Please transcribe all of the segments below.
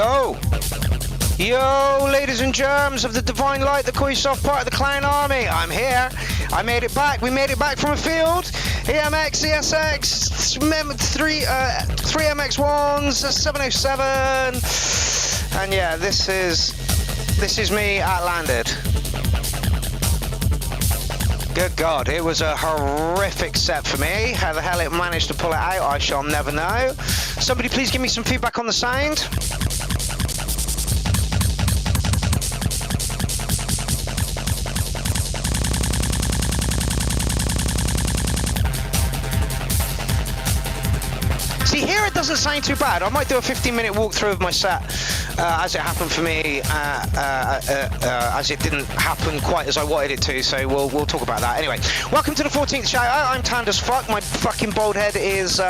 Yo! Yo, ladies and germs of the divine light, the coy soft part of the clown army. I'm here. I made it back. We made it back from a field. EMX, ESX, 3 MX1s, 707. And yeah, this is me at landed. Good God, it was a horrific set for me. How the hell it managed to pull it out, I shall never know. Somebody please give me some feedback on the sound. See, here it doesn't sound too bad. I might do a 15-minute walkthrough of my set as it happened for me, as it didn't happen quite as I wanted it to, so we'll talk about that. Anyway, welcome to the 14th shout out. I'm tanned as fuck. My fucking bald head is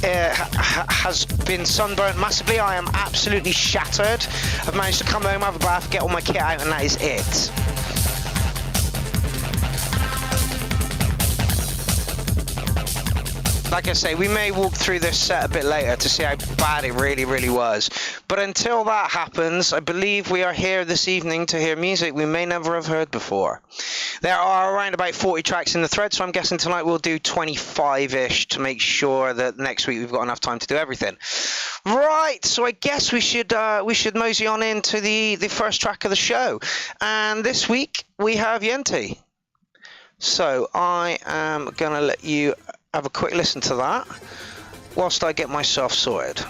has been sunburnt massively. I am absolutely shattered. I've managed to come home, have a bath, get all my kit out, and that is it. Like I say, we may walk through this set a bit later to see how bad it really was. But until that happens, I believe we are here this evening to hear music we may never have heard before. There are around about 40 tracks in the thread, so I'm guessing tonight we'll do 25-ish to make sure that next week we've got enough time to do everything. Right, so I guess we should mosey on into the first track of the show. And this week we have Inti. So I am going to let you have a quick listen to that whilst I get myself sorted.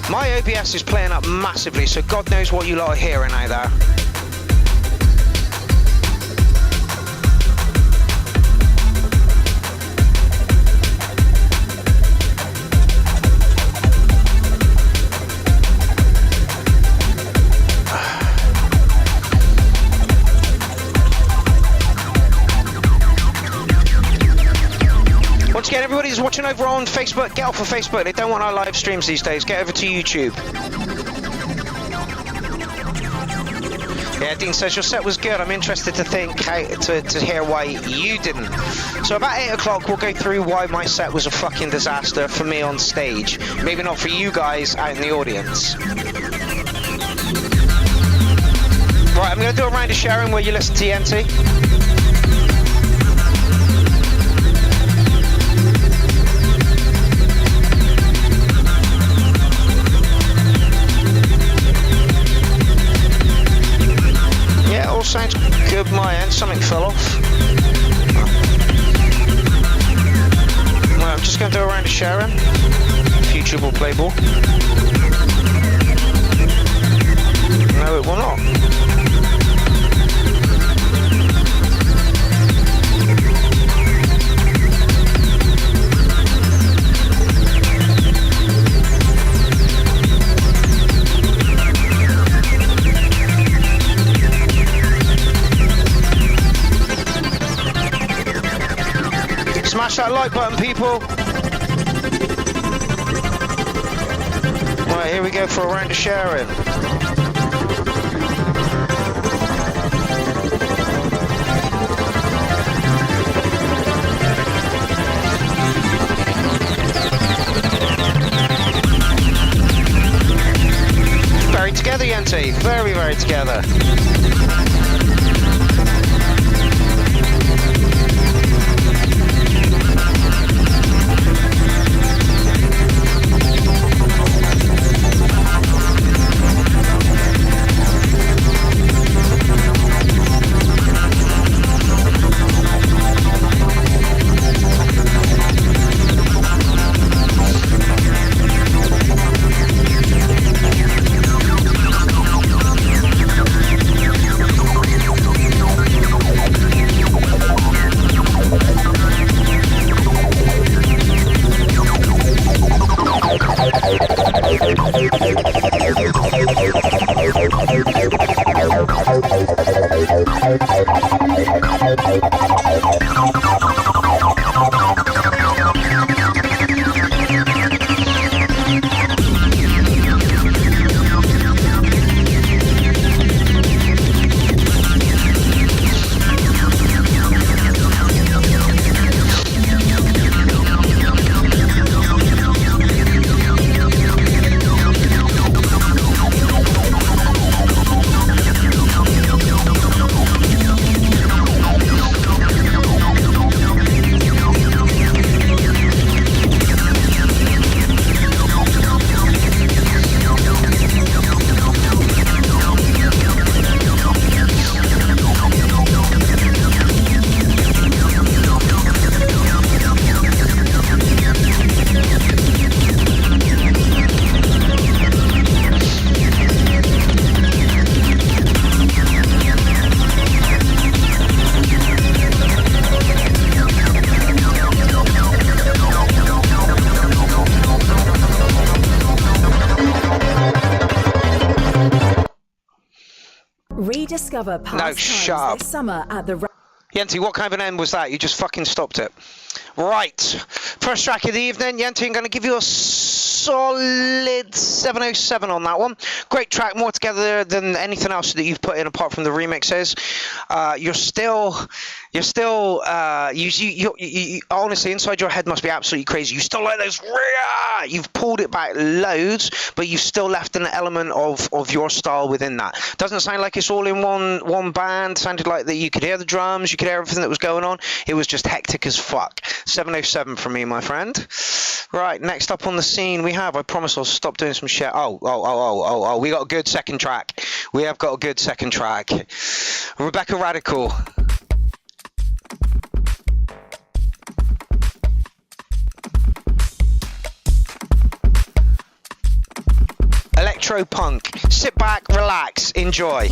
My OBS is playing up massively, so God knows what you lot are hearing out there. Once again, everybody who's watching over on Facebook, get off of Facebook. They don't want our live streams these days. Get over to YouTube. Yeah, Dean says your set was good. I'm interested to hear why you didn't. So about 8 o'clock, we'll go through why my set was a fucking disaster for me on stage. Maybe not for you guys out in the audience. Right, I'm going to do a round of sharing where you listen to Inti. Sounds good my end, something fell off. Well, I'm just going to do a round of sharing. YouTube will play ball. No, it will not. Smash that like button, people. Right, here we go for a round of sharing. Very together, Inti. Very together. Rediscover past times shut up. this summer at the... Inti, what kind of an end was that? You just fucking stopped it. Right. First track of the evening. Inti, I'm going to give you a solid 707 on that one. Great track, more together than anything else that you've put in apart from the remixes. You honestly, inside your head must be absolutely crazy. You still like those, you've pulled it back loads, but you've still left an element of your style within that. Doesn't sound like it's all in one band. Sounded like that you could hear the drums, you could hear everything that was going on. It was just hectic as fuck. 707 from me, my friend. Right, next up on the scene we have, I promise I'll stop doing some shit. Oh, we got a good second track. We have got a good second track. Rebecca Radical. Electro punk. Sit back, relax, enjoy.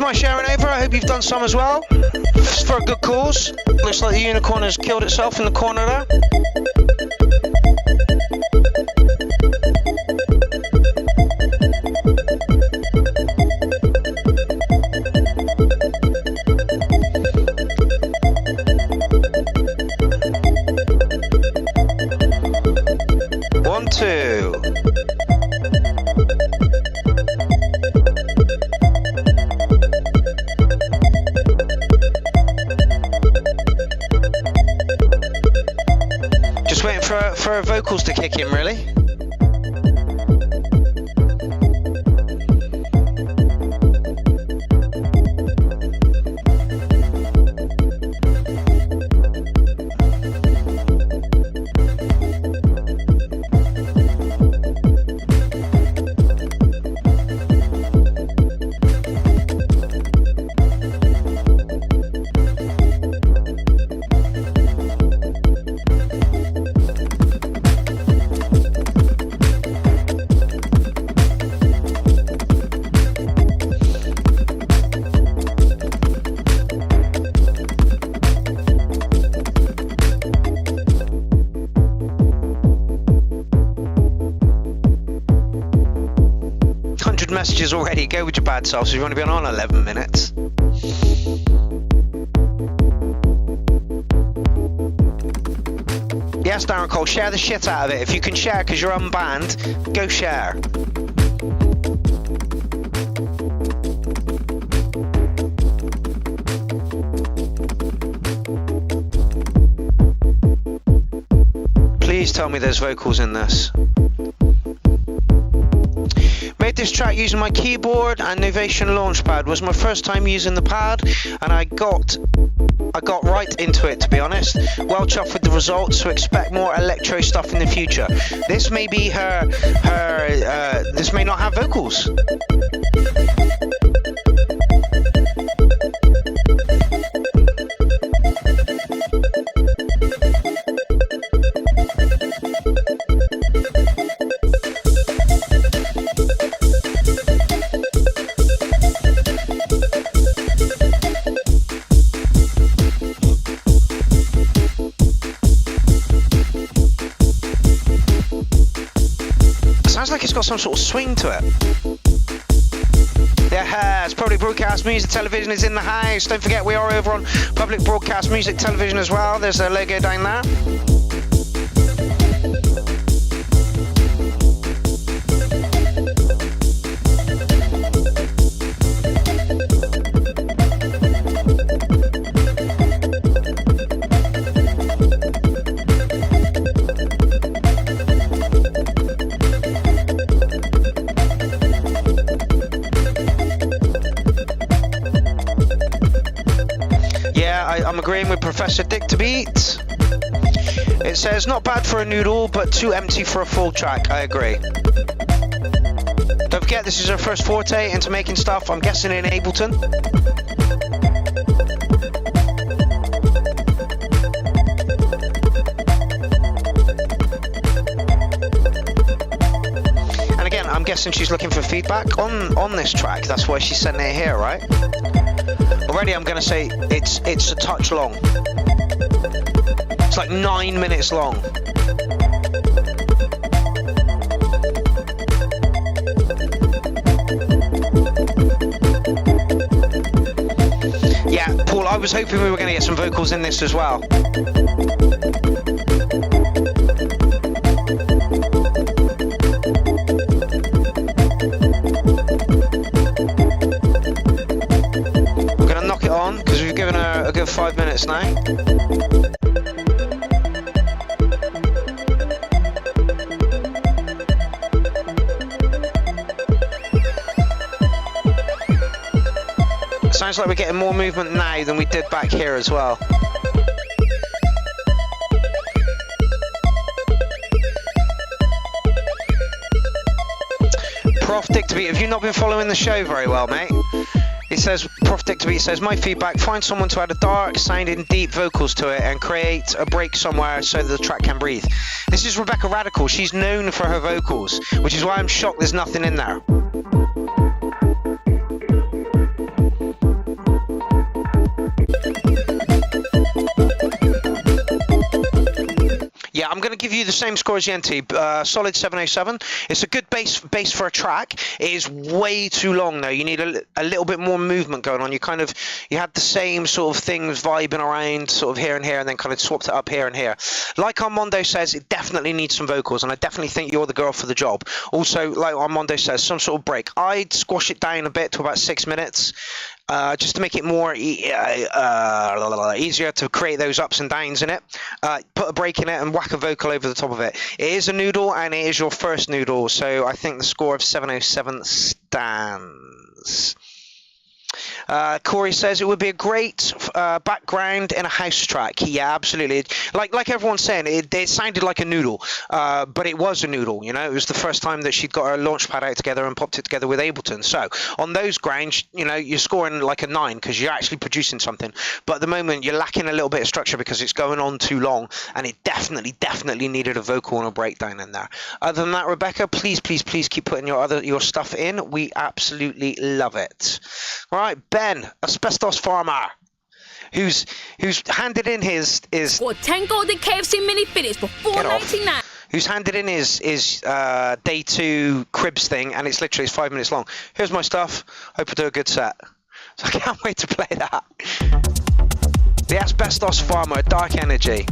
My sharing over. I hope you've done some as well. It's for a good cause. Looks like the unicorn has killed itself in the corner there. One, two. For vocals to kick in, really. Messages already. Go with your bad self, so you've only been on 11 minutes. Yes, Darren Cole, share the shit out of it. If you can share because you're unbanned, go share. Please tell me there's vocals in this. Made this track using my keyboard and Novation Launchpad. Was my first time using the pad, and I got right into it, to be honest. Well chuffed with the results, so expect more electro stuff in the future. This may be this may not have vocals. Sounds like it's got some sort of swing to it. Yeah, it's Public Broadcast Music Television is in the house. Don't forget we are over on Public Broadcast Music Television as well. There's their logo down there. agreeing with Professor Dick to Beat. It says, not bad for a noodle, but too empty for a full track. I agree. Don't forget, this is her first forte into making stuff, I'm guessing in Ableton. And again, I'm guessing she's looking for feedback on this track. That's why she's sending it here, right? Already, I'm going to say it's a touch long. It's like 9 minutes long. Yeah, Paul, I was hoping we were going to get some vocals in this as well. We're going to knock it on because we've given her a good 5 minutes now. Sounds like we're getting more movement now than we did back here as well. Prof Dick to Beat, have you not been following the show very well, mate? He says, Prof Dick to Beat says, my feedback, find someone to add a dark sounding deep vocals to it and create a break somewhere so that the track can breathe. This is Rebecca Radical, she's known for her vocals, which is why I'm shocked there's nothing in there. Yeah, I'm going to give you the same score as the Inti, solid 707. It's a good bass for a track. It is way too long though. You need a little bit more movement going on. You had the same sort of things vibing around sort of here and here and then kind of swapped it up here and here. Like Armando says, it definitely needs some vocals and I definitely think you're the girl for the job. Also, like Armando says, some sort of break. I'd squash it down a bit to about 6 minutes. Just to make it more easier to create those ups and downs in it. Put a break in it and whack a vocal over the top of it. It is a noodle and it is your first noodle, so I think the score of 707 stands. Corey says it would be a great background in a house track. Yeah, absolutely. Like everyone's saying, it sounded like a noodle, but it was a noodle. You know, it was the first time that she'd got her launchpad out together and popped it together with Ableton. So on those grounds, you know, you're scoring like a 9 because you're actually producing something. But at the moment, you're lacking a little bit of structure because it's going on too long, and it definitely needed a vocal and a breakdown in there. Other than that, Rebecca, please keep putting your stuff in. We absolutely love it. All right, Ben, Asbestos Farmer, who's handed in his or 10 golden KFC mini fitteds for $4.99. Who's handed in his day 2 cribs thing, and it's literally 5 minutes long. Here's my stuff. Hope I do a good set. So I can't wait to play that. The Asbestos Farmer, Dark Energy.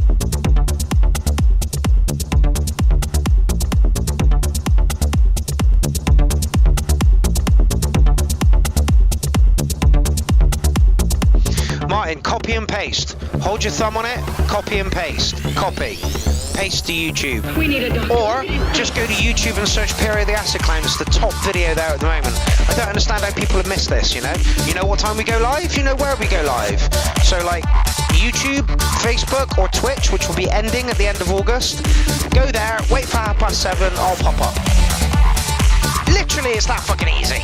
Martin, copy and paste. Hold your thumb on it, copy and paste. Copy. Paste to YouTube. Or just go to YouTube and search Pierrot the Acid Clown. It's the top video there at the moment. I don't understand how people have missed this, you know? You know what time we go live? You know where we go live. So like YouTube, Facebook or Twitch, which will be ending at the end of August. Go there, wait for 7:30, I'll pop up. Literally, it's that fucking easy.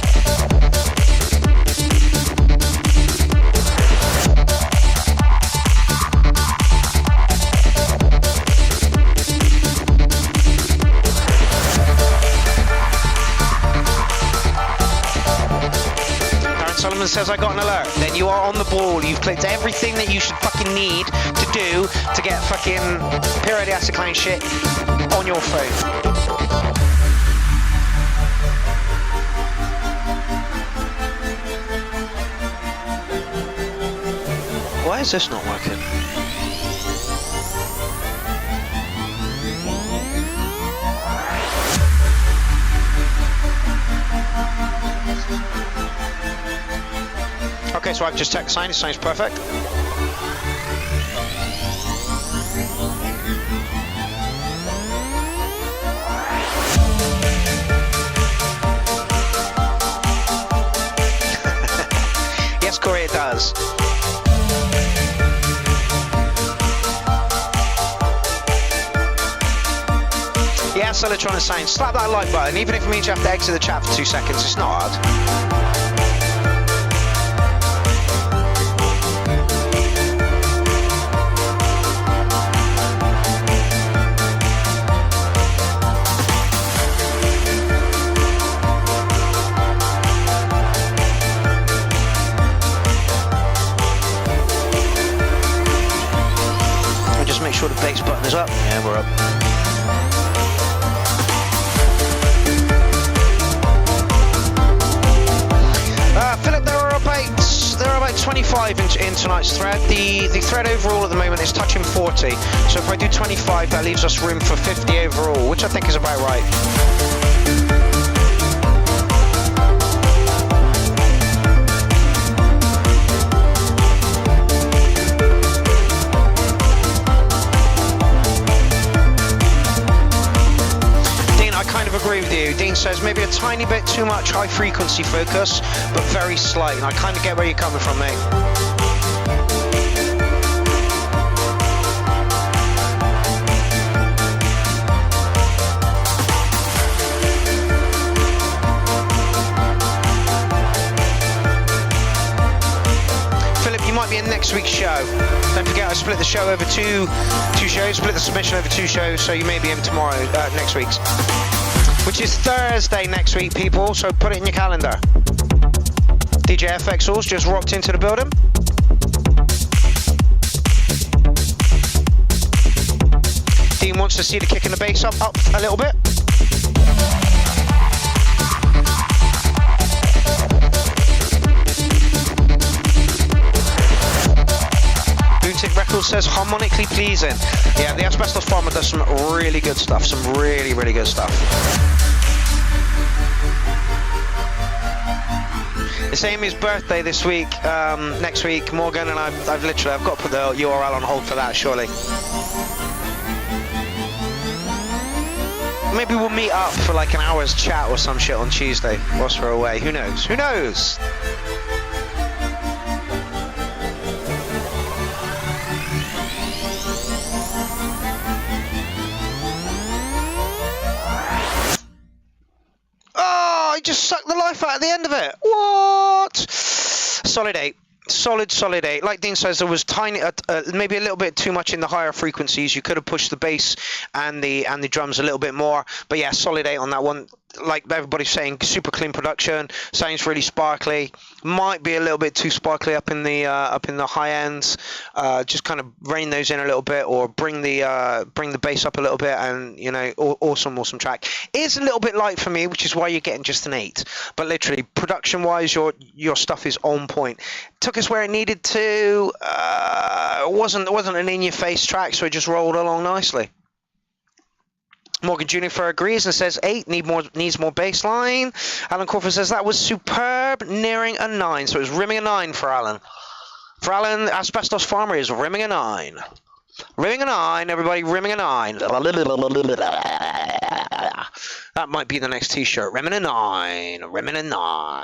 Solomon says I got an alert. Then you are on the ball. You've clicked everything that you should fucking need to do to get fucking Pierrot the Acid Clown shit on your phone. Why is this not working? Okay, so I've just checked the sign, it sounds perfect. Yes, Corey, it does. That's electronic sound. Slap that like button, even if it means you have to exit the chat for 2 seconds. It's not hard. Make sure the bass button is up. Yeah, we're up. Philip, there are about 25 in tonight's thread. The thread overall at the moment is touching 40. So if I do 25, that leaves us room for 50 overall, which I think is about right. Agree with you. Dean says maybe a tiny bit too much high frequency focus, but very slight. And I kind of get where you're coming from, mate. Philip, you might be in next week's show. Don't forget, I split the show over two shows, split the submission over 2 shows, so you may be in tomorrow, next week's. Which is Thursday next week, people, so put it in your calendar. DJ FX Halls just rocked into the building. Dean wants to see the kick in the bass up a little bit. Boontic Records says harmonically pleasing. Yeah, the Asbestos Farmer does some really good stuff, some really, really good stuff. It's Amy's birthday this week, next week, Morgan, and I've got to put the URL on hold for that, surely. Maybe we'll meet up for like an hour's chat or some shit on Tuesday whilst we're away. Who knows? Who knows? I just sucked the life out at the end of it. What? Solid 8. Solid 8. Like Dean says, there was tiny, maybe a little bit too much in the higher frequencies. You could have pushed the bass and the drums a little bit more. But yeah, solid 8 on that one. Like everybody's saying, super clean production. Sounds really sparkly. Might be a little bit too sparkly up in the high ends. Just kind of rein those in a little bit, or bring the bass up a little bit. And you know, awesome track. Is a little bit light for me, which is why you're getting just an 8. But literally, production-wise, your stuff is on point. Took us where it needed to. It wasn't an in-your-face track, so it just rolled along nicely. Morgan Juniper agrees and says 8 needs more bass line. Alan Crawford says that was superb, nearing a 9. So it was rimming a 9 for Alan. For Alan, Asbestos Farmer is rimming a 9. Rimming a 9, everybody, rimming a 9. That might be the next t-shirt. Rimming a 9. Rimming a 9. All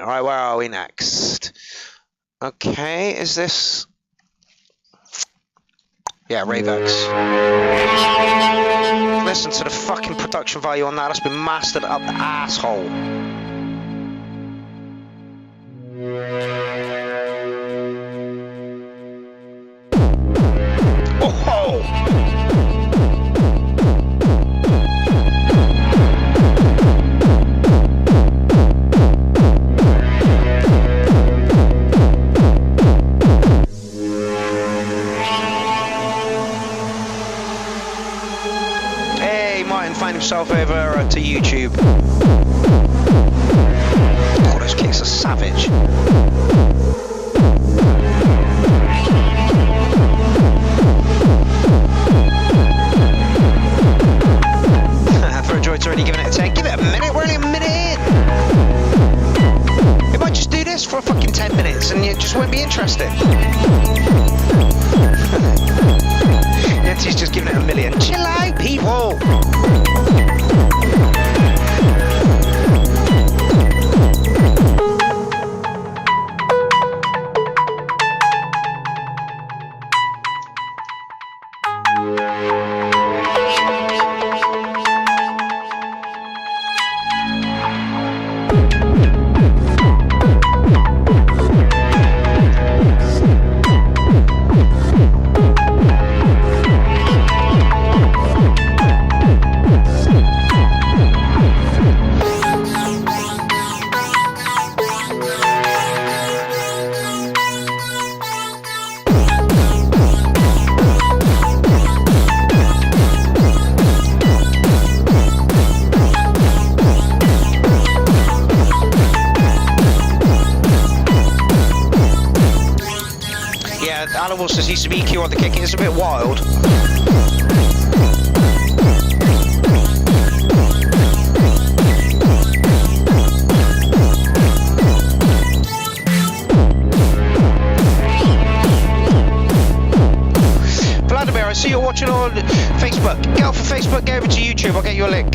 right, where are we next? Okay, is this... Yeah, Ravex. Listen to the fucking production value on that. That's been mastered up the asshole. Oh! Find himself over to YouTube. Oh, those kicks are savage. For a Droid's already given it a 10. Give it a minute, we're only a minute in. It might just do this for fucking 10 minutes and you just won't be interested. Inti's just giving it a million. Chill out, people! Alan Wolf says he's some EQ on the kick. It's a bit wild. Vladimir, I see you're watching on Facebook. Get off of Facebook, get over to YouTube. I'll get you a link.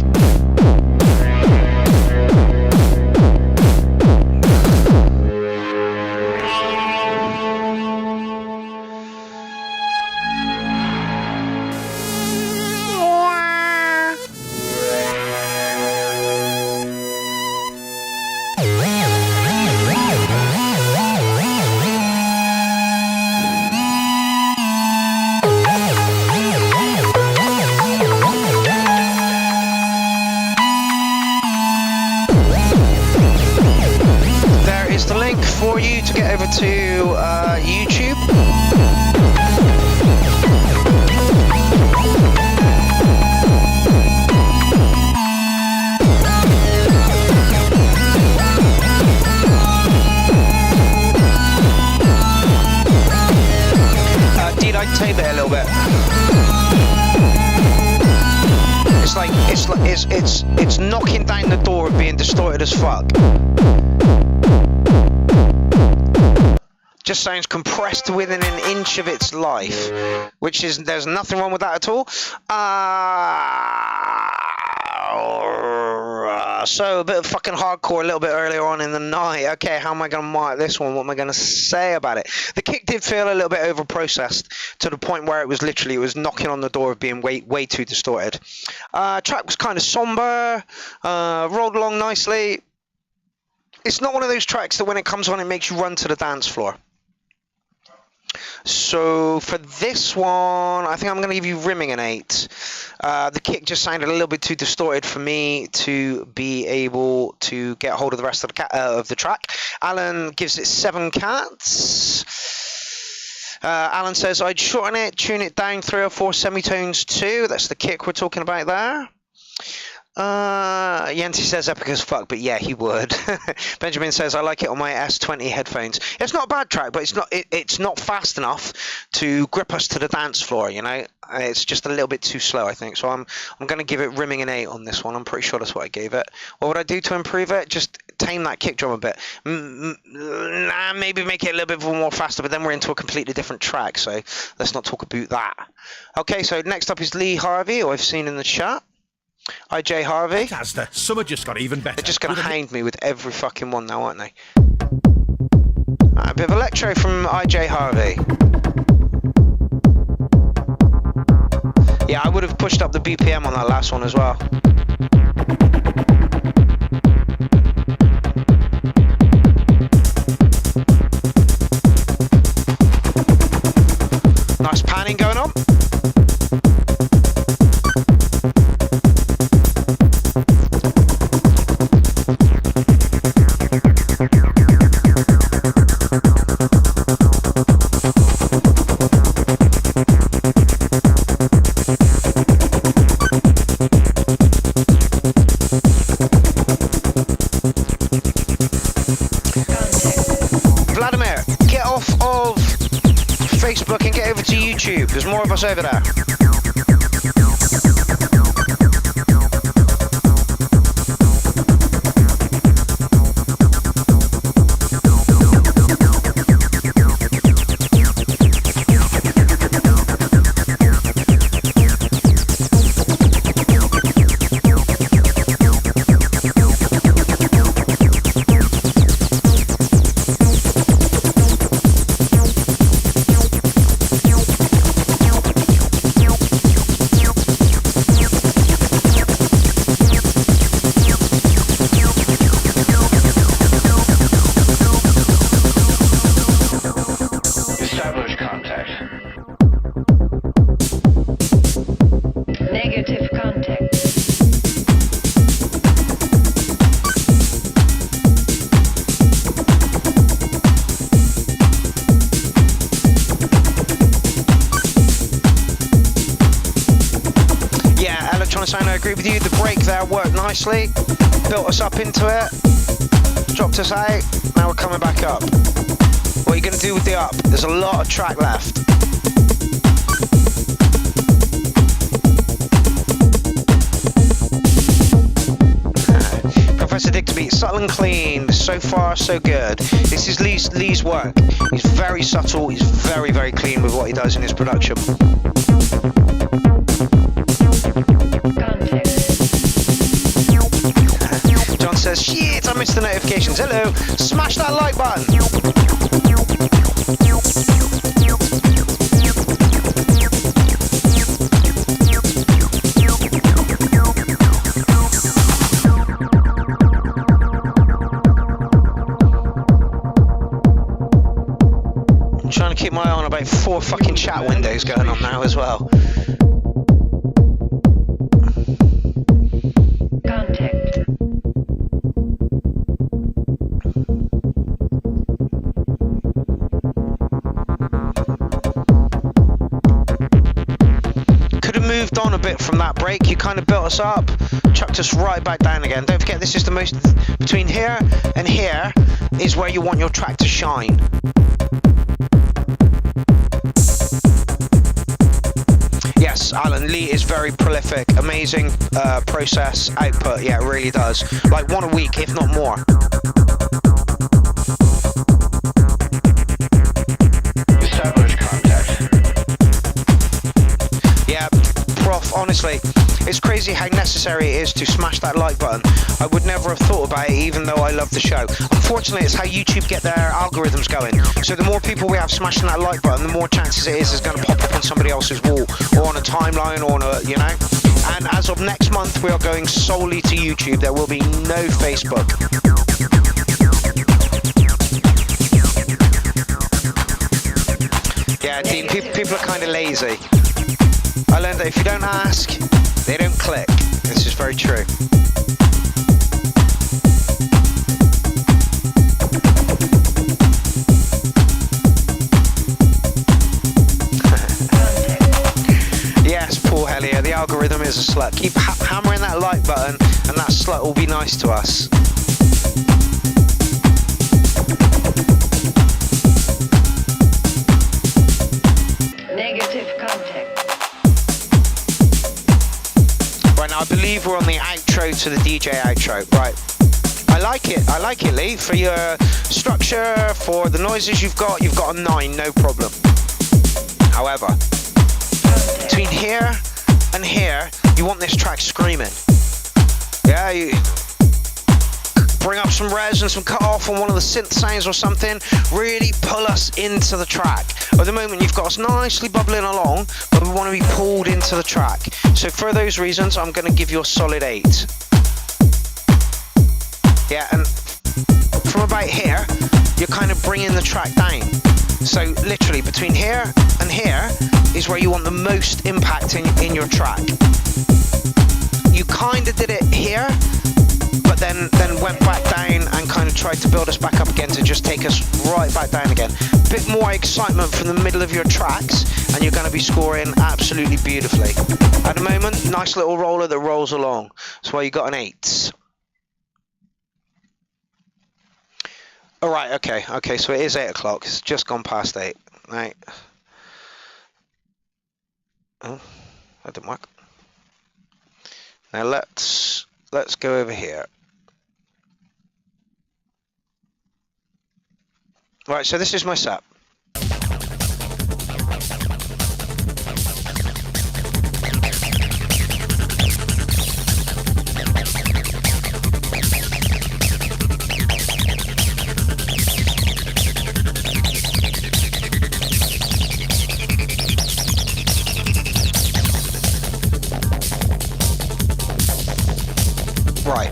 For you to get over to YouTube. Did I tape it a little bit? It's knocking down the door of being distorted as fuck. Just sounds compressed within an inch of its life, which is, there's nothing wrong with that at all. So a bit of fucking hardcore a little bit earlier on in the night. Okay, how am I going to mark this one? What am I going to say about it? The kick did feel a little bit over-processed to the point where it was knocking on the door of being way too distorted. Track was kind of somber, rolled along nicely. It's not one of those tracks that when it comes on it makes you run to the dance floor. So for this one, I think I'm going to give you rimming an 8. The kick just sounded a little bit too distorted for me to be able to get hold of the rest of the track. Alan gives it 7 cats. Alan says I'd shorten it, tune it down 3 or 4 semitones too. That's the kick we're talking about there. Yanti says epic as fuck, but yeah, he would. Benjamin says I like it on my S20 headphones. It's not a bad track, but it's not fast enough to grip us to the dance floor, you know. It's just a little bit too slow, I think. So I'm going to give it rimming an 8 on this one. I'm pretty sure that's what I gave it. What would I do to improve it? Just tame that kick drum a bit. Maybe make it a little bit more faster, but then we're into a completely different track, so let's not talk about that. Okay, so next up is Lee Harvey, who I've seen in the chat. IJ Harvey. Asda, summer just got even better. They're just going to hound me with every fucking one now, aren't they? A bit of electro from IJ Harvey. Yeah, I would have pushed up the BPM on that last one as well. Nice panning going on. Facebook and get over to YouTube. There's more of us over there. I agree with you, the break there worked nicely, built us up into it, dropped us out, now we're coming back up. What are you going to do with the up? There's a lot of track left. Professor Digby, subtle and clean. So far, so good. This is Lee's work. He's very subtle. He's very, very clean with what he does in his production. John says, shit, I missed the notifications. Hello, smash that like button. I'm trying to keep my eye on about 4 fucking chat windows going on now as well. Moved on a bit from that break. You kind of built us up, chucked us right back down again. Don't forget, this is the most, between here and here is where you want your track to shine. Yes, Alan, Lee is very prolific, amazing process output. Yeah, it really does. Like 1 a week, if not more. Honestly, it's crazy how necessary it is to smash that like button. I would never have thought about it, even though I love the show. Unfortunately, it's how YouTube get their algorithms going. So the more people we have smashing that like button, the more chances it is it's going to pop up on somebody else's wall, or on a timeline, or on a, you know. And as of next month, we are going solely to YouTube. There will be no Facebook. Yeah, Dean, people are kind of lazy. I learned that if you don't ask, they don't click. This is very true. Yes, poor Helio, the algorithm is a slut. Keep hammering that like button and that slut will be nice to us. Negative contact. I believe we're on the outro to the DJ outro. Right. I like it, Lee. For your structure, for the noises you've got a 9, no problem. However, between here and here, you want this track screaming. Yeah, you bring up some res and some cut off on one of the synth sounds or something. Really pull us into the track. At the moment, you've got us nicely bubbling along, but we want to be pulled into the track. So for those reasons, I'm going to give you a solid 8. Yeah, and from about here, you're kind of bringing the track down. So literally between here and here is where you want the most impact in your track. You kind of did it here, but then went back down and kind of tried to build us back up again to just take us right back down again. Bit more excitement from the middle of your tracks, and you're going to be scoring absolutely beautifully. At the moment, nice little roller that rolls along. That's why you got an 8. All right, okay, so it is 8 o'clock. It's just gone past 8. Right. Oh, that didn't work. Now let's go over here. Right, so this is my set. Right.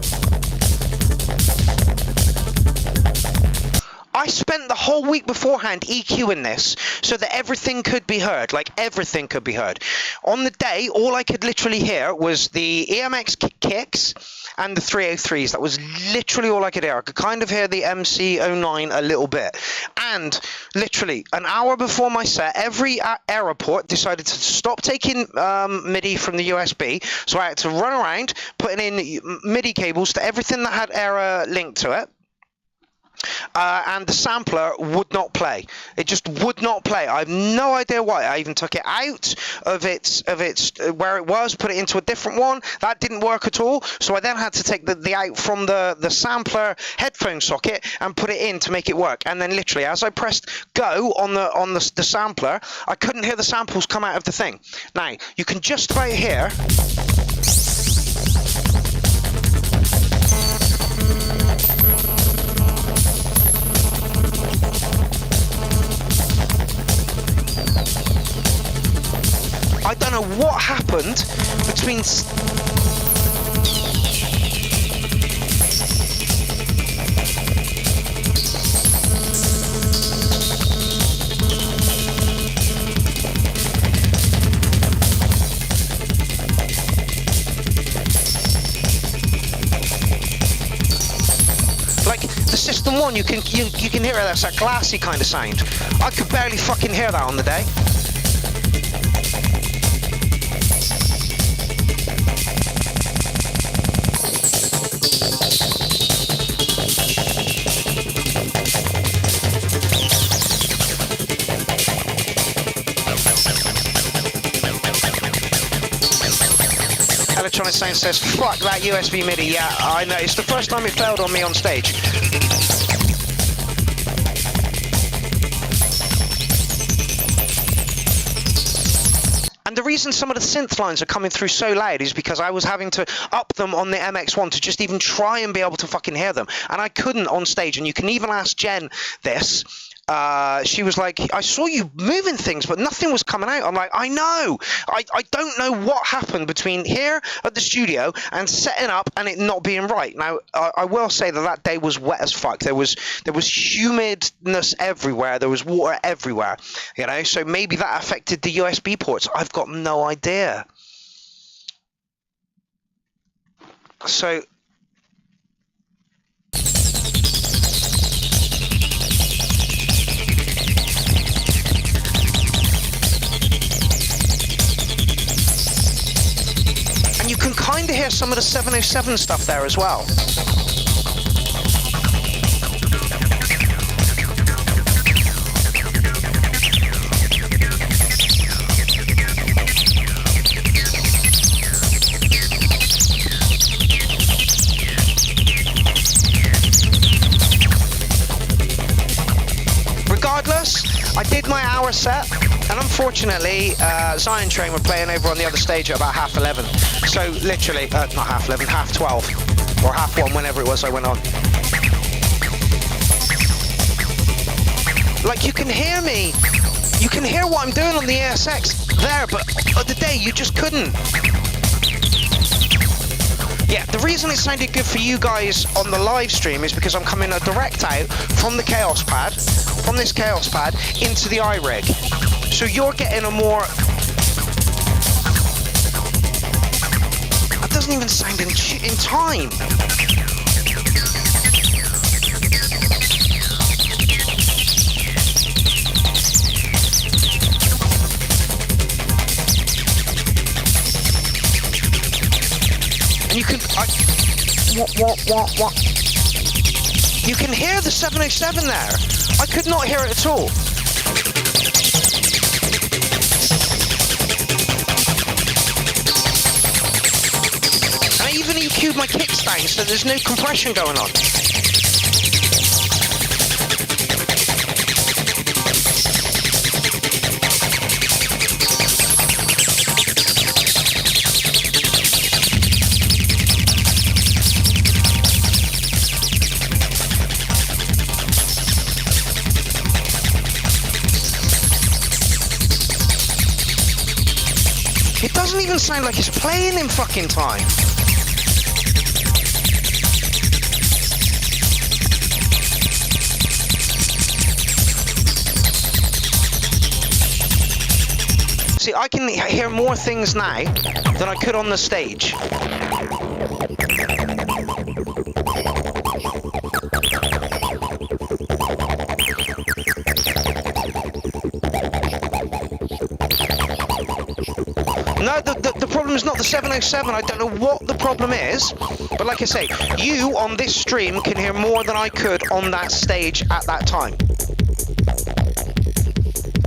I spent the whole week beforehand EQing this so that everything could be heard, like everything could be heard. On the day, all I could literally hear was the EMX kicks and the 303s. That was literally all I could hear. I could kind of hear the MC09 a little bit. And literally an hour before my set, every airport decided to stop taking MIDI from the USB. So I had to run around putting in MIDI cables to everything that had error linked to it. and the sampler would not play. It just would not play. I have no idea why. I even took it out of its where it was, put it into a different one. That didn't work at all. So I then had to take the out from the sampler headphone socket and put it in to make it work. And then literally, as I pressed go on the sampler, I couldn't hear the samples come out of the thing. Now you can just about hear. I don't know what happened between... Like, the System 1, you can hear it, that's that glassy kind of sound. I could barely fucking hear that on the day. Electronic Sound says, fuck that USB MIDI. Yeah, I know. It's the first time it failed on me on stage. And the reason some of the synth lines are coming through so loud is because I was having to up them on the MX1 to just even try and be able to fucking hear them. And I couldn't on stage. And you can even ask Jen this. She was like, I saw you moving things, but nothing was coming out. I'm like, I know. I don't know what happened between here at the studio and setting up and it not being right. Now, I will say that day was wet as fuck. There was humidness everywhere. There was water everywhere. You know, so maybe that affected the USB ports. I've got no idea. So... And you can kind of hear some of the 707 stuff there as well. Regardless, I did my hour set, and unfortunately, Zion Train were playing over on the other stage at about 11:30. So literally, not 11:30, 12:30, or 1:30, whenever it was I went on. Like, you can hear me. You can hear what I'm doing on the ASX there, but on the day, you just couldn't. Yeah, the reason it sounded good for you guys on the live stream is because I'm coming a direct out from the Chaos Pad, from this Chaos Pad, into the iRig. So you're getting a more... That doesn't even sound in time. And you can... What? You can hear the 707 there. I could not hear it at all. And I even EQ'd my kicks down so there's no compression going on. It doesn't even sound like it's playing in fucking time. See, I can hear more things now than I could on the stage. No, No, the problem is not the 707. I don't know what the problem is. But like I say, you on this stream can hear more than I could on that stage at that time.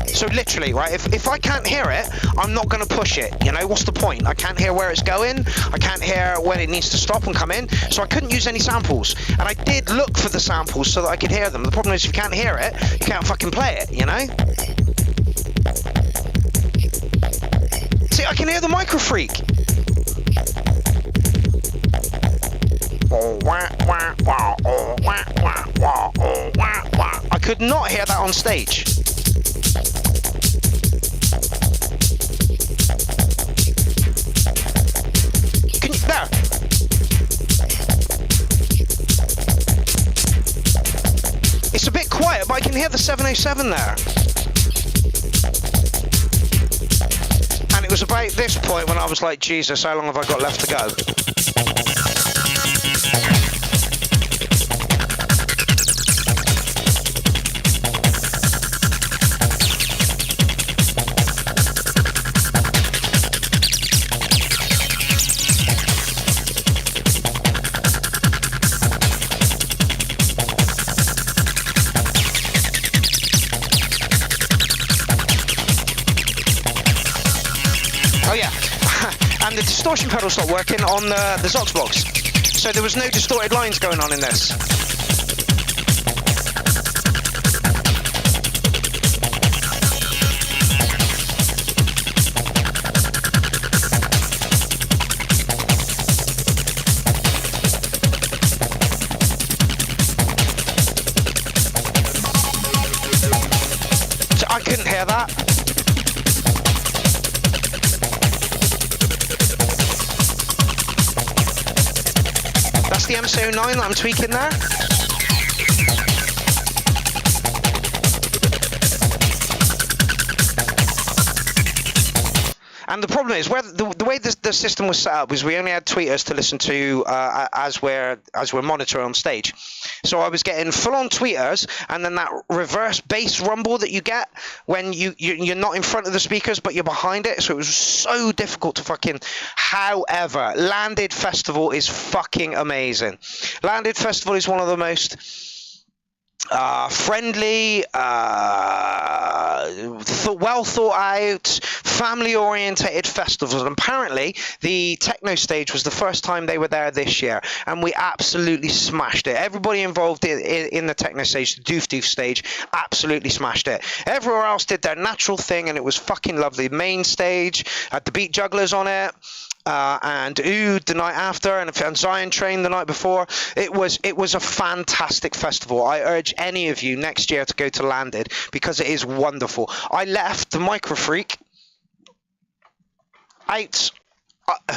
So literally, right, if I can't hear it, I'm not going to push it. You know, what's the point? I can't hear where it's going. I can't hear when it needs to stop and come in. So I couldn't use any samples. And I did look for the samples so that I could hear them. The problem is if you can't hear it, you can't fucking play it, you know? See, I can hear the micro freak. I could not hear that on stage. Can you, there. It's a bit quiet, but I can hear the 707 there. And it was about this point when I was like, Jesus, how long have I got left to go? And the distortion pedal stopped working on the Zox box, so there was no distorted lines going on in this. So I couldn't hear that. That's the S.0 that I'm tweaking there. And the problem is, the way the system was set up was we only had tweeters to listen to as we're monitoring on stage. So I was getting full-on tweeters, and then that reverse bass rumble that you get when you're not in front of the speakers, but you're behind it. So it was so difficult to fucking... However, Landed Festival is fucking amazing. Landed Festival is one of the most... friendly, well thought out, family orientated festivals. And apparently the Techno stage was the first time they were there this year, and we absolutely smashed it. Everybody involved in the Techno stage, the Doof stage, absolutely smashed it. Everywhere else did their natural thing, and it was fucking lovely. Main stage had the Beat Jugglers on it. And Ood the night after, and Zion Train the night before. It was a fantastic festival. I urge any of you next year to go to Landed because it is wonderful. I left the Micro Freak out.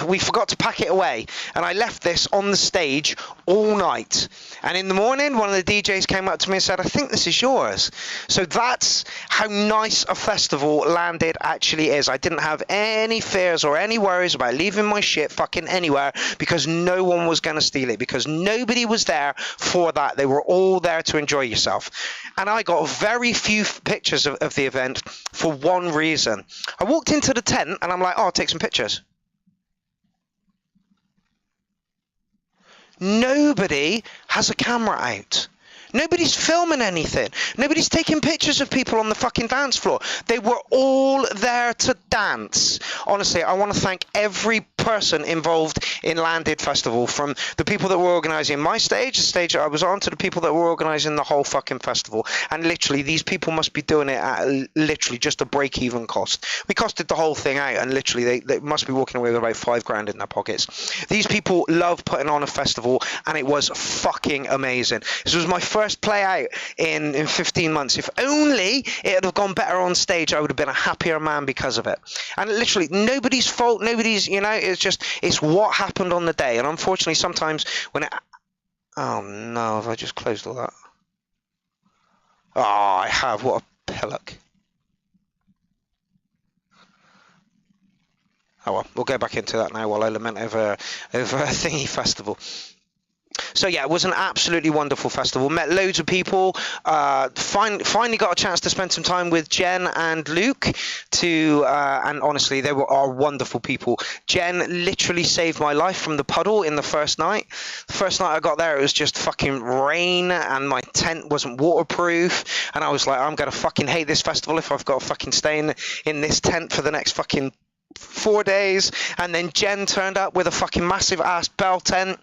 We forgot to pack it away, and I left this on the stage all night. And in the morning, one of the DJs came up to me and said, I think this is yours. So that's how nice a festival Landed actually is. I didn't have any fears or any worries about leaving my shit fucking anywhere because no one was going to steal it, because nobody was there for that. They were all there to enjoy yourself. And I got very few pictures of the event for one reason. I walked into the tent and I'm like, oh, I'll take some pictures. Nobody has a camera out. Nobody's filming anything. Nobody's taking pictures of people on the fucking dance floor. They were all there to dance. Honestly, I want to thank every person involved in Landed Festival, from the people that were organising my stage, the stage that I was on, to the people that were organising the whole fucking festival. And literally, these people must be doing it at literally just a break-even cost. We costed the whole thing out, and literally, they must be walking away with about $5,000 in their pockets. These people love putting on a festival, and it was fucking amazing. This was my first play out in 15 months. If only it had have gone better on stage, I would have been a happier man because of it. And literally, nobody's fault, nobody's, you know, it's what happened on the day. And unfortunately, sometimes when it... Oh no, have I just closed all that? Oh, I have. What a pillock. Oh well, we'll go back into that now while I lament over a thingy festival. So yeah, it was an absolutely wonderful festival. Met loads of people. Finally got a chance to spend some time with Jen and Luke. And honestly, they are wonderful people. Jen literally saved my life from the puddle in the first night. The first night I got there, it was just fucking rain, and my tent wasn't waterproof. And I was like, I'm gonna fucking hate this festival if I've got to fucking stay in this tent for the next fucking 4 days. And then Jen turned up with a fucking massive ass bell tent,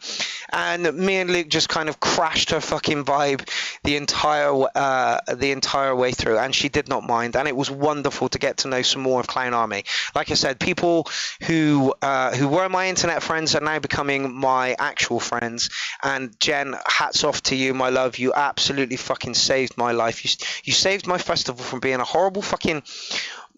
and me and Luke just kind of crashed her fucking vibe the entire way through, and she did not mind. And it was wonderful to get to know some more of Clown Army. Like I said, people who were my internet friends are now becoming my actual friends. And Jen, hats off to you, my love. You absolutely fucking saved my life. You saved my festival from being a horrible fucking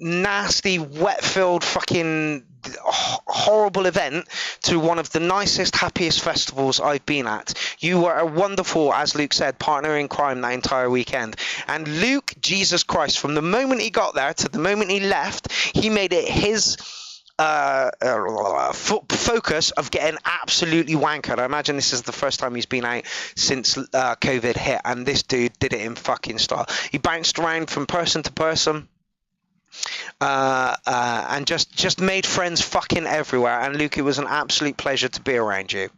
nasty, wet-filled, fucking horrible event to one of the nicest, happiest festivals I've been at. You were a wonderful, as Luke said, partner in crime that entire weekend. And Luke, Jesus Christ, from the moment he got there to the moment he left, he made it his focus of getting absolutely wankered. I imagine this is the first time he's been out since COVID hit, and this dude did it in fucking style. He bounced around from person to person, and just made friends fucking everywhere. And Luke, it was an absolute pleasure to be around you.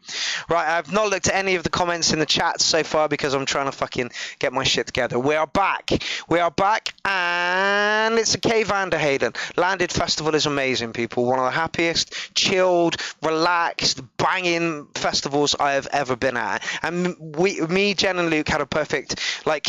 Right, I've not looked at any of the comments in the chat so far because I'm trying to fucking get my shit together. We are back, and it's a K Vanderhayden. Landed Festival is amazing, people. One of the happiest, chilled, relaxed, banging festivals I have ever been at. And me, Jen and Luke had a perfect, like,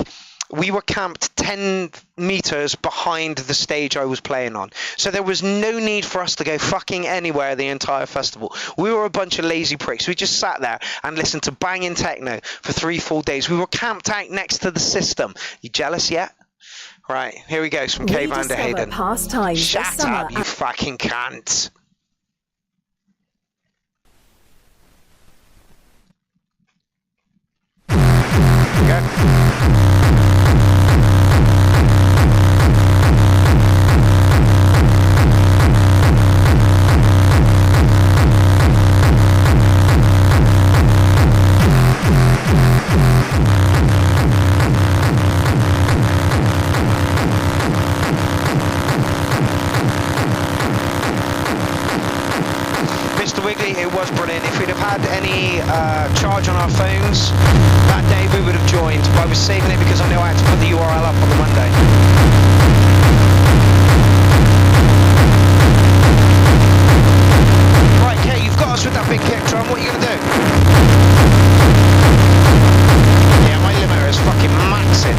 we were camped 10 meters behind the stage I was playing on. So there was no need for us to go fucking anywhere the entire festival. We were a bunch of lazy pricks. We just sat there and listened to banging techno for 3 full days. We were camped out next to the system. You jealous yet? Right, here we go. Some K Vanderhayden. Shut up, you fucking cunt. Here we go. It was brilliant. If we'd have had any charge on our phones that day, we would have joined. But I was saving it because I knew I had to put the URL up on the Monday. Right, Kay, you've got us with that big kick drum. What are you going to do? Yeah, my limiter is fucking maxing.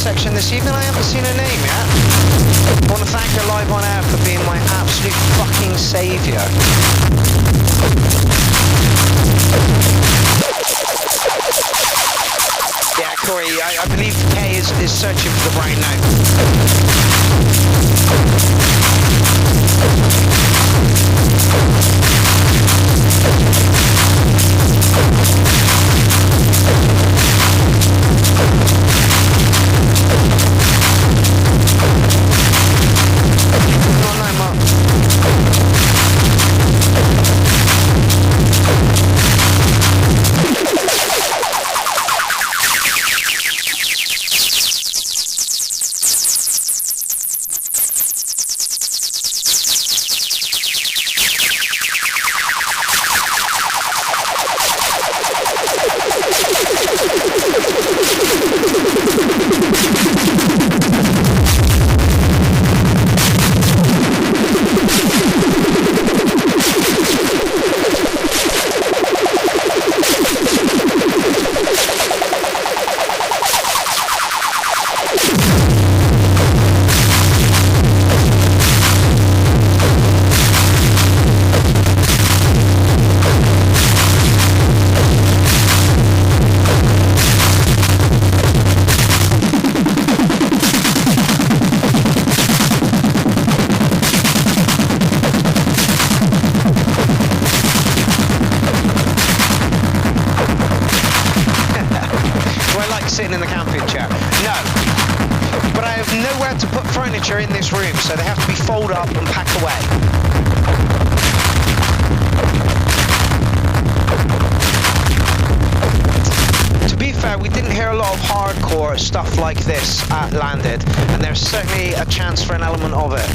section this evening. I haven't seen her name yet. I want to thank her live on air for being my absolute fucking saviour. Corey, I believe Kay is searching for the right note. Sitting in the camping chair. No. But I have nowhere to put furniture in this room, so they have to be folded up and packed away. To be fair, we didn't hear a lot of hardcore stuff like this at Landed, and there's certainly a chance for an element of it.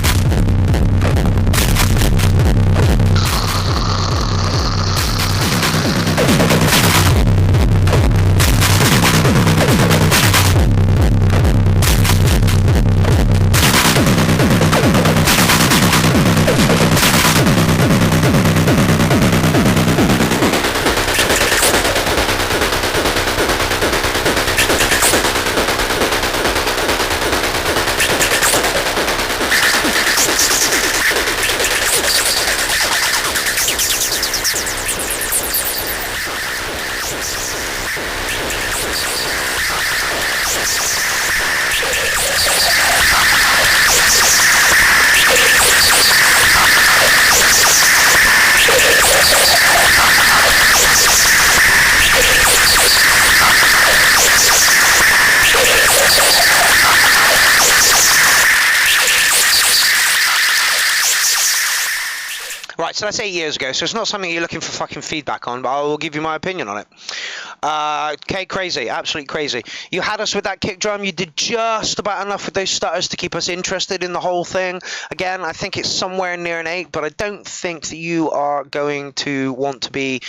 Right, so that's 8 years ago, so it's not something you're looking for fucking feedback on, but I will give you my opinion on it. Okay, crazy, absolutely crazy. You had us with that kick drum. You did just about enough with those stutters to keep us interested in the whole thing. Again, I think it's somewhere near an 8, but I don't think that you are going to want to be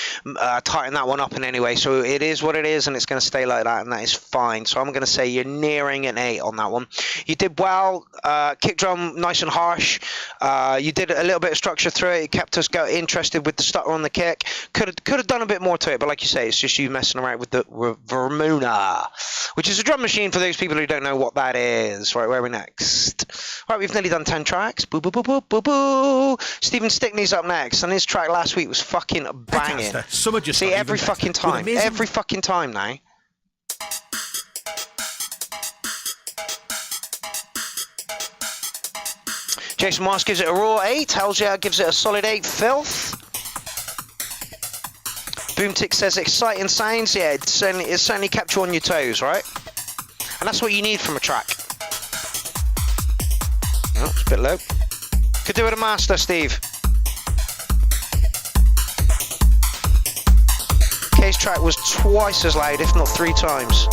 tightening that one up in any way. So it is what it is, and it's going to stay like that, and that is fine. So I'm going to say you're nearing an 8 on that one. You did well. Kick drum, nice and harsh. You did a little bit of structure through it. It kept us interested with the stutter on the kick. Could have done a bit more to it, but like you say, it's just you messing around with the Vermuna, which is a drum machine for those people who don't know what that is. Right, where are we next? Right, we've nearly done 10 tracks. Boo, boo, boo, boo, boo, boo. Stephen Stickney's up next, and his track last week was fucking banging. See, every fucking time. Every fucking time now. Jason Moss gives it a raw 8. Hells yeah gives it a solid 8. Filth. Boomtick says exciting sounds. Yeah, it certainly kept you on your toes, right? And that's what you need from a track. Oh, it's a bit low. Could do it a master, Steve. K's track was twice as loud, if not 3 times.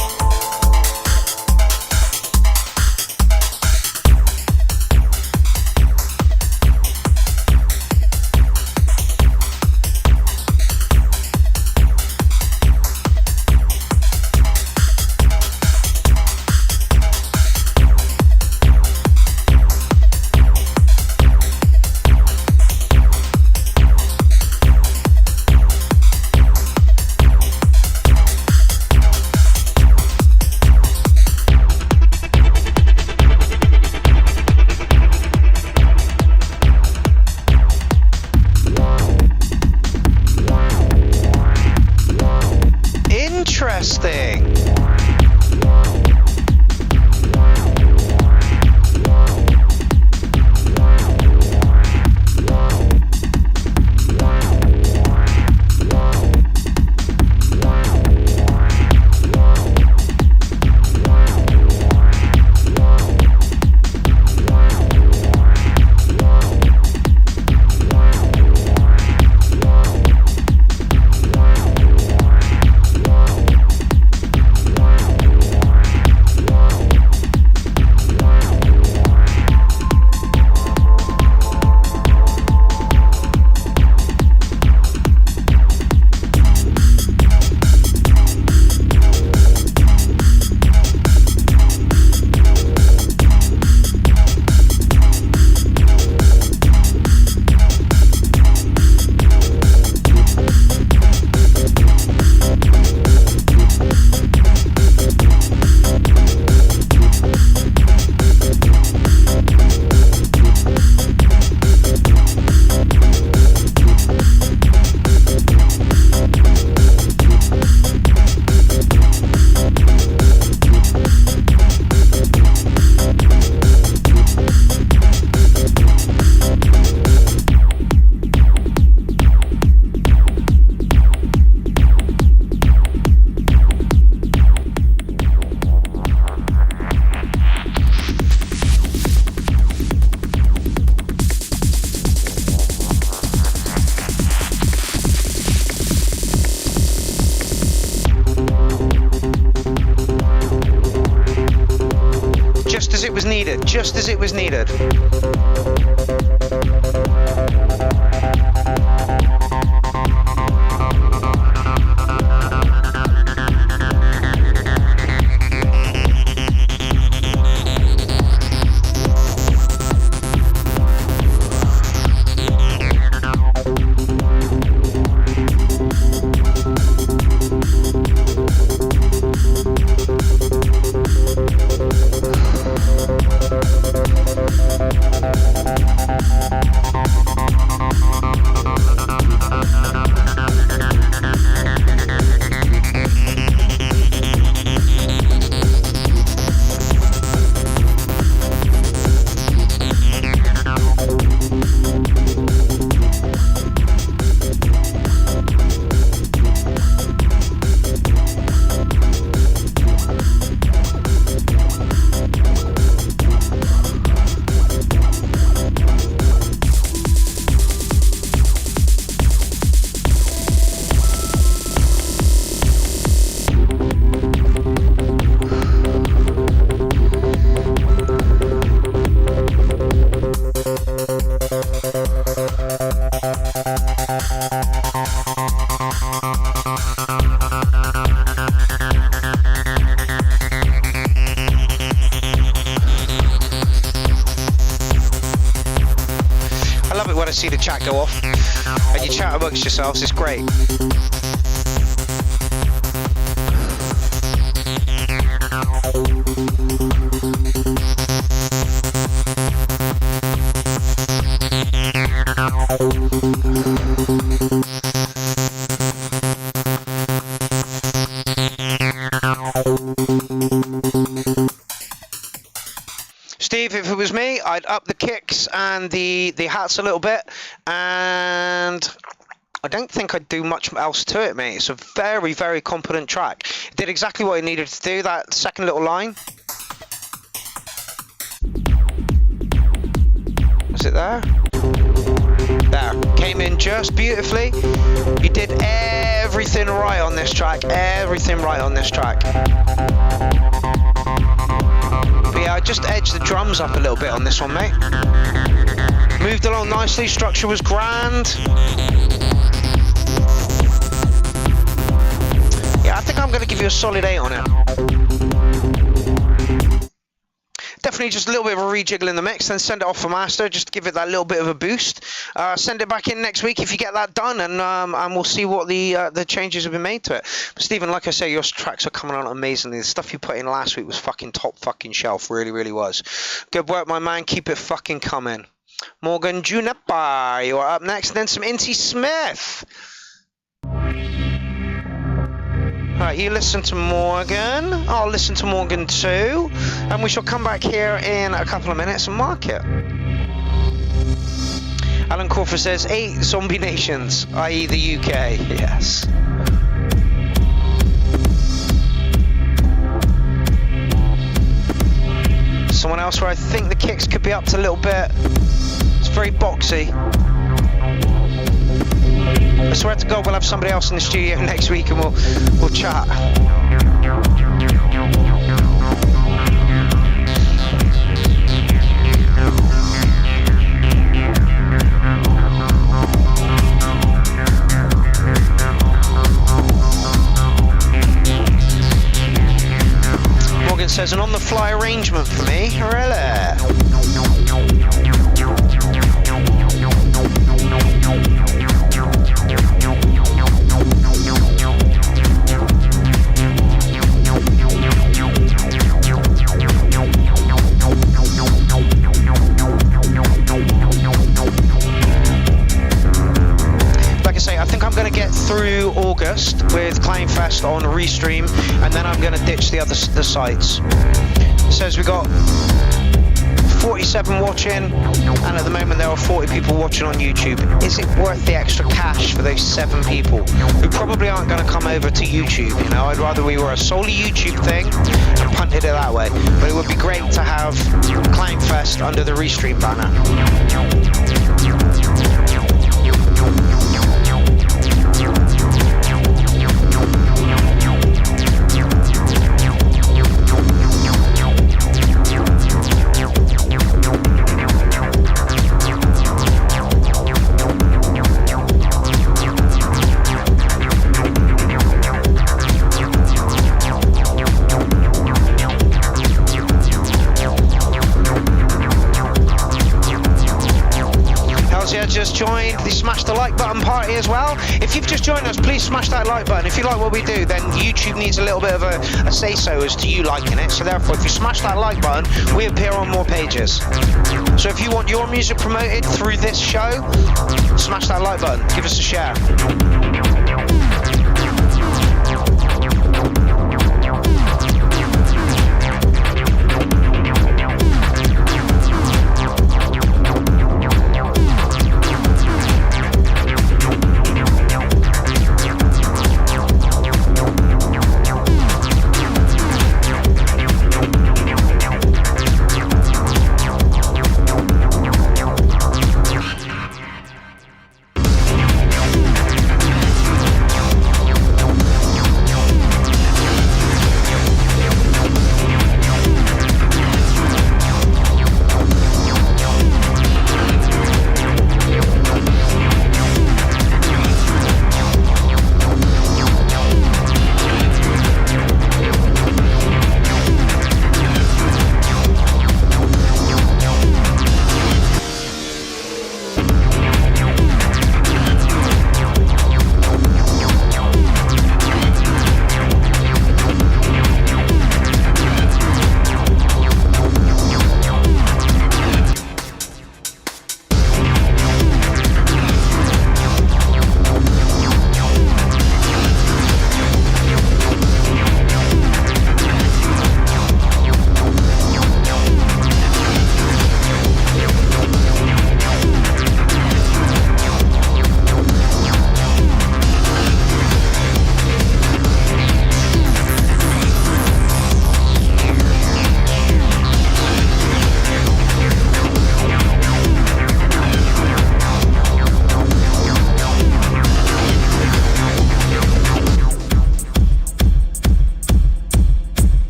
just as it was needed. See the chat go off and you chat amongst yourselves. It's great. If it was me, I'd up the kicks and the hats a little bit, and I don't think I'd do much else to it, mate. It's a very, very competent track. It did exactly what it needed to do, that second little line. Was it there? There. Came in just beautifully. You did everything right on this track. Everything right on this track. Yeah, I just edged the drums up a little bit on this one, mate. Moved along nicely, structure was grand. Yeah, I think I'm going to give you a solid 8 on it. Definitely just a little bit of a rejiggle in the mix, then send it off for master, just to give it that little bit of a boost. Send it back in next week if you get that done, and we'll see what the changes have been made to it. But Stephen, like I say, your tracks are coming on amazingly. The stuff you put in last week was fucking top fucking shelf, really, really was. Good work, my man. Keep it fucking coming. Morgan Juniper, you are up next. Then some Inti Smith. Right, you listen to Morgan. I'll listen to Morgan too. And we shall come back here in a couple of minutes and mark it. Alan Crawford says 8 zombie nations, i.e. the UK. Yes. Someone else where I think the kicks could be up to a little bit. It's very boxy. I swear to God, we'll have somebody else in the studio next week and we'll chat. Morgan says an on-the-fly arrangement for me. Really? I think I'm going to get through August with Clownfest on Restream, and then I'm going to ditch the sites. It says we got 47 watching, and at the moment there are 40 people watching on YouTube. Is it worth the extra cash for those 7 people who probably aren't going to come over to YouTube? You know, I'd rather we were a solely YouTube thing and punted it that way. But it would be great to have Clownfest under the Restream banner. just joined the smash the like button party as well. If you've just joined us, please smash that like button. If you like what we do, then YouTube needs a little bit of a say-so as to you liking it. So therefore, if you smash that like button, we appear on more pages. So if you want your music promoted through this show, smash that like button. Give us a share.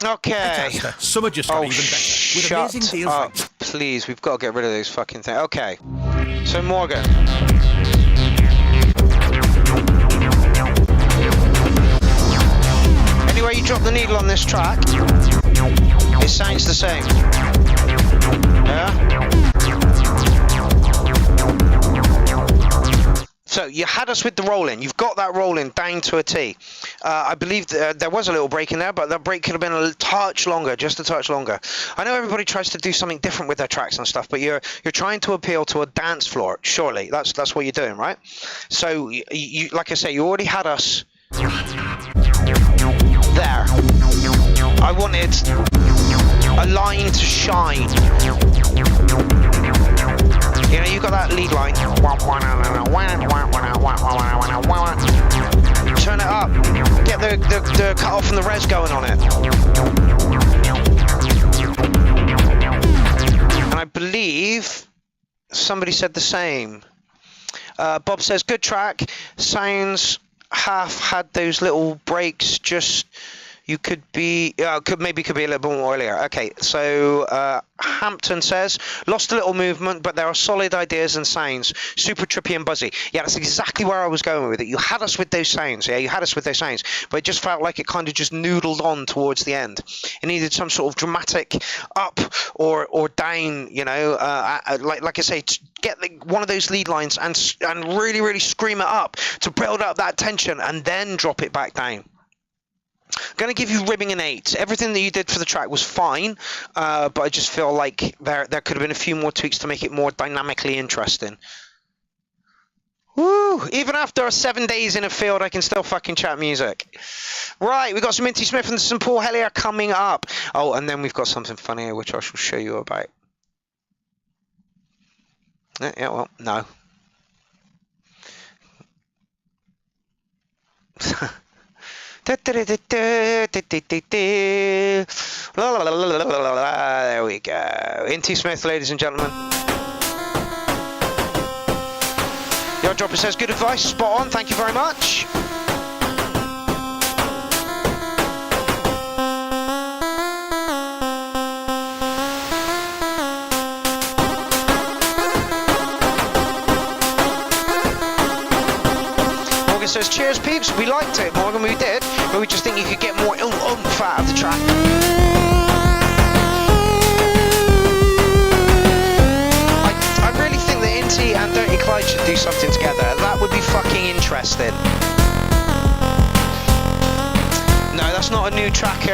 Okay. Summer just got even better. With amazing Shut deals up, like... please. We've got to get rid of those fucking things. Okay. So Morgan. Anywhere you drop the needle on this track, it sounds the same. Yeah? So you had us with the rolling. You've got that rolling down to a T. I believe there was a little break in there, but that break could have been a touch longer, just a touch longer. I know everybody tries to do something different with their tracks and stuff, but you're trying to appeal to a dance floor. Surely that's what you're doing, right? So you like I say, you already had us there. I wanted a line to shine. You know, you got that lead line. Turn it up. Get the cut off and the res going on it. And I believe somebody said the same. Bob says, good track. Sounds half had those little breaks, just you could be could be a little bit more earlier. Okay, so Hampton says lost a little movement, but there are solid ideas and sounds, super trippy and buzzy. Yeah, that's exactly where I was going with it. You had us with those sounds, yeah, you had us with those sounds, but it just felt like it kind of just noodled on towards the end. It needed some sort of dramatic up or down, you know, like I say, get one of those lead lines and really scream it up to build up that tension and then drop it back down. Going to give you ribbing an 8. Everything that you did for the track was fine, but I just feel like there could have been a few more tweaks to make it more dynamically interesting. Woo! Even after 7 days in a field, I can still fucking chat music. Right, we've got some Inti Smith and some Paul Helio coming up. Oh, and then we've got something funnier, which I shall show you about. Yeah, well, no. There we go. Inti Smith, ladies and gentlemen. Your dropper says good advice, spot on, thank you very much. Says cheers peeps, we liked it, Morgan, we did, but we just think you could get more oomph out of the track. I do something together. That would be fucking interesting. No, that's not a new tracker.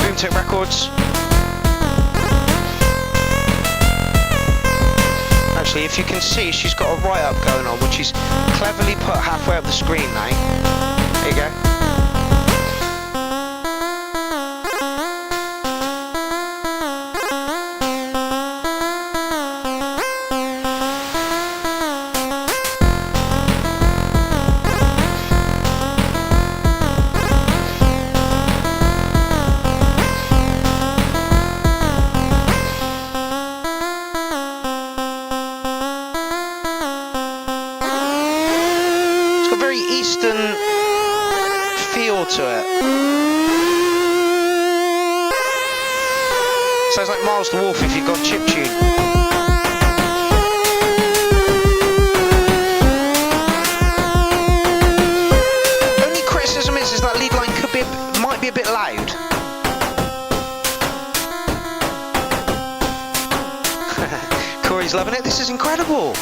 Boomtip Records. Actually, if you can see, she's got a write-up going on, which she's cleverly put halfway up the screen now. There you go. To it. Sounds like Miles the Wolf if you've got chiptune. Only criticism is that lead line might be a bit loud. Corey's loving it. This is incredible.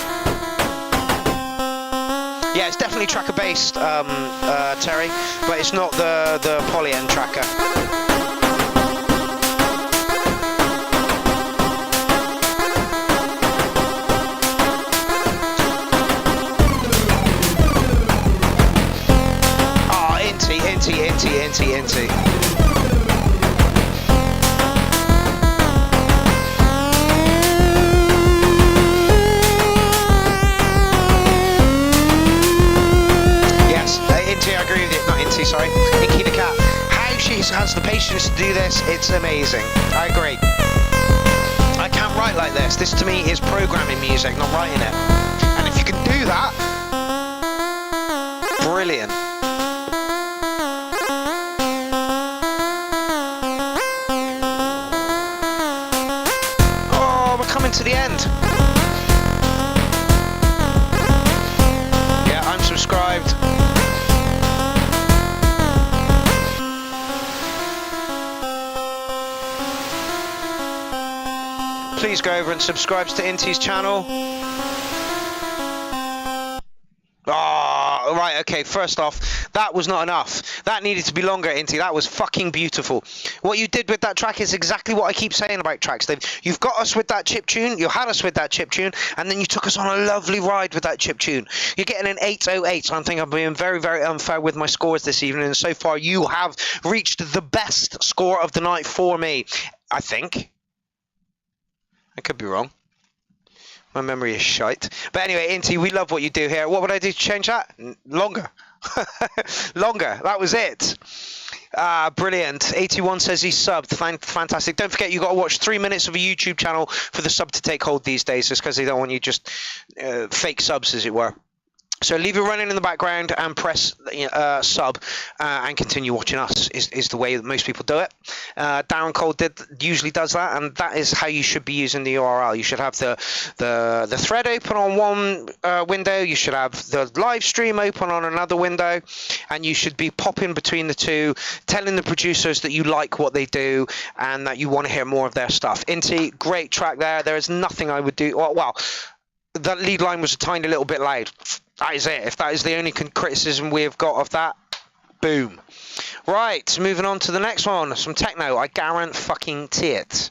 Yeah, it's definitely tracker based, Terry, but it's not the poly end tracker. Oh, Inti. I agree with you, not Inti, sorry. Inky the cat. How she has the patience to do this, it's amazing. I agree. I can't write like this. This to me is programming music, not writing it. And if you can do that, brilliant. Oh, we're coming to the end. Yeah, I'm subscribed. Please go over and subscribe to Inti's channel. Oh, right, okay, first off, that was not enough. That needed to be longer, Inti. That was fucking beautiful. What you did with that track is exactly what I keep saying about tracks. You've got us with that chiptune, you had us with that chiptune, and then you took us on a lovely ride with that chiptune. You're getting an 808, so I think I'm being very, very unfair with my scores this evening, and so far you have reached the best score of the night for me, I think. I could be wrong. My memory is shite. But anyway, Inti, we love what you do here. What would I do to change that? Longer. Longer. That was it. Brilliant. 81 says he's subbed. Fantastic. Don't forget, you've got to watch 3 minutes of a YouTube channel for the sub to take hold these days, just because they don't want you just fake subs, as it were. So leave it running in the background and press sub and continue watching us is the way that most people do it. Darren Cole usually does that, and that is how you should be using the URL. You should have the thread open on one window, you should have the live stream open on another window, and you should be popping between the two, telling the producers that you like what they do and that you want to hear more of their stuff. Inti, great track there. There is nothing I would do. Well, that lead line was a tiny little bit loud. That is it. If that is the only criticism we've got of that, boom. Right, moving on to the next one. Some techno. I guarantee it.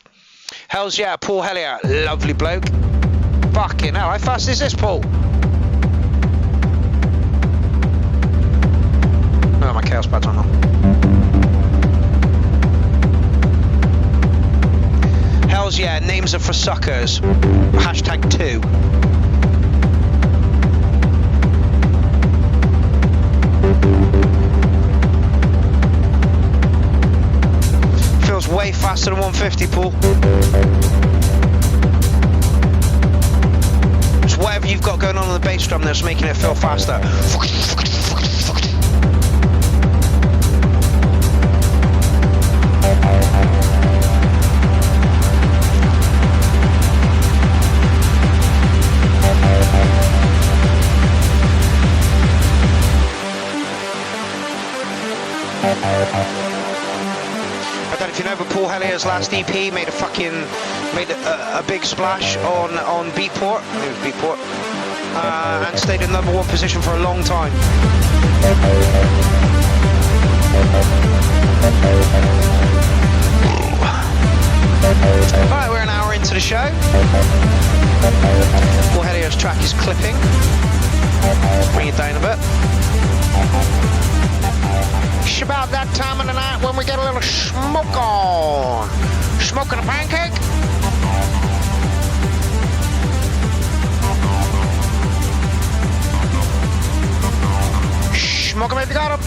Hells yeah, Paul Helio. Lovely bloke. Fucking hell. How fast is this, Paul? Oh, my chaos bad's on. Hells yeah, names are for suckers. Hashtag 2. Feels way faster than 150, Paul. It's whatever you've got going on the bass drum that's making it feel faster. I don't know if you know, but Paul Helio's last EP made a big splash on Beatport. It was Beatport. And stayed in #1 position for a long time. Alright, we're an hour into the show. Paul Helio's track is clipping. Bring it down a bit. It's about that time of the night when we get a little smoke on. Smoking a pancake? Smoke 'em if you got 'em.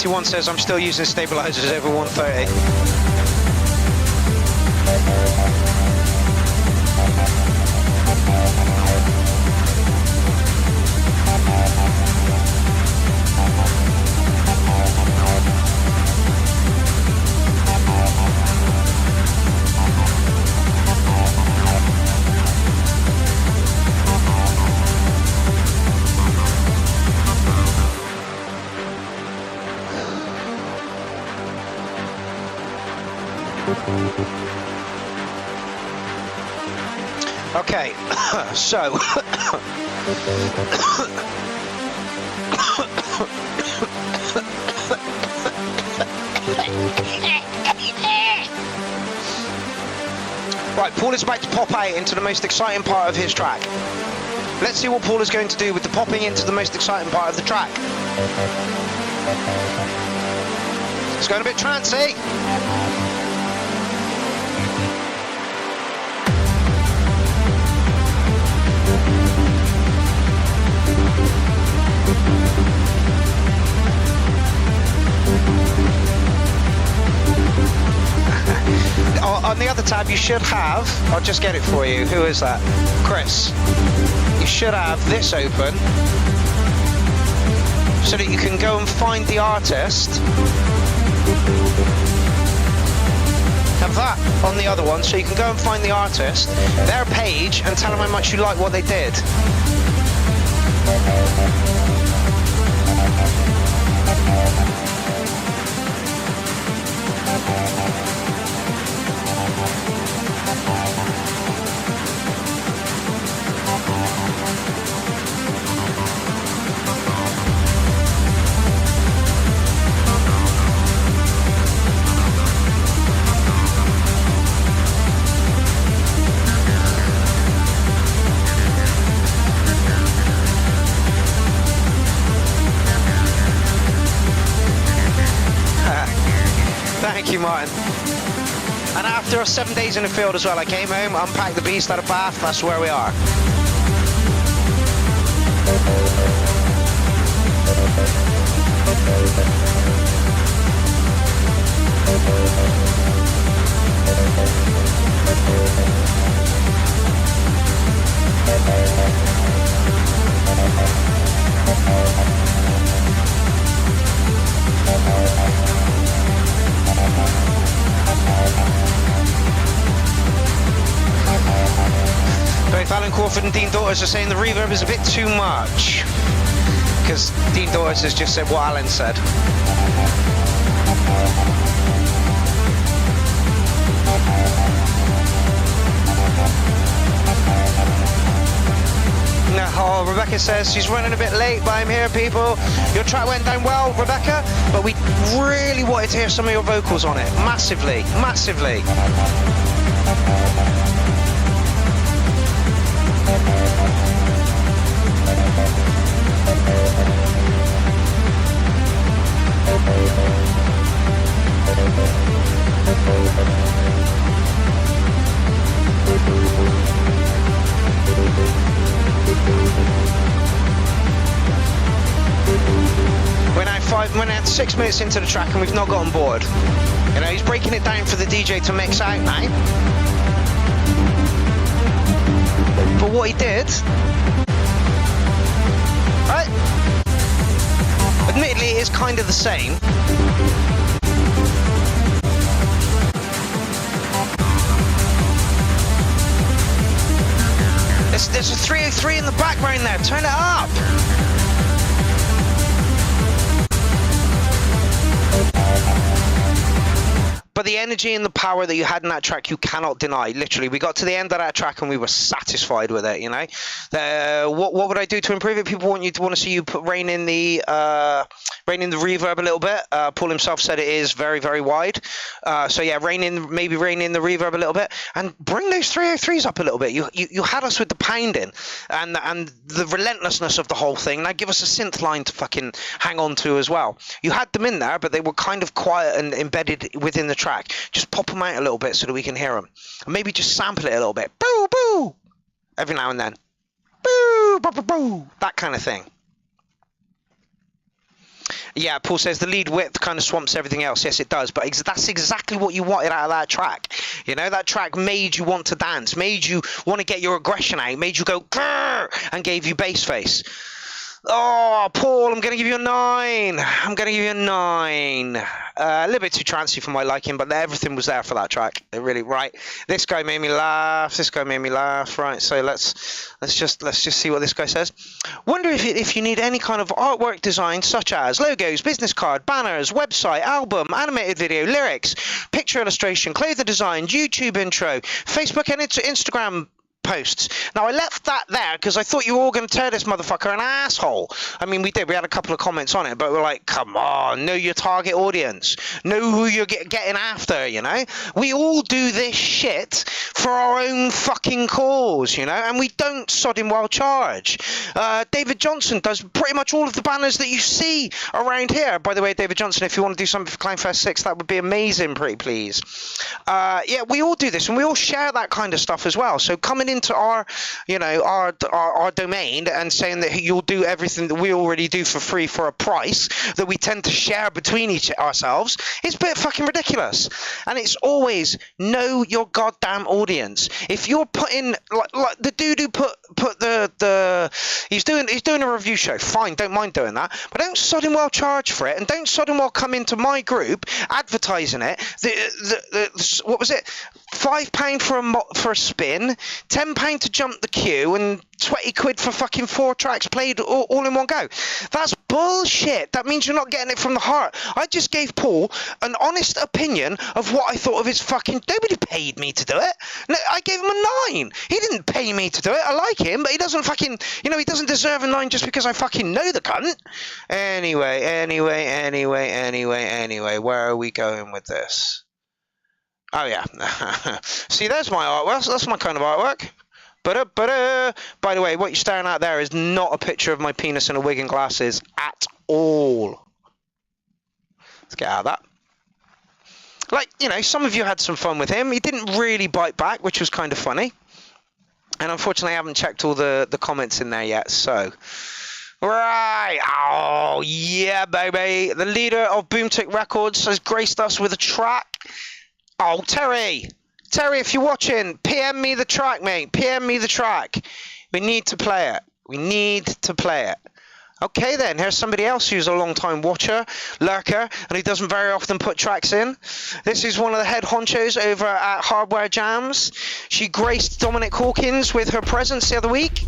pt1 says I'm still using stabilizers over 130. Okay, so right, Paul is about to pop out into the most exciting part of his track. Let's see what Paul is going to do with the popping into the most exciting part of the track. It's going a bit trancy. On the other tab you should have, I'll just get it for you, who is that? Chris. You should have this open so that you can go and find the artist. Have that on the other one so you can go and find the artist, their page, and tell them how much you like what they did. Thank you, Martin. And after 7 days in the field as well, I came home, unpacked the beast out of bath, that's where we are. Both Alan Crawford and Dean Daughters are saying the reverb is a bit too much. Because Dean Daughters has just said what Alan said. No, oh, Rebecca says she's running a bit late, but I'm here, people. Your track went down well, Rebecca, but we really wanted to hear some of your vocals on it. Massively, massively. We're now 6 minutes into the track and we've not got on board. You know, he's breaking it down for the DJ to mix out now. But what he did, right? Admittedly, it is kind of the same. There's a 303 in the background there. Turn it up. But the energy and the power that you had in that track, you cannot deny. Literally, we got to the end of that track and we were satisfied with it. You know, what would I do to improve it? People want to see you rein in the reverb a little bit. Paul himself said it is very, very wide. So yeah, maybe rein in the reverb a little bit and bring those 303s up a little bit. You had us with the pounding and the relentlessness of the whole thing. Now give us a synth line to fucking hang on to as well. You had them in there, but they were kind of quiet and embedded within the track. Just pop them out a little bit so that we can hear them. And maybe just sample it a little bit. Boo, boo! Every now and then. Boo, boo, boo, boo. That kind of thing. Yeah, Paul says the lead width kind of swamps everything else. Yes, it does. But that's exactly what you wanted out of that track. You know, that track made you want to dance, made you want to get your aggression out, made you go grrr, and gave you bass face. Oh, Paul, I'm going to give you a 9. I'm going to give you a 9. A little bit too trancey for my liking, but everything was there for that track. It really, right. This guy made me laugh. This guy made me laugh. Right. So let's just see what this guy says. Wonder if you need any kind of artwork design, such as logos, business card, banners, website, album, animated video, lyrics, picture illustration, clothing design, YouTube intro, Facebook and Instagram posts. Now I left that there because I thought you were all going to tear this motherfucker an asshole. I mean, we did. We had a couple of comments on it, but we're like, come on, know your target audience, know who you're getting after. You know, we all do this shit for our own fucking cause, you know, and we don't sod him while charge. David Johnson does pretty much all of the banners that you see around here. By the way, David Johnson, if you want to do something for Clownfest 6, that would be amazing, pretty please. Yeah, we all do this, and we all share that kind of stuff as well. So coming into our, you know, our domain and saying that you'll do everything that we already do for free for a price that we tend to share between ourselves, it's a bit fucking ridiculous. And it's always know your goddamn audience. If you're putting like the dude who put the he's doing a review show, fine, don't mind doing that, but don't sod him well charge for it, and don't sod him well come into my group advertising it. What was it? £5 for a spin, £10 to jump the queue, and 20 quid for fucking 4 tracks played all in one go. That's bullshit. That means you're not getting it from the heart. I just gave Paul an honest opinion of what I thought of his fucking... Nobody paid me to do it. No, I gave him a 9. He didn't pay me to do it. I like him, but he doesn't fucking... You know, he doesn't deserve a 9 just because I fucking know the cunt. Anyway. Where are we going with this? Oh, yeah. See, there's my artwork. That's my kind of artwork. By the way, what you're staring at there is not a picture of my penis in a wig and glasses at all. Let's get out of that. Like, you know, some of you had some fun with him. He didn't really bite back, which was kind of funny. And unfortunately, I haven't checked all the comments in there yet, so... Right. Oh, yeah, baby. The leader of Boomtick Records has graced us with a track. Oh, Terry, if you're watching, PM me the track, mate. PM me the track. We need to play it. Okay, then. Here's somebody else who's a long-time watcher, lurker, and who doesn't very often put tracks in. This is one of the head honchos over at Hardware Jams. She graced Dominic Hawkins with her presence the other week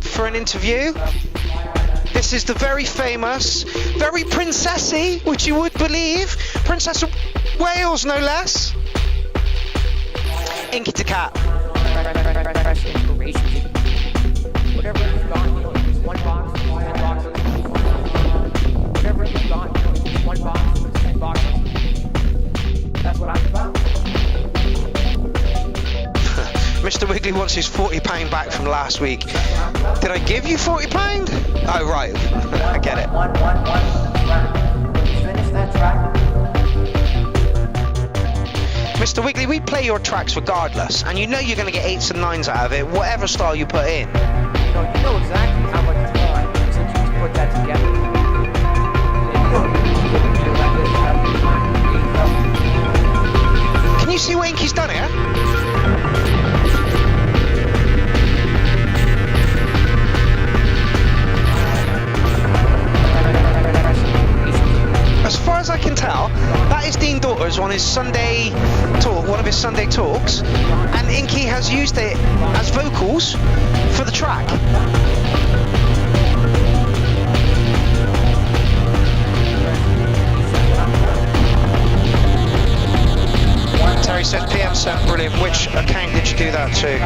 for an interview. This is the very famous, very princessy, which you would believe, Princess of Wales, no less. Inky to Cat. Whatever you've got, is one box, 10 boxes. Whatever you've got, is one box, 10 boxes. That's what I'm about. Mr. Wiggly wants his £40 back from last week. Did I give you £40? Oh, right. I get it. One. Finish that track. Mr. Wiggly, we play your tracks regardless, and you know you're going to get 8s and 9s out of it, whatever style you put in. You know exactly how much time it took you to put that together. Can you see what Inky's done here? was on his Sunday talk, one of his Sunday talks, and Inky has used it as vocals for the track. Terry says PM sent, brilliant. Which account did you do that to?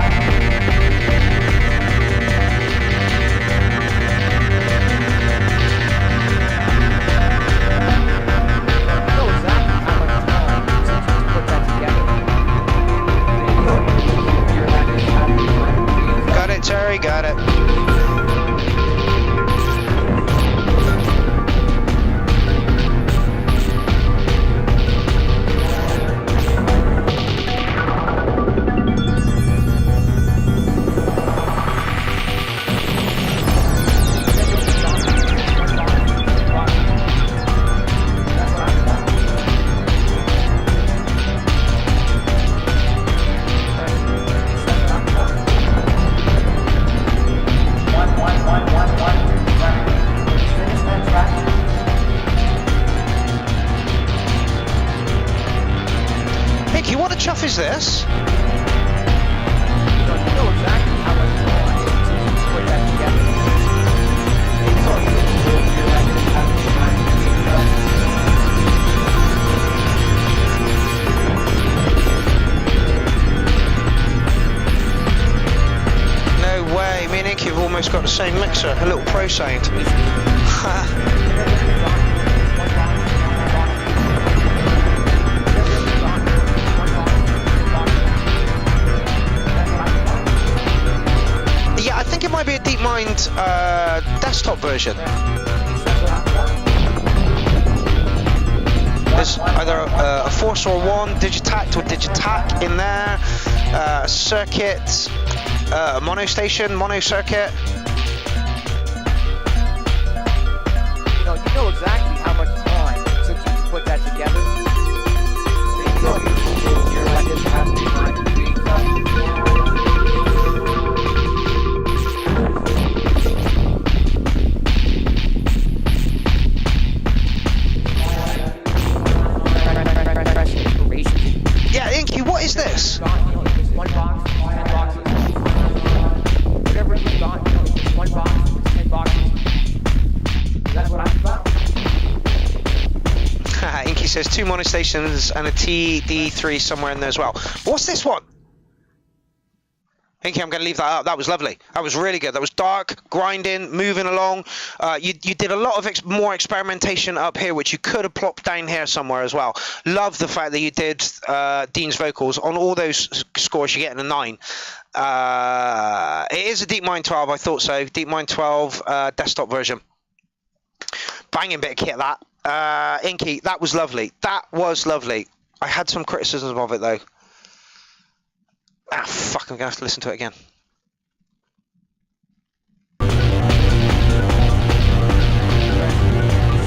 Got it, Terry, got it. Is this? No way, me and Inky have almost got the same mixer, a little pro sound. Yeah, I think it might be a DeepMind desktop version. There's either a Force or one, Digitact or Digitac in there, a circuit, a mono station, mono circuit. You know exactly how much time it took you to put that together. Yeah, Inky, what is this? One box, 10 boxes. Whatever you got, one box, 10 boxes. That's what I'm about. Inky says 2 mono stations and a TD3 somewhere in there as well. What's this one? Inky, I'm going to leave that up. That was lovely. That was really good. That was dark, grinding, moving along. You did a lot of more experimentation up here, which you could have plopped down here somewhere as well. Love the fact that you did Dean's vocals. On all those scores, you're getting a 9. It is a DeepMind 12, I thought so. DeepMind 12 desktop version. Banging bit of kit, that. Inky, that was lovely. That was lovely. I had some criticisms of it, though. Ah, fuck, I'm going to have to listen to it again.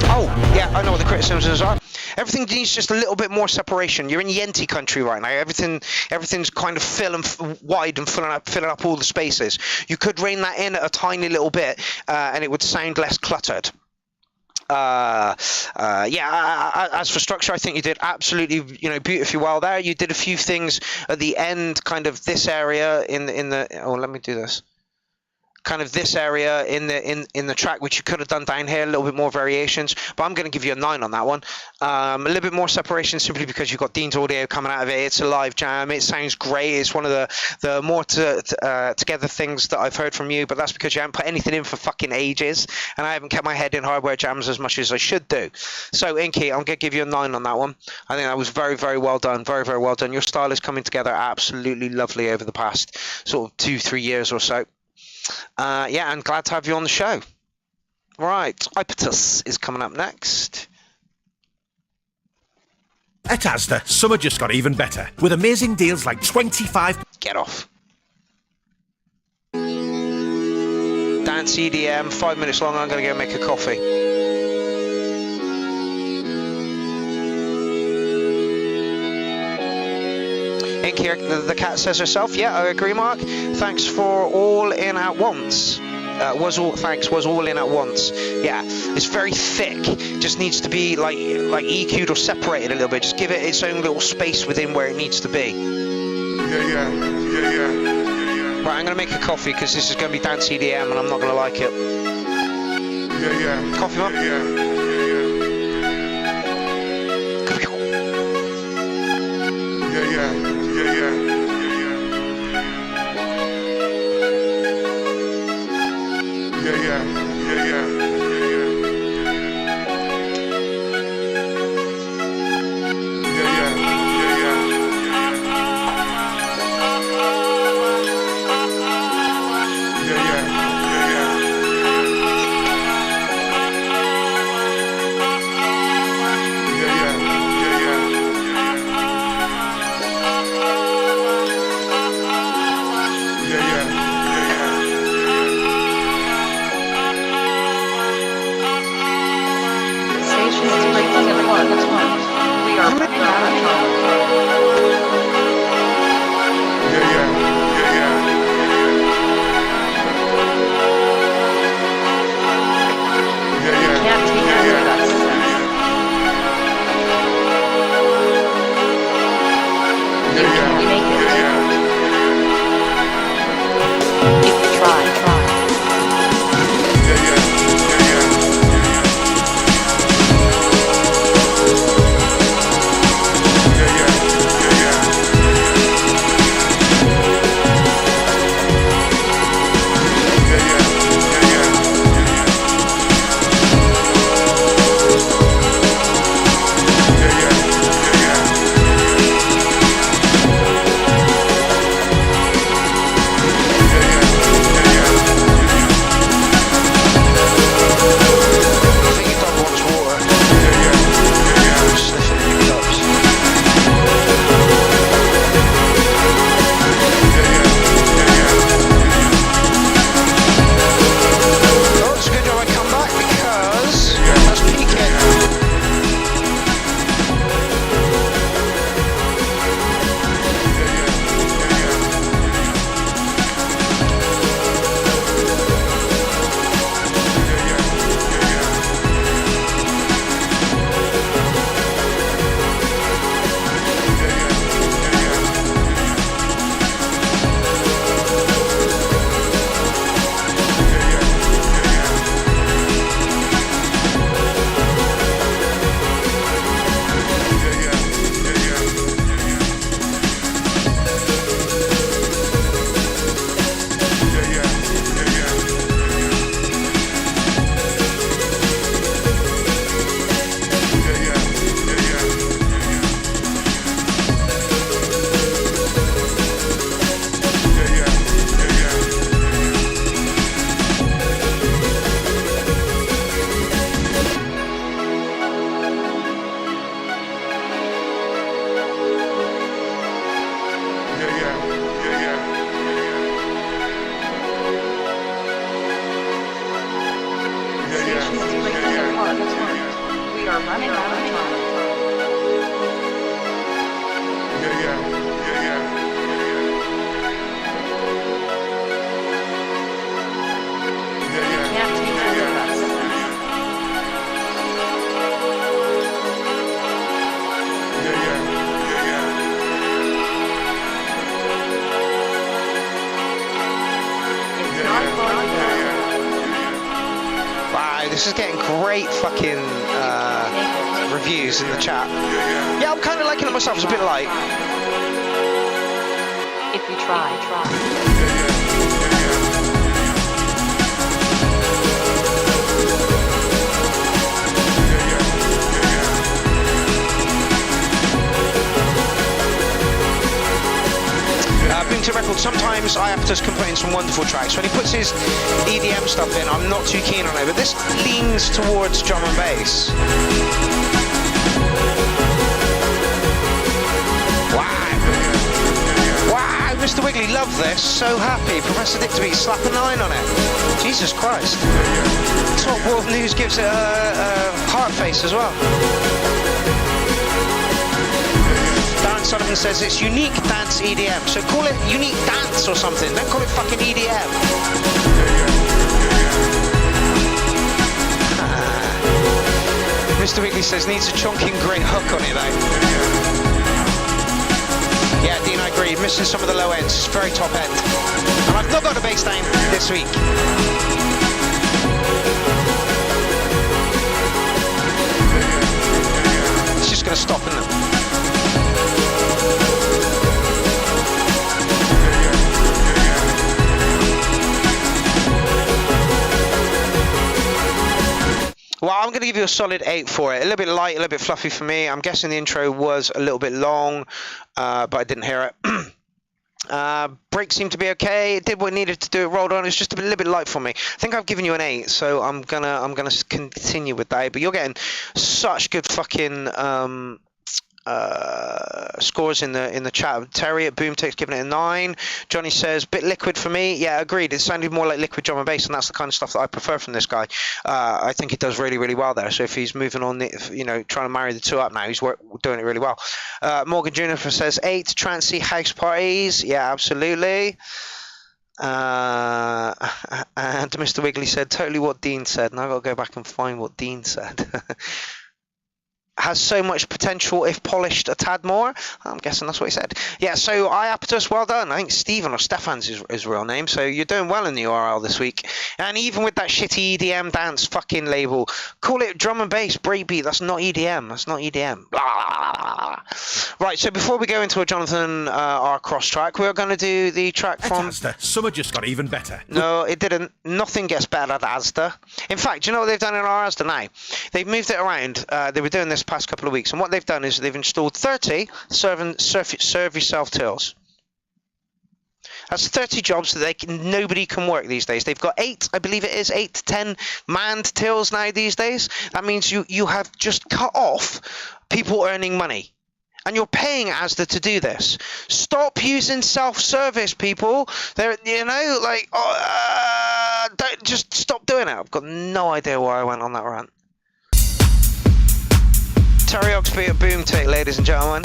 Oh, yeah, I know what the criticisms are. Everything needs just a little bit more separation. You're in Yenti country right now. Everything's kind of wide and filling up all the spaces. You could rein that in a tiny little bit, and it would sound less cluttered. As for structure, I think you did absolutely, beautifully well there. You did a few things at the end, kind of this area in the. Oh, let me do this. Kind of this area in the track, which you could have done down here, a little bit more variations, but I'm going to give you a 9 on that one. A little bit more separation simply because you've got Dean's audio coming out of it. It's a live jam. It sounds great. It's one of the more together things that I've heard from you, but that's because you haven't put anything in for fucking ages, and I haven't kept my head in hardware jams as much as I should do. So, Inky, I'm going to give you a 9 on that one. I think that was very, very well done. Very, very well done. Your style is coming together absolutely lovely over the past sort of 2-3 years or so. I'm glad to have you on the show. Right, Ipetus is coming up next. At Asda, summer just got even better, with amazing deals like 25... Get off. Dance EDM, 5 minutes long, I'm going to go make a coffee. Inky, the cat says herself, yeah, I agree, Mark. Thanks for all in at once. Was all in at once. Yeah, it's very thick. Just needs to be like EQ'd or separated a little bit. Just give it its own little space within where it needs to be. Yeah. Right, I'm gonna make a coffee because this is gonna be dance EDM and I'm not gonna like it. Yeah. Coffee, Mum? Yeah. This is getting great fucking reviews in the chat. Yeah, I'm kind of liking it myself. It's a bit light. If you try. To record, sometimes Iaptus can put in some wonderful tracks. When he puts his EDM stuff in, I'm not too keen on it, but this leans towards drum and bass. Wow, Mr. Wiggly, love this. So happy. Professor Dick to be slap a 9 on it. Jesus Christ. Top World News gives it a heart face as well. Sullivan says it's unique dance EDM, so call it unique dance or something. Don't call it fucking EDM. Mr. Weekly says needs a chunking great hook on it though. Yeah, Dean, I agree. Missing some of the low ends. It's very top end. And I've not got a bass line this week. It's just going to stop, isn't it? Well, I'm going to give you a solid 8 for it. A little bit light, a little bit fluffy for me. I'm guessing the intro was a little bit long, but I didn't hear it. Break seemed to be okay. It did what it needed to do. It rolled on. It's just a little bit light for me. I think I've given you an 8, so I'm gonna continue with that. But you're getting such good fucking scores in the chat. Terry at Boomtek's giving it a 9. Johnny says bit liquid for me. Yeah, agreed. It sounded more like liquid drum and bass, and that's the kind of stuff that I prefer from this guy. I think he does really, really well there. So if he's moving on, trying to marry the two up now, he's doing it really well. Morgan Juniper says 8. Trancey house parties. Yeah, absolutely. And Mr. Wiggly said totally what Dean said, and I've got to go back and find what Dean said. Has so much potential if polished a tad more. I'm guessing that's what he said. Yeah, so Iapetus, well done. I think Stephen or Stefan's his real name. So you're doing well in the URL this week. And even with that shitty EDM dance fucking label, call it drum and bass, breakbeat. That's not EDM. That's not EDM. Blah, blah, blah. Right, so before we go into a Jonathan R cross track, we're going to do the track from... Asda, summer just got even better. No, it didn't. Nothing gets better at Asda. In fact, do you know what they've done in our Asda now? They've moved it around. They were doing this past couple of weeks, and what they've done is they've installed 30 serve yourself tills. That's 30 jobs that nobody can work these days. They've got 8, I believe it is 8 to 10 manned tills now these days. That means you have just cut off people earning money. And you're paying Asda to do this. Stop using self-service, people. They're, don't just stop doing it. I've got no idea why I went on that rant. Terry Oxby at Boomtek, ladies and gentlemen.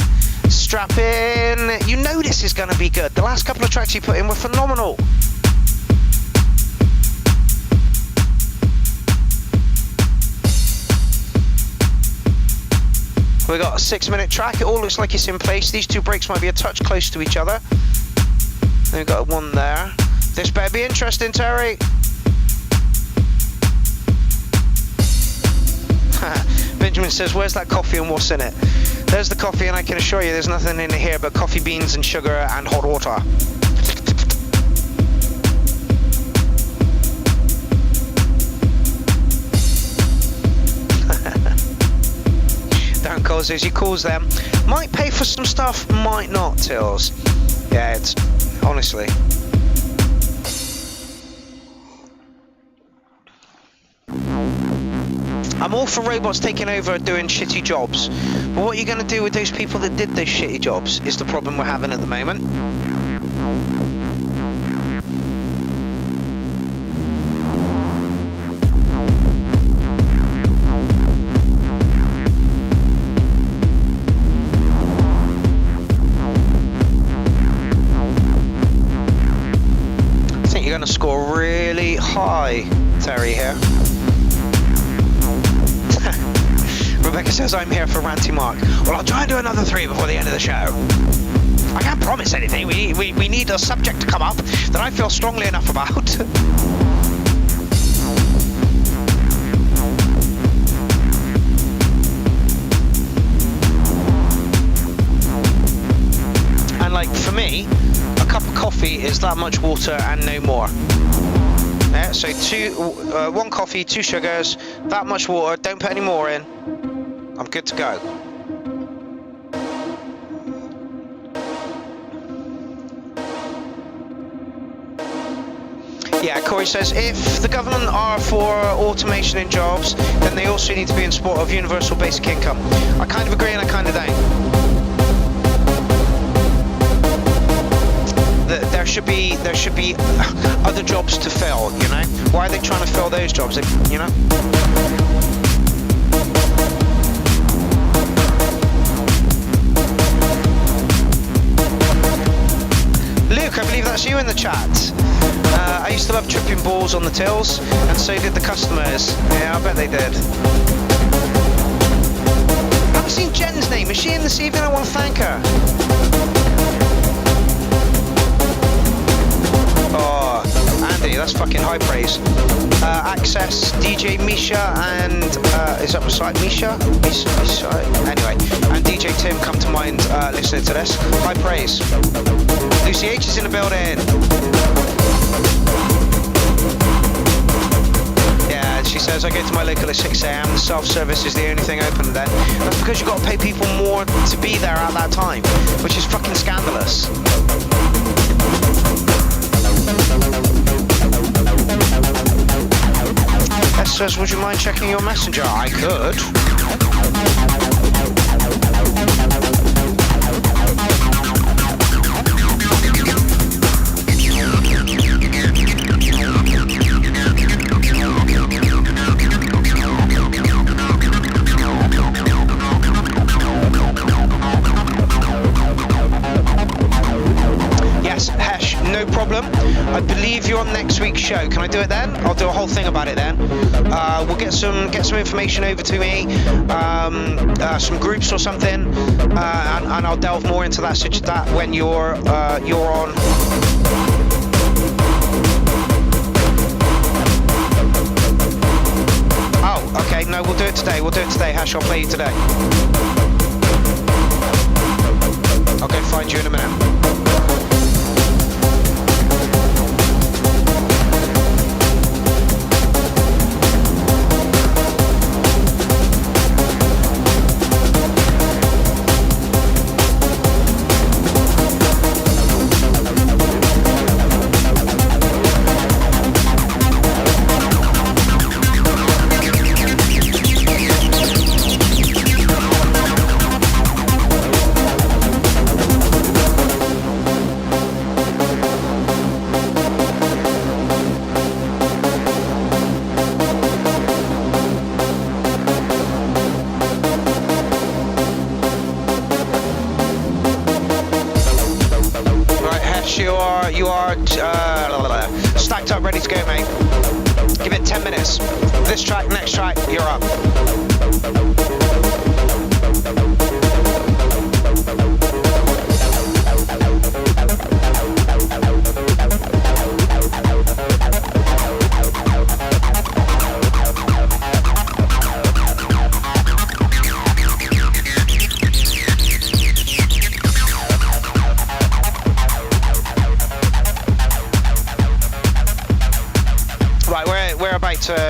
Strap in. You know this is going to be good. The last couple of tracks you put in were phenomenal. We got a 6-minute track. It all looks like it's in place. These two breaks might be a touch close to each other. Then we've got one there. This better be interesting, Terry. Benjamin says, where's that coffee and what's in it? There's the coffee, and I can assure you there's nothing in it here but coffee beans and sugar and hot water. Darren Cole says he calls them. Might pay for some stuff, might not, Tills. Yeah, it's honestly. I'm all for robots taking over doing shitty jobs, but what are you going to do with those people that did those shitty jobs is the problem we're having at the moment. I think you're going to score really high, Terry, here. Rebecca says, I'm here for Ranty Mark. Well, I'll try and do another 3 before the end of the show. I can't promise anything. We need a subject to come up that I feel strongly enough about. And like, for me, a cup of coffee is that much water and no more. Yeah, so 1 coffee, 2 sugars, that much water, don't put any more in. I'm good to go. Yeah, Corey says, if the government are for automation in jobs, then they also need to be in support of universal basic income. I kind of agree and I kind of don't. There should be other jobs to fill, you know? Why are they trying to fill those jobs, you know? Luke, I believe that's you in the chat. I used to love tripping balls on the tills, and so did the customers. Yeah, I bet they did. fuck seen Jen's name? Is she in this evening? I want to thank her. Oh, Andy, that's fucking high praise. Access, DJ Misha, and is that beside Misha? Anyway, and DJ Tim come to mind listening to this. High praise. Lucy H is in the building. Yeah, she says, I go to my local at 6 AM. The self-service is the only thing open then. That's because you've got to pay people more to be there at that time, which is fucking scandalous. S says, would you mind checking your messenger? I could. Yes, Hesh, no problem. I believe you're on next week's show. Can I do it then? I'll do a whole thing about it then. We'll get some information over to me, some groups or something, and I'll delve more into that when you're on. Oh, okay. No, we'll do it today. Hash, I'll play you today. I'll go find you in a minute. You are stacked up, ready to go, mate. Give it 10 minutes. This track, next track, you're up.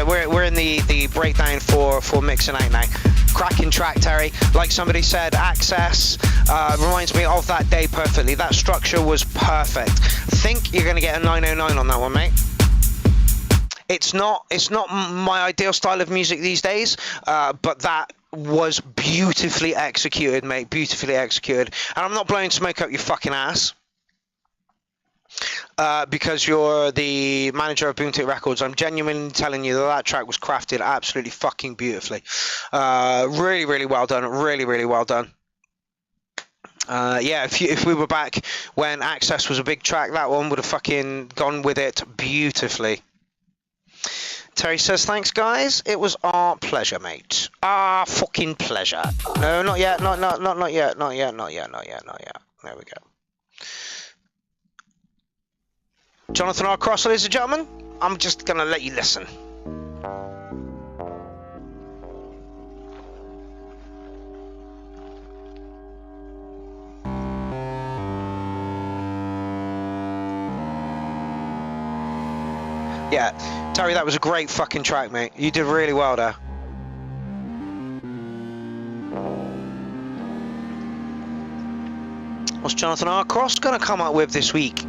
We're in the breakdown for mixing out now. Cracking track, Terry. Like somebody said, Access reminds me of that day perfectly. That structure was perfect. I think you're going to get a 909 on that one, mate. It's not my ideal style of music these days, but that was beautifully executed, mate. Beautifully executed. And I'm not blowing smoke up your fucking ass. Because you're the manager of Boomtic Records, I'm genuinely telling you that track was crafted absolutely fucking beautifully. Really, really well done. Really, really well done. Yeah, if we were back when Access was a big track, that one would have fucking gone with it beautifully. Terry says, thanks, guys. It was our pleasure, mate. Our fucking pleasure. No, not yet. Not yet. Not yet. There we go. Jonathan R. Cross, ladies and gentlemen, I'm just going to let you listen. Yeah, Terry, that was a great fucking track, mate. You did really well there. What's Jonathan R. Cross going to come up with this week?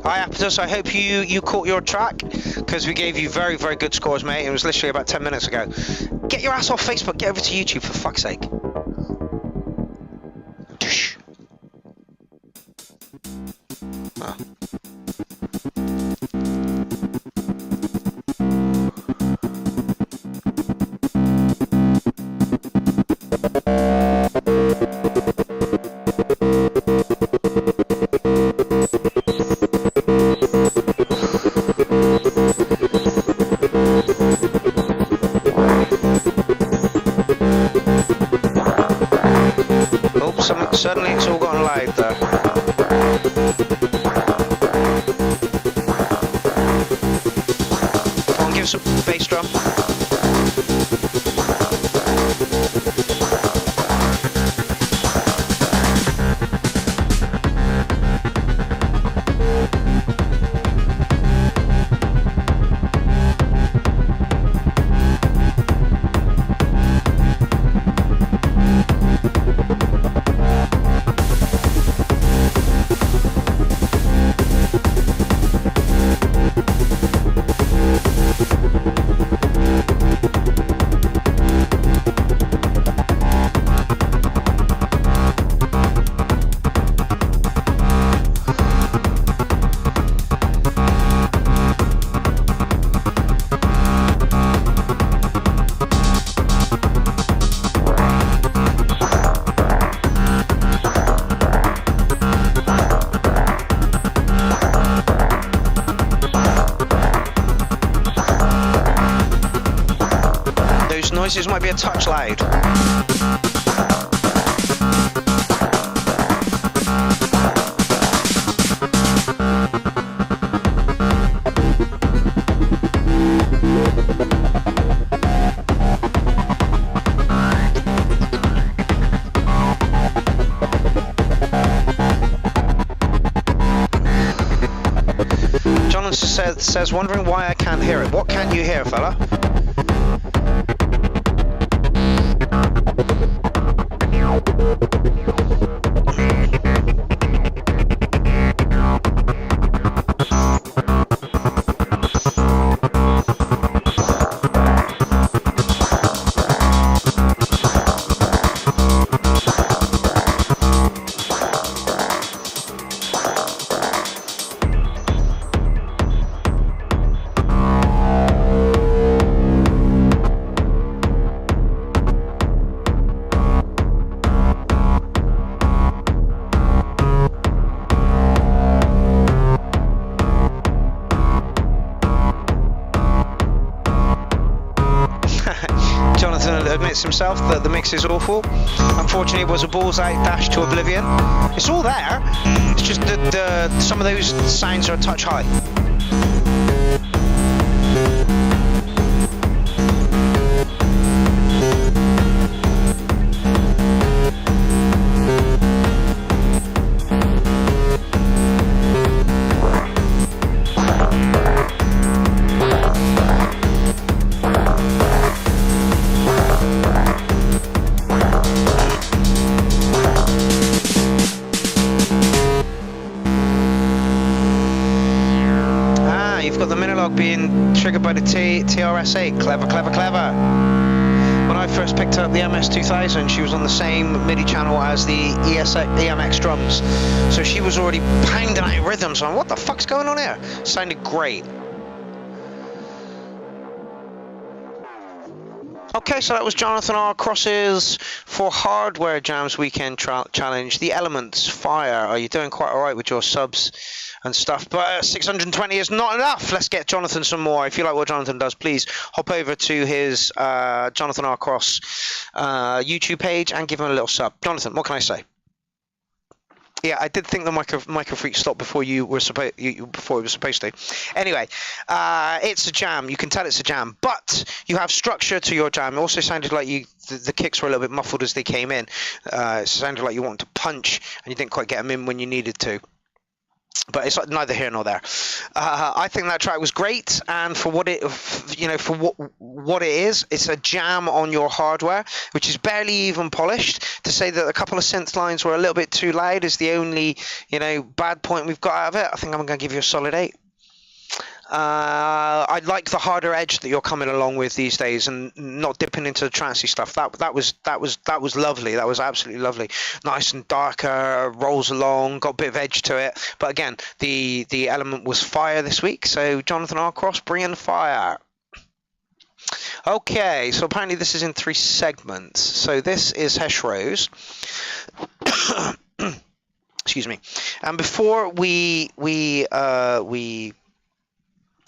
Hi Aptus, I hope you caught your track, because we gave you very, very good scores, mate. It was literally about 10 minutes ago. Get your ass off Facebook, get over to YouTube, for fuck's sake. Suddenly it's all gone loud there. Come on, give us a bass drum. Noises might be a touch loud. Jonathan says, wondering why I can't hear it. What can't you hear, fella? Himself that the mix is awful. Unfortunately, it was a bullseye dash to oblivion. It's all there. It's just that some of those sounds are a touch high. Being triggered by the TRS-8. Clever, clever, clever. When I first picked up the MS-2000, she was on the same MIDI channel as the EMX drums. So she was already pounding out rhythms. So I'm, what the fuck's going on here? Sounded great. Okay, so that was Jonathan R. Cross's For Hardware Jams Weekend Challenge. The Elements, Fire. Are you doing quite alright with your subs and stuff? But 620 is not enough. Let's get Jonathan some more. If you like what Jonathan does, please hop over to his Jonathan R. Cross YouTube page and give him a little sub. Jonathan, what can I say? Yeah, I did think the micro freak stopped before it was supposed to. Anyway, it's a jam. You can tell it's a jam, but you have structure to your jam. It also sounded like the kicks were a little bit muffled as they came in. It sounded like you wanted to punch and you didn't quite get them in when you needed to. But it's neither here nor there. I think that track was great, and for what it, what it is, it's a jam on your hardware, which is barely even polished. To say that a couple of synth lines were a little bit too loud is the only, bad point we've got out of it. I think I'm going to give you a solid 8. I like the harder edge that you're coming along with these days, and not dipping into the trancey stuff. That was lovely. That was absolutely lovely. Nice and darker, rolls along, got a bit of edge to it. But again, the element was fire this week. So Jonathan Arcross, bringing fire. Okay, so apparently this is in 3 segments. So this is Hesh Rose. Excuse me. And before we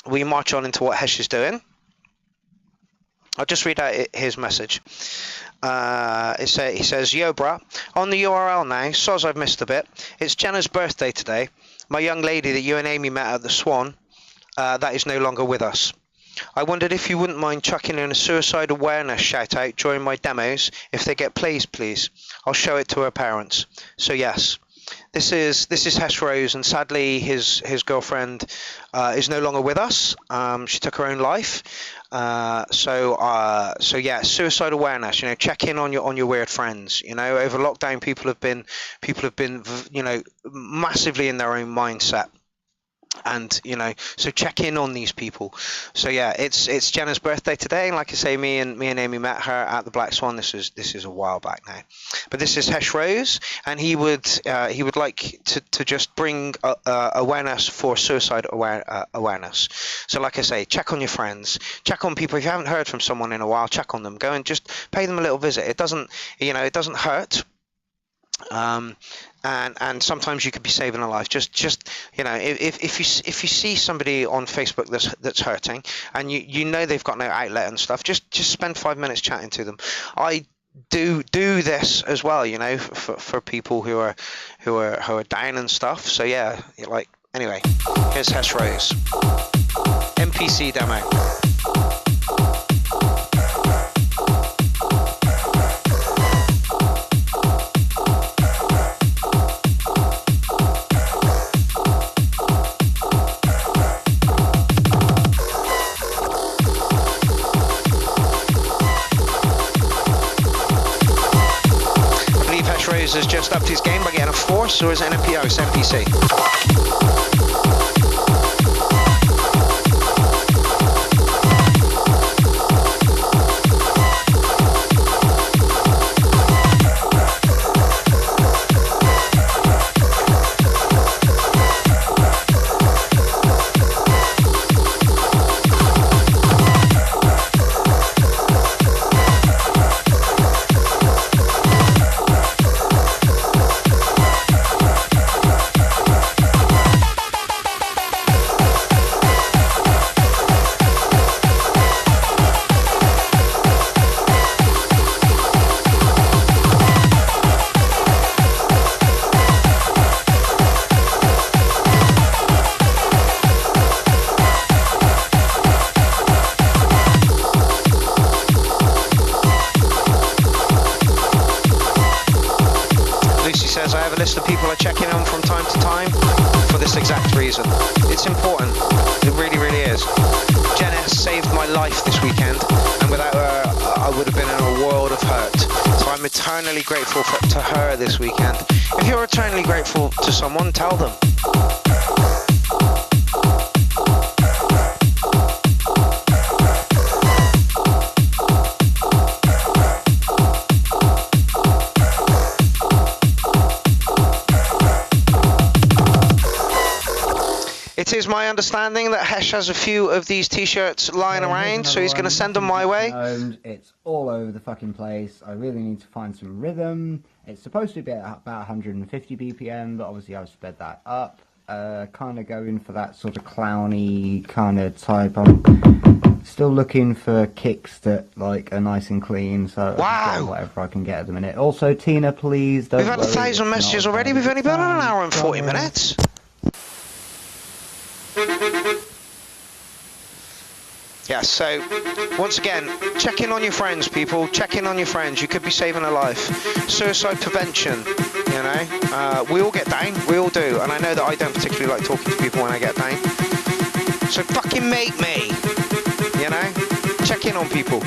march on into what Hesh is doing, I'll just read out his message. He says, "Yo, bruh, on the URL now. Soz I've missed a bit. It's Jenna's birthday today. My young lady that you and Amy met at the Swan, that is no longer with us. I wondered if you wouldn't mind chucking in a suicide awareness shout out during my demos. If they get plays, please. I'll show it to her parents. So yes." This is Hesh Rose, and sadly his girlfriend is no longer with us. She took her own life. So yeah, suicide awareness. You know, check in on your weird friends. You know, over lockdown, people have been you know, massively in their own mindset. And you know, so check in on these people. So yeah, it's Jenna's birthday today, and like I say, me and Amy met her at the Black Swan. This is a while back now, but this is Hesh Rose, and he would like to just bring awareness for suicide awareness. So like I say, check on your friends, check on people. If you haven't heard from someone in a while, check on them. Go and just pay them a little visit. It doesn't hurt. And sometimes you could be saving a life. Just you know, if you see somebody on Facebook that's hurting, and you know they've got no outlet and stuff, just spend 5 minutes chatting to them. I do this as well, you know, for people who are down and stuff. So yeah, like anyway, here's Hesh Rose NPC demo. Has just upped his game by getting a force, or is it an NPO? It's NPC. List of people I check in on from time to time for this exact reason. It's important. It really, really is. Jen S saved my life this weekend, and without her, I would have been in a world of hurt. So I'm eternally grateful to her this weekend. If you're eternally grateful to someone, tell them. It is my understanding that Hesh has a few of these t-shirts lying around, so he's going to send them my way. It's all over the fucking place. I really need to find some rhythm. It's supposed to be at about 150 BPM, but obviously I've sped that up. Kind of going for that sort of clowny kind of type. I'm still looking for kicks that like are nice and clean, so wow. Whatever I can get at the minute. Also, Tina, please don't. We've had 1,000 messages already. We've only been on an hour and 40 minutes. Yeah, so once again, check in on your friends, people. Check in on your friends. You could be saving a life. Suicide prevention, you know. We all get down. We all do. And I know that I don't particularly like talking to people when I get down. So fucking make me, you know. Check in on people.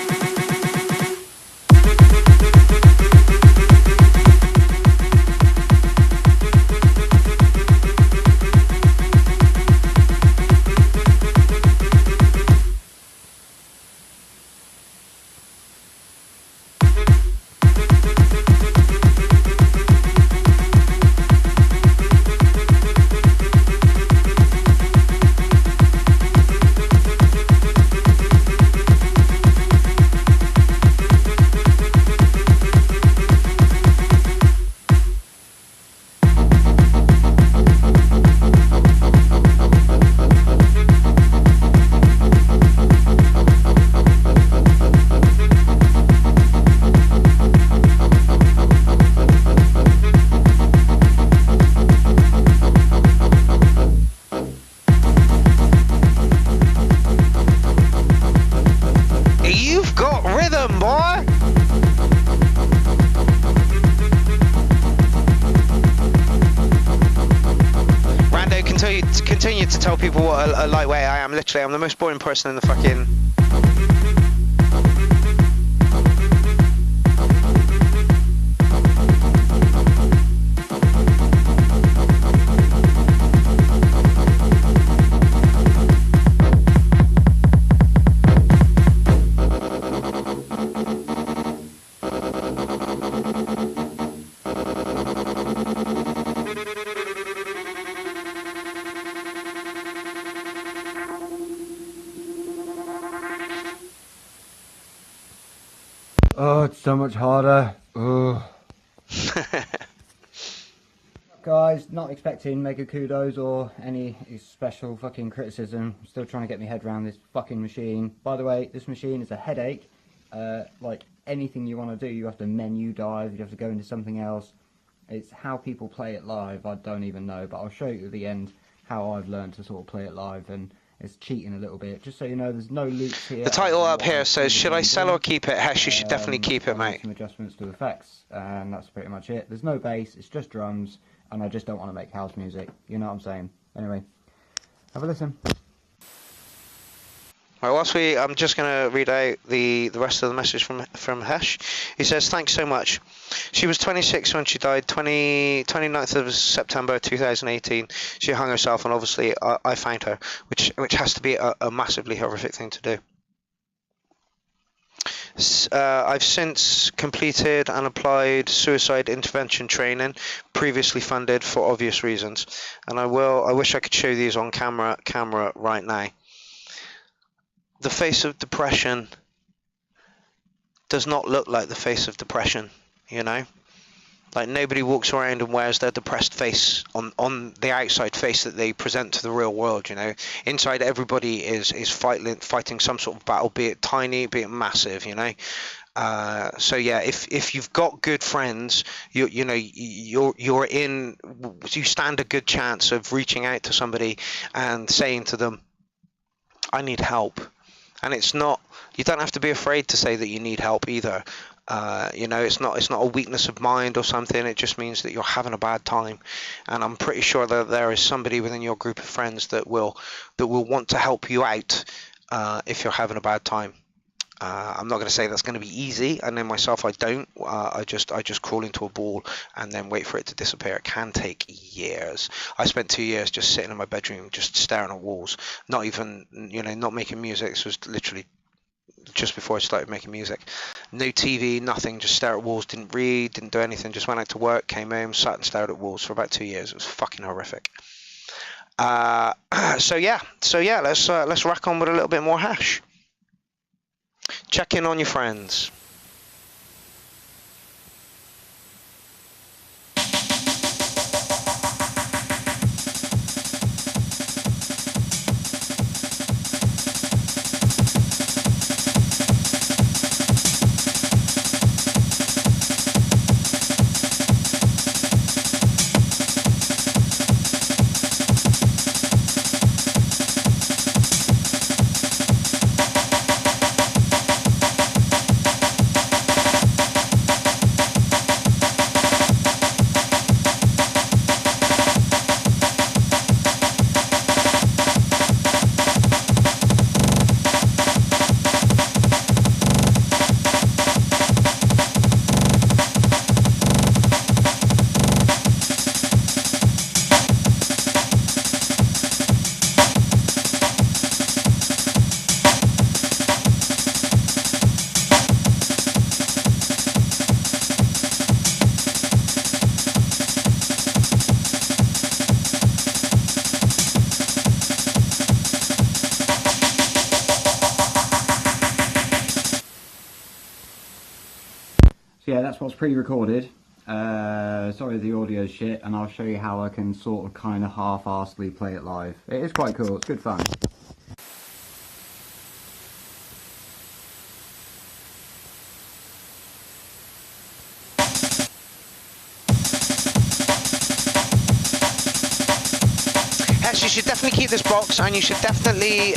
continue to tell people what a lightweight I am. Literally, I'm the most boring person in the fucking... Oh, it's so much harder. Oh. Guys, not expecting mega kudos or any special fucking criticism. Still trying to get my head around this fucking machine. By the way, this machine is a headache. Like anything you want to do, you have to menu dive, you have to go into something else. It's how people play it live, I don't even know, but I'll show you at the end how I've learned to sort of play it live, and it's cheating a little bit. Just so you know, there's no loops here. The title up here says, should I sell or keep it? Hesh, you should definitely keep it, mate. Some adjustments to effects, and that's pretty much it. There's no bass, it's just drums, and I just don't want to make house music. You know what I'm saying? Anyway, have a listen. Right, I'm just going to read out the rest of the message from Hesh. He says, thanks so much. She was 26 when she died, 29th of September 2018. She hung herself, and obviously I found her, which has to be a massively horrific thing to do. I've since completed and applied suicide intervention training, previously funded for obvious reasons, and I wish I could show these on camera right now. The face of depression does not look like the face of depression, you know? Like, nobody walks around and wears their depressed face on the outside face that they present to the real world, you know? Inside, everybody is fighting some sort of battle, be it tiny, be it massive, you know? So yeah, if you've got good friends, you stand a good chance of reaching out to somebody and saying to them, I need help. And you don't have to be afraid to say that you need help either. You know, it's not a weakness of mind or something. It just means that you're having a bad time. And I'm pretty sure that there is somebody within your group of friends that will want to help you out if you're having a bad time. I'm not going to say that's going to be easy. I know myself, I don't. I just crawl into a ball and then wait for it to disappear. It can take years. I spent 2 years just sitting in my bedroom, just staring at walls, not even, not making music. This was literally just before I started making music. No TV, nothing, just stare at walls, didn't read, didn't do anything, just went out to work, came home, sat and stared at walls for about 2 years. It was fucking horrific. So yeah, let's rack on with a little bit more hash. Check in on your friends. Yeah, that's what's pre-recorded. Sorry the audio's shit, and I'll show you how I can sort of kind of half-arsedly play it live. It is quite cool, it's good fun. Yes, you should definitely keep this box, and you should definitely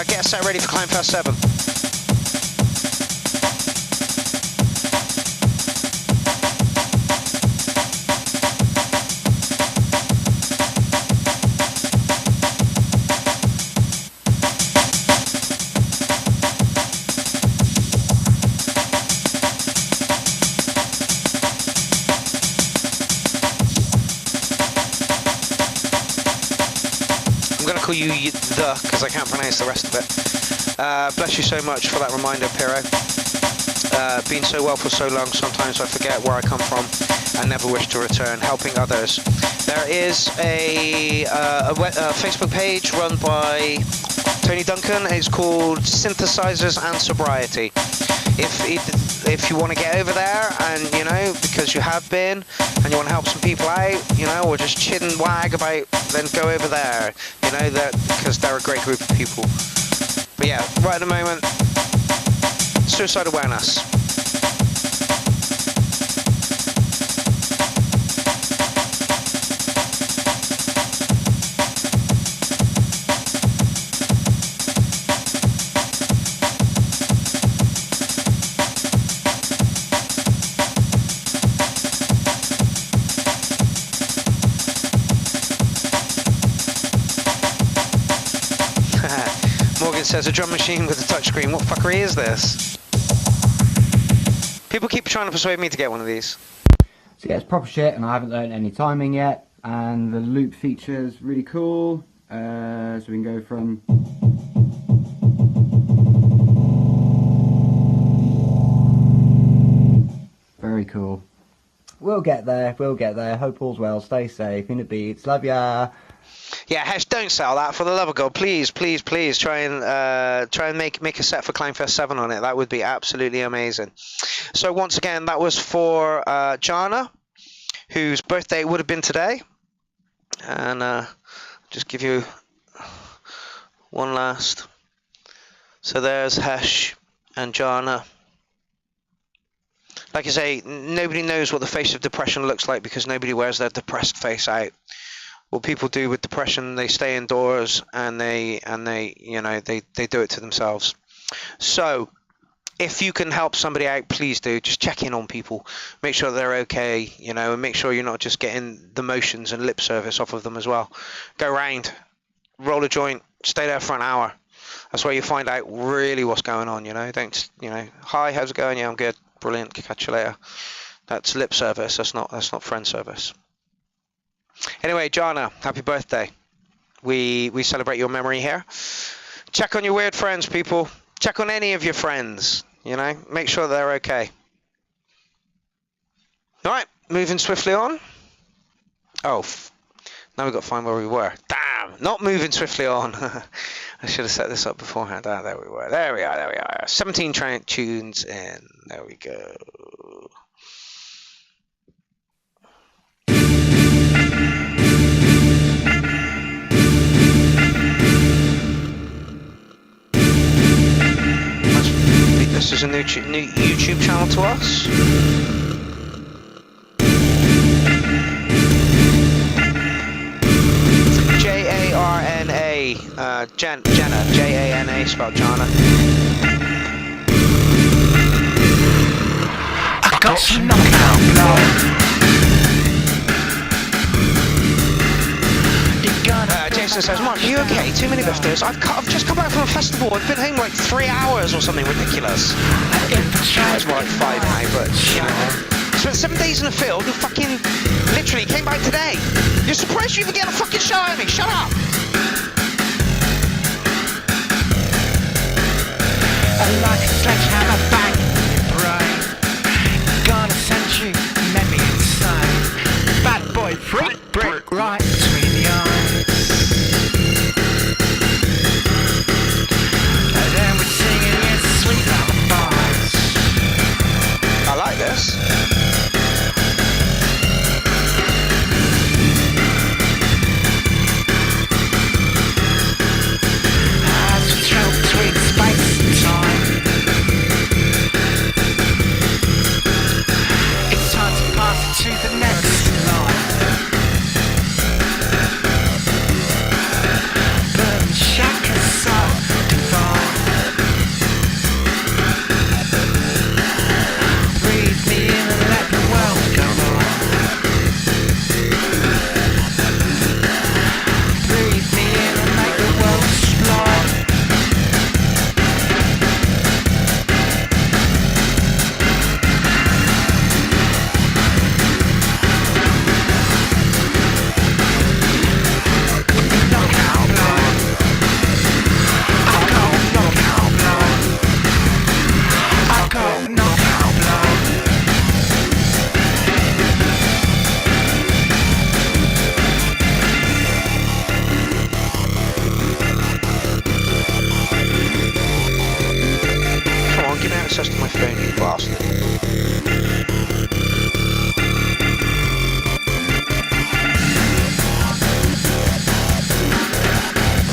get a set ready for Climb Fest 7. going to call you the, because I can't pronounce the rest of it. Bless you so much for that reminder, Pierrot. Been so well for so long, sometimes I forget where I come from and never wish to return. Helping others. There is a Facebook page run by Tony Duncan. It's called Synthesizers and Sobriety. If you want to get over there and, you know, because you have been and you want to help some people out, you know, or just chit and wag about, then go over there, you know, because they're a great group of people. But yeah, right at the moment, suicide awareness. Morgan says a drum machine with a touchscreen. What fuckery is this? People keep trying to persuade me to get one of these. So yeah, it's proper shit, and I haven't learned any timing yet. And the loop feature's really cool. So we can go from... Very cool. We'll get there, we'll get there. Hope all's well, stay safe, in the beats, love ya. Yeah, Hesh, don't sell that, for the love of God. Please, please, please try and make a set for Clownfest 7 on it. That would be absolutely amazing. So once again, that was for Jana, whose birthday would have been today. And just give you one last. So there's Hesh and Jana. Like I say, nobody knows what the face of depression looks like because nobody wears their depressed face out. What people do with depression, they stay indoors and they you know, they do it to themselves. So if you can help somebody out, please do. Just check in on people, make sure they're okay, you know, and make sure you're not just getting the motions and lip service off of them as well. Go round, roll a joint, stay there for an hour. That's where you find out really what's going on, you know. Don't, you know, hi, how's it going? Yeah, I'm good, brilliant, catch you later. That's lip service. That's not friend service. Anyway, Jana, happy birthday. We celebrate your memory here. Check on your weird friends, people. Check on any of your friends, you know. Make sure they're okay. All right, moving swiftly on. Oh, now we've got to find where we were. Damn, not moving swiftly on. I should have set this up beforehand. Ah, there we were. There we are. 17 tunes in. There we go. This is a new YouTube channel to us. J-A-R-N-A, Jenna, J-A-N-A, spelled Jana. I got some knockout blow. Jason says, Mark, are you okay? Too many lifters. I've just come back from a festival. I've been home like 3 hours or something ridiculous. It's more like 5 now, but, you know. Spent 7 days in the field and fucking literally came back today. You're surprised you even get a fucking shot at me. Shut up. Like a sledgehammer bang in your brain. Gonna send you maybe insane. Bad boy freak brick right between the eyes. And then we're singing in sweet lullabies. I like this. As we travel between space and time.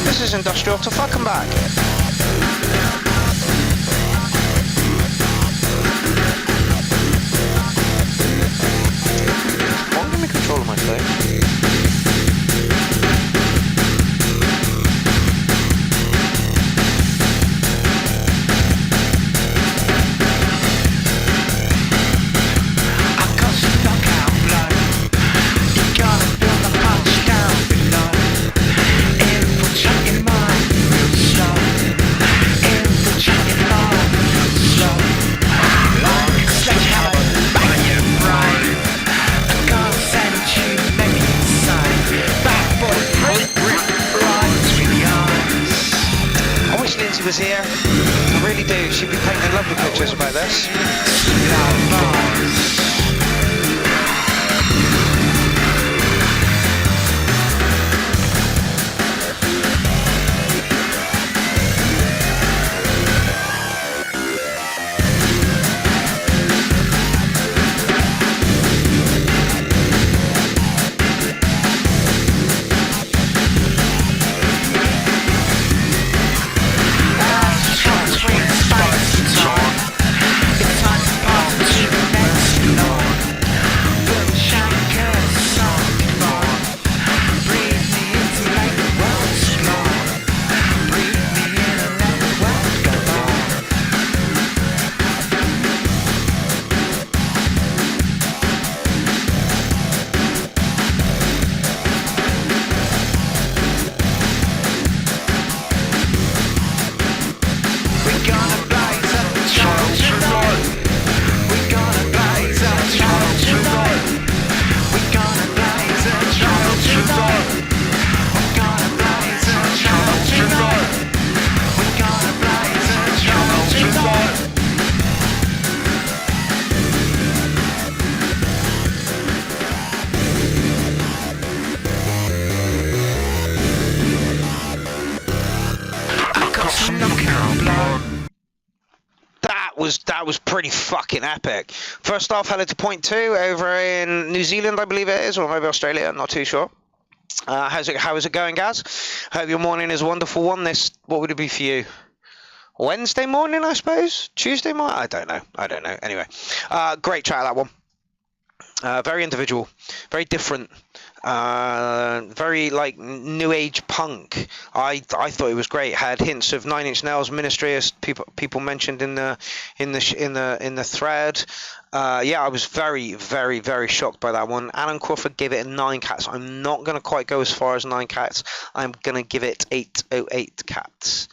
This is industrial to fucking back. Come on, give me control of my phone. Was here. I really do. She'd be painting lovely pictures about this. That was pretty fucking epic. First off, hello to point 2 over in New Zealand, I believe it is, or maybe Australia, I'm not too sure. How is it going, Gaz? Hope your morning is a wonderful one. What would it be for you? Wednesday morning, I suppose? Tuesday morning? I don't know. Anyway, great chat, that one. Very individual, very different, very like new age punk. I thought it was great. Had hints of Nine Inch Nails, Ministry, as people mentioned in the thread. Yeah, I was very, very, very shocked by that one. Alan Crawford gave it a 9 cats. I'm not going to quite go as far as 9 cats. I'm going to give it 808 cats.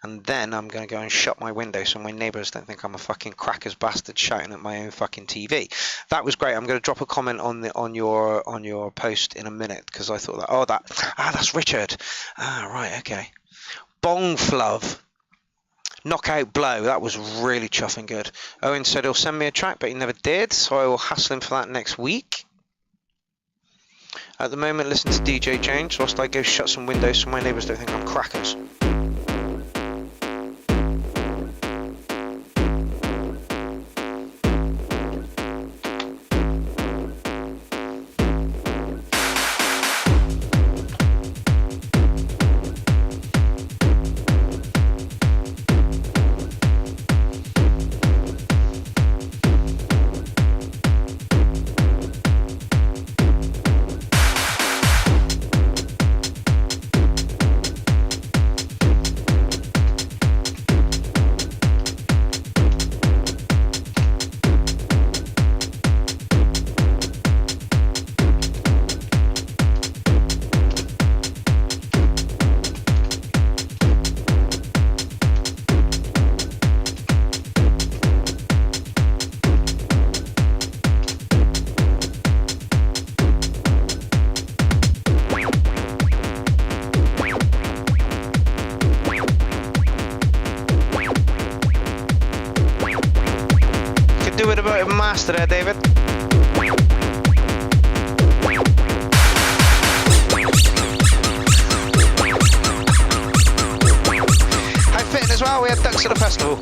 And then I'm going to go and shut my window so my neighbours don't think I'm a fucking crackers bastard shouting at my own fucking TV. That was great. I'm going to drop a comment on your post in a minute because I thought that's Richard. Right, okay. Bong Fluv. Knockout Blow. That was really chuffing good. Owen said he'll send me a track, but he never did, so I will hassle him for that next week. At the moment, listen to DJ James whilst I go shut some windows so my neighbours don't think I'm crackers. Master there, David. High fitting as well, we had ducks at the festival.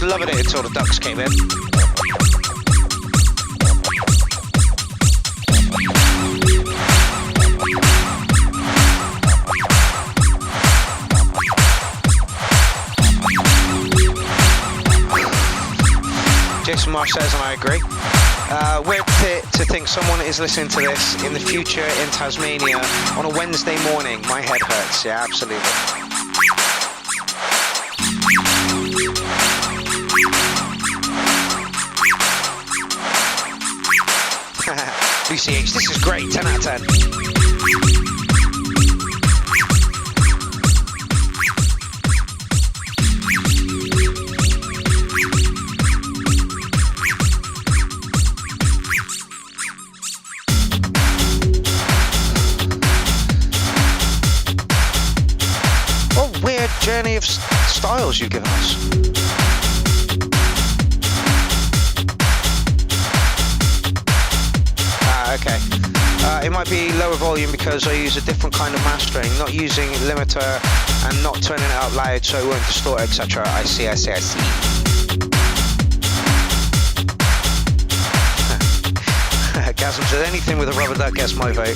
was loving it until the ducks came in. Jason Marsh says, and I agree. Weird to think someone is listening to this in the future in Tasmania on a Wednesday morning. My head hurts. Yeah, absolutely. Lucy H, this is great. 10 out of 10. Journey of styles you've given us. Okay. It might be lower volume because I use a different kind of mastering, not using limiter and not turning it up loud so it won't distort, etc. I see. Gasm says anything with a rubber duck gets my vote.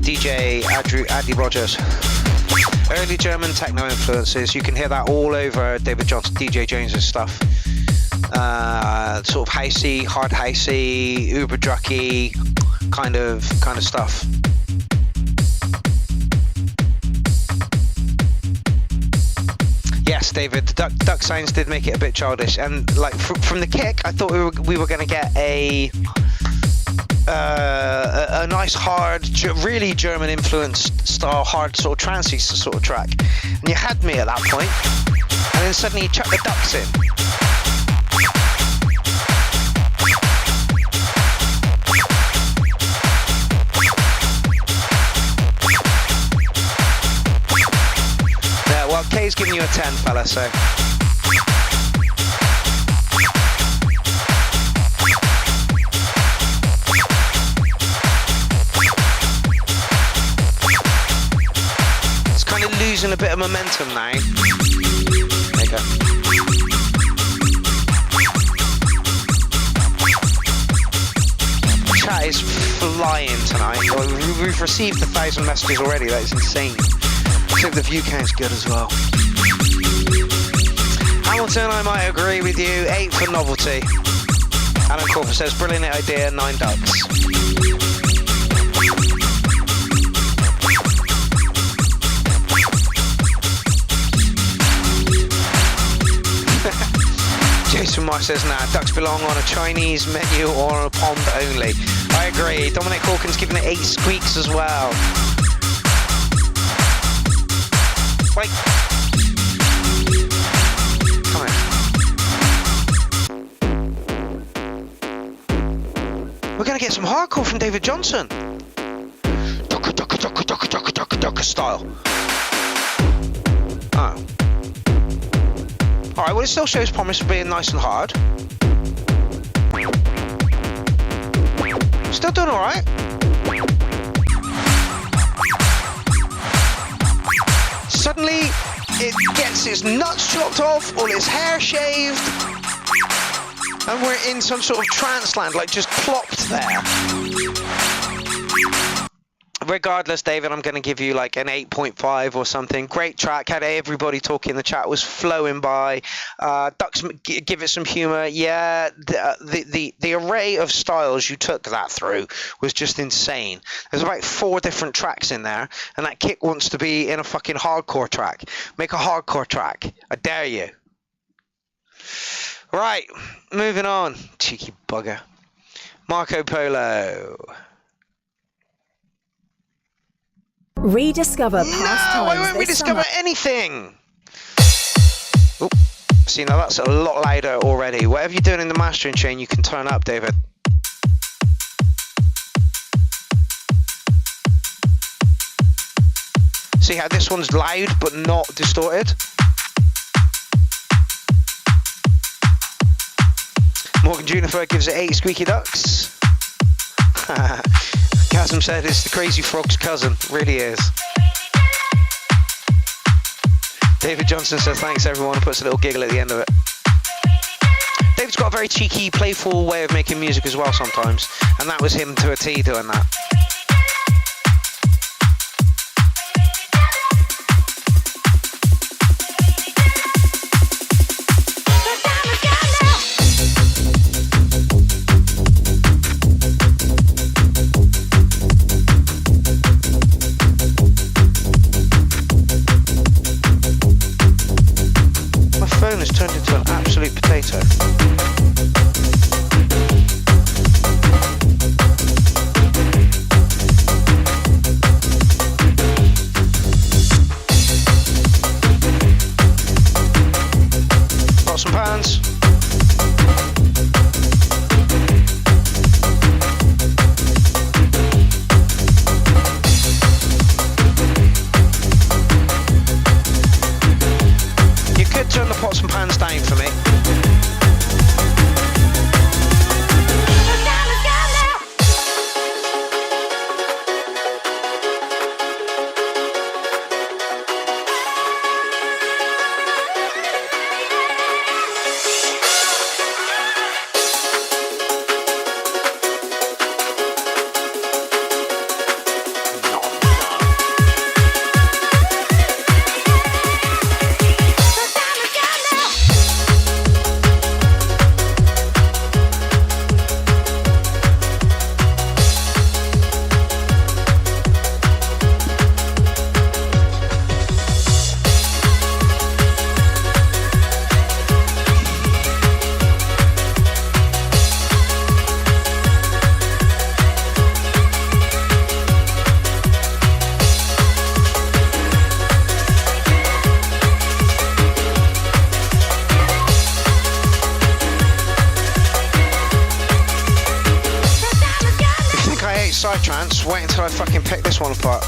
DJ Addy Rogers. Early German techno influences. You can hear that all over David Johnson, DJ Jones's stuff. Sort of housey, hard housey, uber drucky kind of stuff. Yes, David. The duck sounds did make it a bit childish, and like from the kick, I thought we were going to get a nice hard, really German influenced style, hard sort of trancey sort of track, and you had me at that point, and then suddenly you chuck the ducks in. Yeah, well, Kay's giving you a 10, fella, so. Losing a bit of momentum now. There you go. Chat is flying tonight. We've received 1,000 messages already. That is insane. I think the view count's good as well. Hamilton, I might agree with you. 8 for novelty. Alan Crawford says, brilliant idea, 9 ducks. Jason Marsh says, nah, ducks belong on a Chinese menu or on a pond only. I agree. Dominic Hawkins giving it 8 squeaks as well. Like, come on. We're going to get some hardcore from David Johnson. Ducka style. Oh. Alright, well, it still shows promise for being nice and hard. Still doing alright. Suddenly, it gets its nuts chopped off, all its hair shaved, and we're in some sort of trance land, like just plopped there. Regardless, David, I'm going to give you like an 8.5 or something. Great track. Had everybody talking. The chat was flowing by. Ducks, give it some humor. Yeah, the array of styles you took that through was just insane. There's about 4 different tracks in there, and that kick wants to be in a fucking hardcore track. Make a hardcore track. I dare you. Right, moving on. Cheeky bugger. Marco Polo. Rediscover past times. Why won't we discover anything? Oh, see, now that's a lot louder already. Whatever you're doing in the mastering chain, you can turn up, David. See how this one's loud but not distorted? Morgan Juniper gives it 8 squeaky ducks. Chasm said it's the Crazy Frog's cousin. Really is. David Johnson says thanks everyone and puts a little giggle at the end of it. David's got a very cheeky, playful way of making music as well sometimes, and that was him to a T doing that. Has turned into an absolute potato. Pots and pans. Turn the pots and pans down for me. Psytrance, wait until I fucking pick this one apart.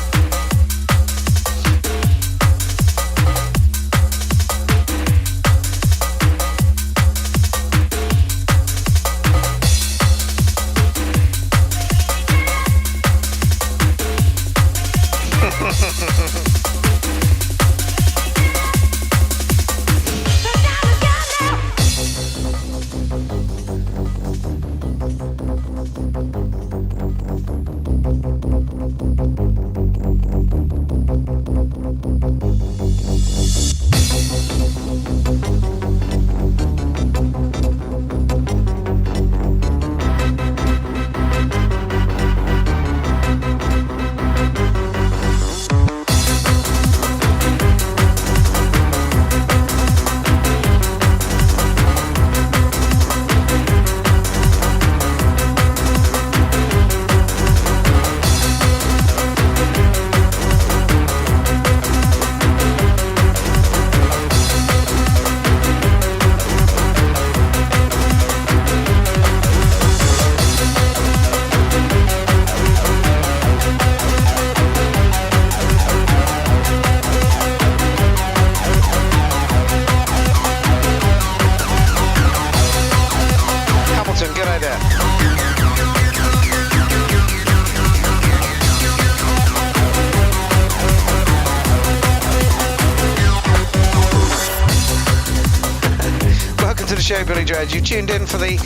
Billy Dread, you tuned in for the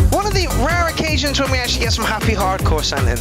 one of the rare occasions when we actually get some happy hardcore sent in.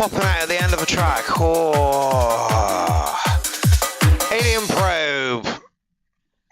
popping out at the end of a track. Oh. Alien Probe.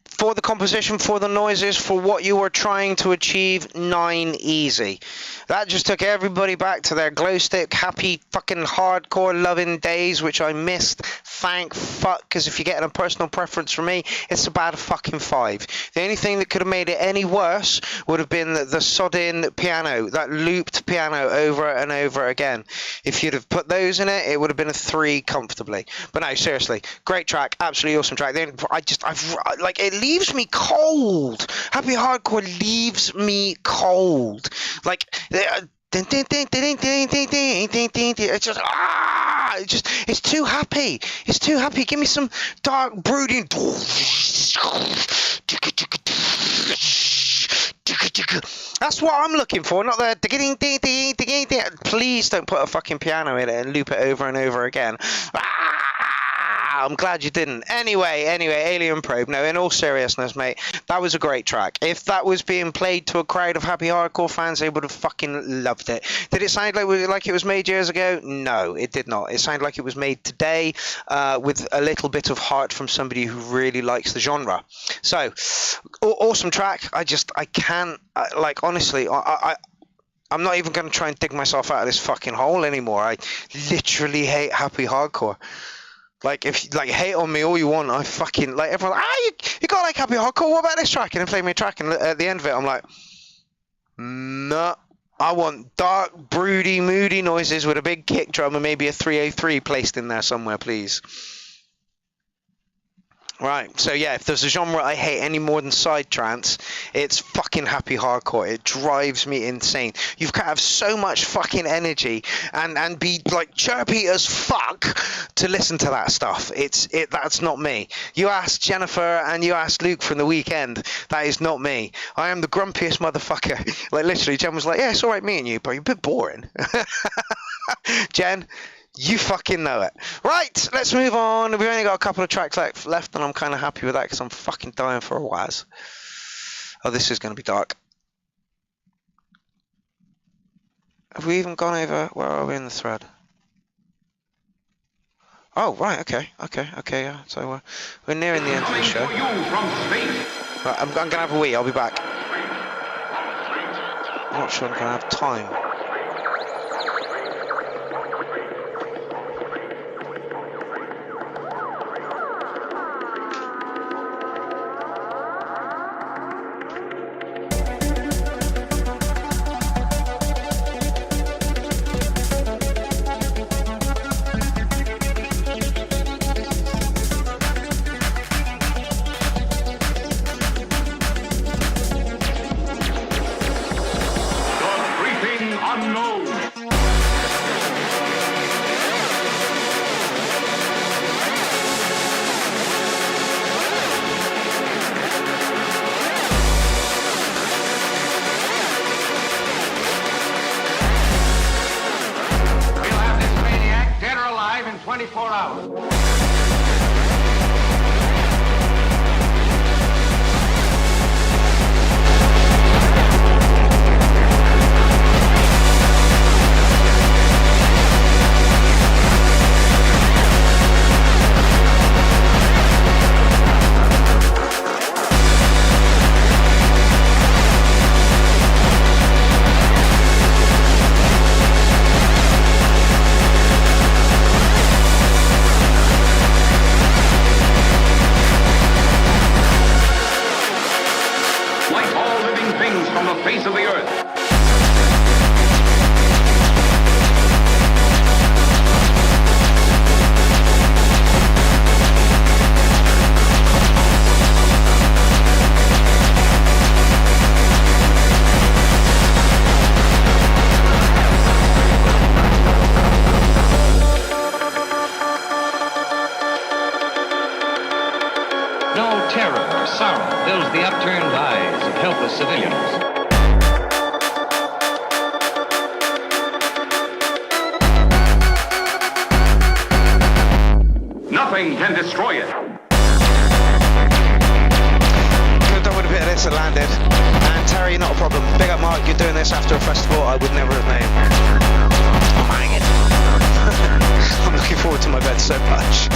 For the composition, for the noises, for what you were trying to achieve, 9 easy. That just took everybody back to their glow stick, happy, fucking hardcore loving days, which I missed. Thank fuck, because if you're getting a personal preference from me, it's about a fucking 5. The only thing that could have made it any worse would have been the sodding piano, that looped piano over and over again. If you'd have put those in it, it would have been a 3 comfortably. But no, seriously, great track, absolutely awesome track. Then it leaves me cold. Happy hardcore leaves me cold. Like, it's too happy. It's too happy. Give me some dark brooding. That's what I'm looking for, not the. Please don't put a fucking piano in it and loop it over and over again. I'm glad you didn't. Anyway, Alien Probe. No, in all seriousness, mate, that was a great track. If that was being played to a crowd of happy hardcore fans, they would have fucking loved it. Did it sound like it was made years ago? No, it did not. It sounded like it was made today with a little bit of heart from somebody who really likes the genre. So, awesome track. I can't, honestly, I'm not even going to try and dig myself out of this fucking hole anymore. I literally hate happy hardcore. Like, if you hate on me all you want, I fucking everyone. You got like happy hardcore. What about this track? And then play me a track, and at the end of it, I'm like, no, I want dark, broody, moody noises with a big kick drum and maybe a 303 placed in there somewhere, please. Right, so yeah, if there's a genre I hate any more than psytrance, it's fucking happy hardcore. It drives me insane. You've got to have so much fucking energy and be like chirpy as fuck to listen to that stuff. That's not me. You ask Jennifer and you ask Luke from the weekend, that is not me. I am the grumpiest motherfucker. Like literally, Jen was like, yeah, it's alright me and you, but you're a bit boring. Jen, you fucking know it. Right, let's move on. We've only got a couple of tracks left, and I'm kind of happy with that because I'm fucking dying for a Waz. Oh, this is going to be dark. Have we even gone over? Where are we in the thread? Oh, right, okay, yeah. So we're nearing the end of the show. Right, I'm going to have a wee. I'll be back. I'm not sure I'm going to have time. so much.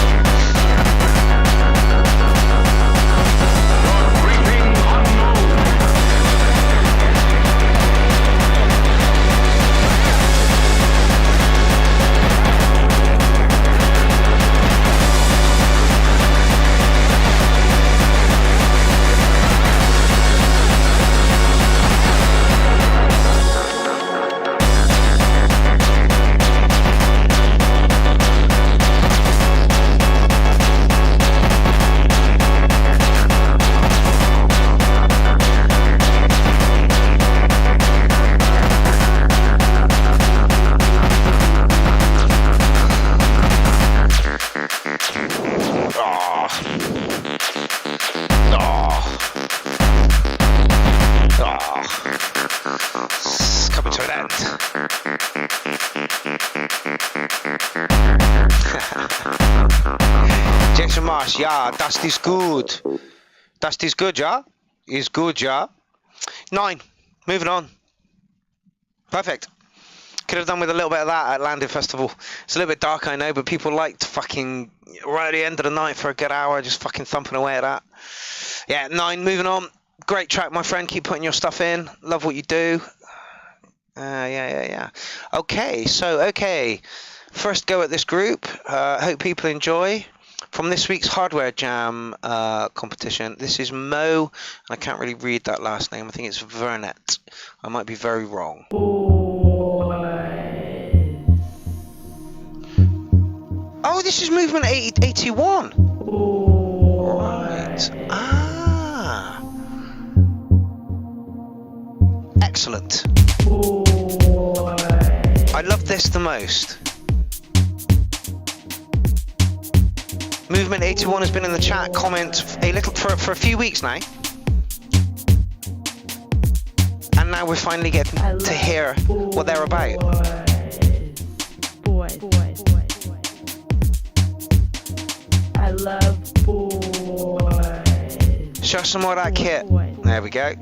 Yeah, that is good. That is good, yeah? Is good, yeah? 9. Moving on. Perfect. Could have done with a little bit of that at Landed Festival. It's a little bit dark, I know, but people liked fucking right at the end of the night for a good hour, just fucking thumping away at that. Yeah, 9. Moving on. Great track, my friend. Keep putting your stuff in. Love what you do. Yeah. Okay, so, first go at this group. Hope people enjoy. From this week's Hardware Jam competition, this is Mo, and I can't really read that last name. I think it's Vernet. I might be very wrong. Oh, this is Movement 81. Right. Excellent. I love this the most. Movement 81 has been in the chat comment a little for a few weeks now, and now we're finally getting to hear what they're about. Boys. I love boys. Show some more of that kit. There we go.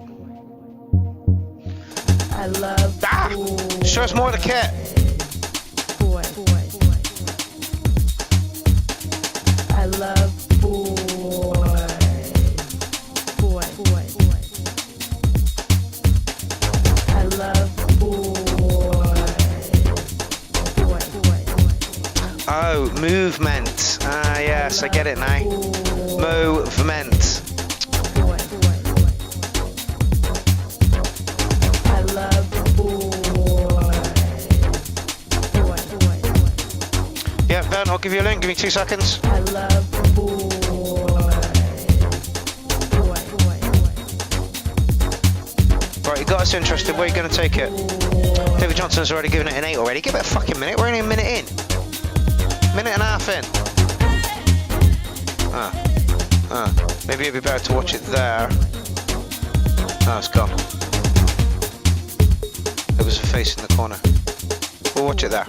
I love boys. Show us more of the kit. I love boys. I love boys. Oh, movement. Ah, yes, I get it now. Movement. I love boys. Yeah, Ben, I'll give you a link. Give me 2 seconds. I love boys. Right, you got us interested. Where are you going to take it? David Johnson's already given it an 8 already. Give it a fucking minute. We're only a minute in. Minute and a half in. Maybe it'd be better to watch it there. Oh, it's gone. There was a face in the corner. We'll watch it there.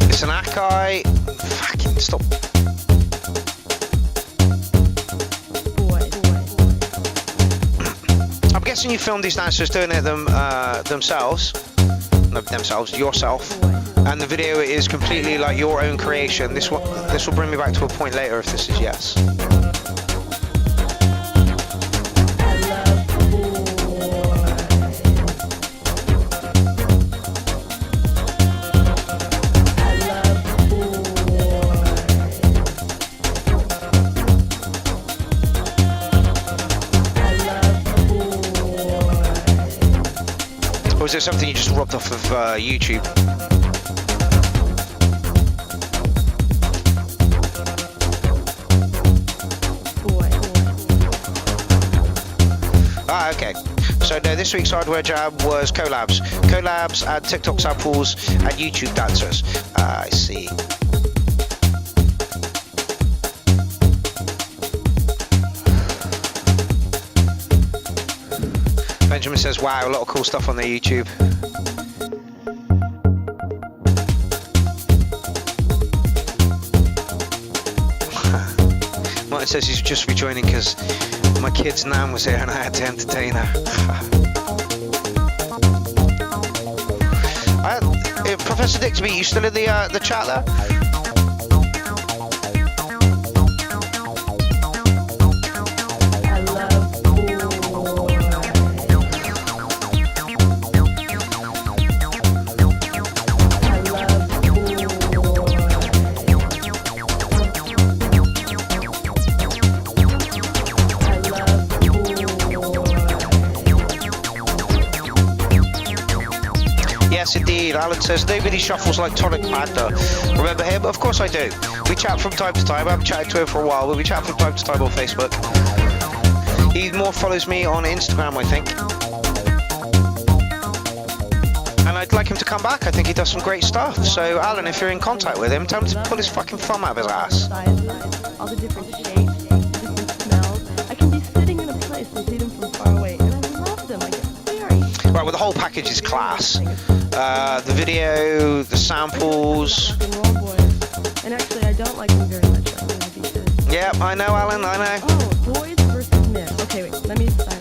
It's an Akai. Fucking stop. I'm guessing you filmed these dancers doing it themselves. No, themselves, yourself. And the video is completely like your own creation. This will bring me back to a point later if this is yes. Or is it something you just robbed off of YouTube? Ah, okay. So no, this week's Hardware Jam was collabs. Collabs and TikTok samples and YouTube dancers. I see. Benjamin says, wow, a lot of cool stuff on their YouTube. Martin says he's just rejoining because My kid's nan was here and I had to entertain her. Professor Dixby, you still in the chat there? I love boys. I love Yes, indeed. Alan says, nobody shuffles like Tonic Panda. Remember him? Of course I do. We chat from time to time. I haven't chatted to him for a while, but we chat from time to time on Facebook. He more follows me on Instagram, I think. And I'd like him to come back. I think he does some great stuff. So, Alan, if you're in contact with him, tell him to pull his fucking thumb out of his ass. Sizes, all the different shapes, different smells. I can be sitting in a place and see them from far away, and I love them. I get very... Right, well, the whole package is class. The video, the samples. Rock and roll boys. And actually, I don't like them very much. I'm gonna be good. Yeah, I know, Alan, I know. Oh, boys versus men. Okay, wait, let me go back.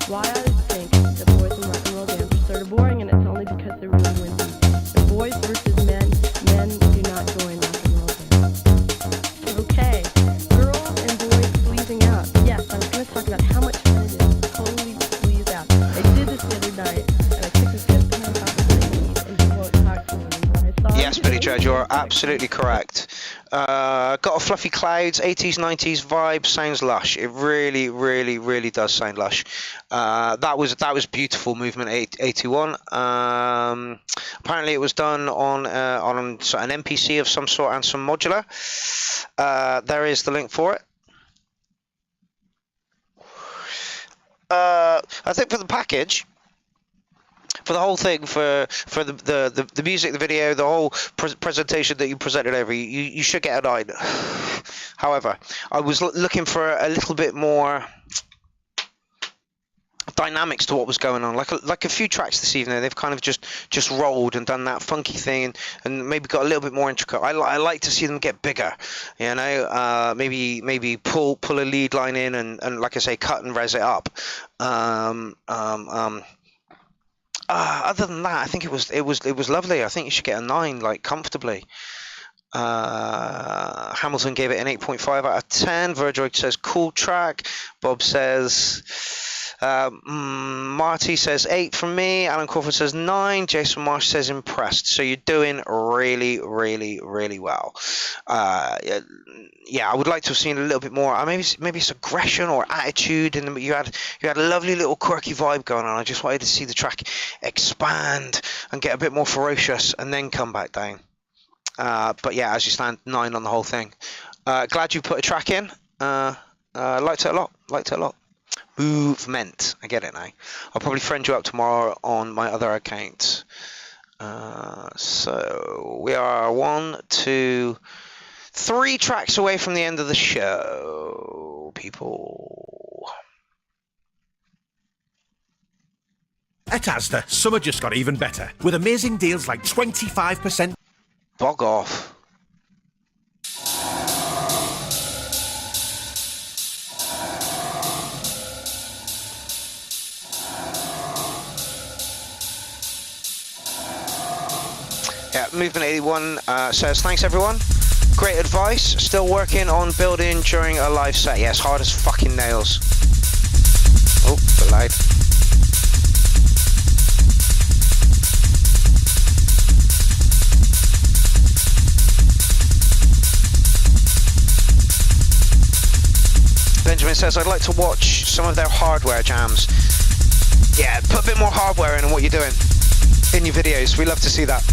Why I think the boys in rock and roll bands are sort of boring, and it's only because they're really windy. The boys versus men, men do not join rock and roll bands. Okay, girls and boys squeezing out. Yes, I was going to talk about how much fun it is to totally squeeze out. I did this the other night, and I took a fifth and I talked to ladies, and he won't talk to women. When I saw Yes, Billy Judge, you're absolutely correct. Got a fluffy clouds, 80s, 90s vibe, sounds lush. It really, really, really does sound lush. That was beautiful movement 821. Apparently it was done on an MPC of some sort and some modular. There is the link for it. I think for the package, for the whole thing, for the music, the video, the whole presentation that you presented over, you should get a 9. However, I was looking for a little bit more dynamics to what was going on, like a few tracks this evening. They've kind of just rolled and done that funky thing, and maybe got a little bit more intricate. I like to see them get bigger, you know. Maybe pull a lead line in and like I say, cut and res it up. Other than that, I think it was lovely. I think you should get a 9, like, comfortably. Hamilton gave it an 8.5 out of 10. Verdroid says cool track. Bob says, Marty says 8 from me. Alan Crawford says 9. Jason Marsh says impressed. So you're doing really, really, really well. Yeah, I would like to have seen a little bit more. Maybe it's aggression or attitude, and you had a lovely little quirky vibe going on. I just wanted to see the track expand and get a bit more ferocious, and then come back down. But yeah, as you stand, 9 on the whole thing. Glad you put a track in. Liked it a lot. Movement. I get it now. I'll probably friend you up tomorrow on my other account. So we are 1, 2, 3 tracks away from the end of the show, people. At Asda, summer just got even better, with amazing deals like 25%. Bog off. Yeah, Movement 81 says, thanks everyone. Great advice. Still working on building during a live set. Yes, hard as fucking nails. Oh, bit loud. Benjamin says, I'd like to watch some of their hardware jams. Yeah, put a bit more hardware in what you're doing in your videos. We love to see that.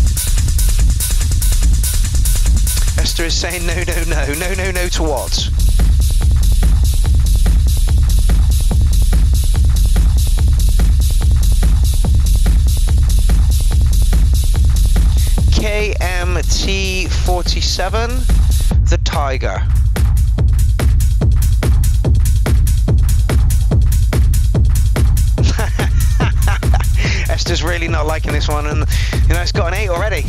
Esther is saying no to what? KMT47, the Tiger. Esther's really not liking this one, and you know, it's got an 8 already.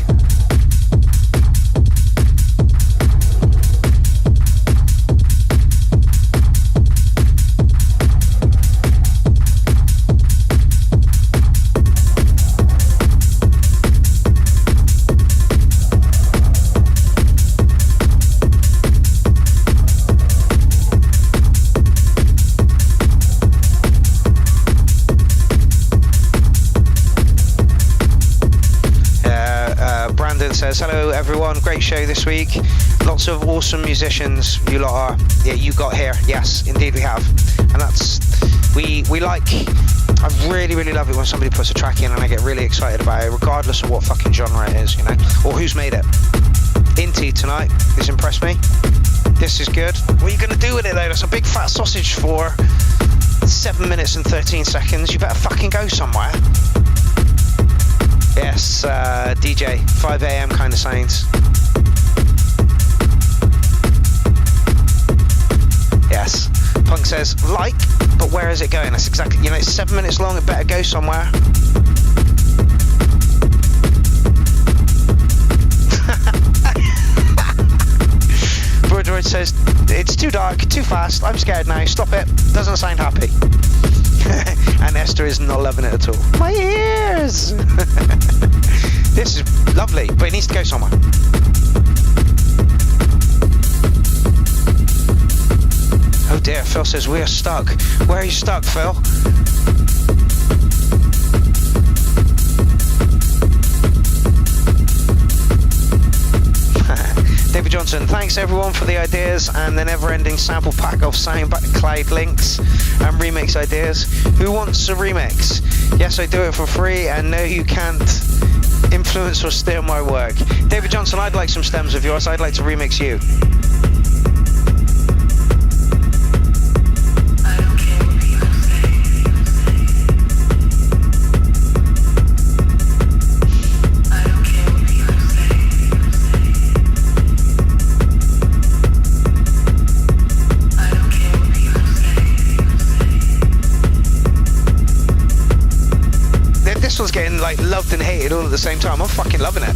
says, hello everyone, great show this week. Lots of awesome musicians you lot are. Yeah, you got here. Yes, indeed we have. And that's, we like, I really, really love it when somebody puts a track in and I get really excited about it, regardless of what fucking genre it is, you know, or who's made it. Inti tonight has impressed me. This is good. What are you going to do with it though? That's a big fat sausage for 7 minutes and 13 seconds. You better fucking go somewhere. Yes, DJ, 5 a.m. kind of sounds. Yes. Punk says, like, but where is it going? That's exactly, you know, it's 7 minutes long, it better go somewhere. Droid says, it's too dark, too fast, I'm scared now, stop it, doesn't sound happy. And Esther is not loving it at all. My ears! This is lovely, but it needs to go somewhere. Oh dear, Phil says, we are stuck. Where are you stuck, Phil? David Johnson, thanks everyone for the ideas and the never-ending sample pack of SoundCloud links and remix ideas. Who wants a remix? Yes, I do it for free, and no, you can't influence or steer my work. David Johnson, I'd like some stems of yours. I'd like to remix you. This one's getting like loved and hated all at the same time. I'm fucking loving it.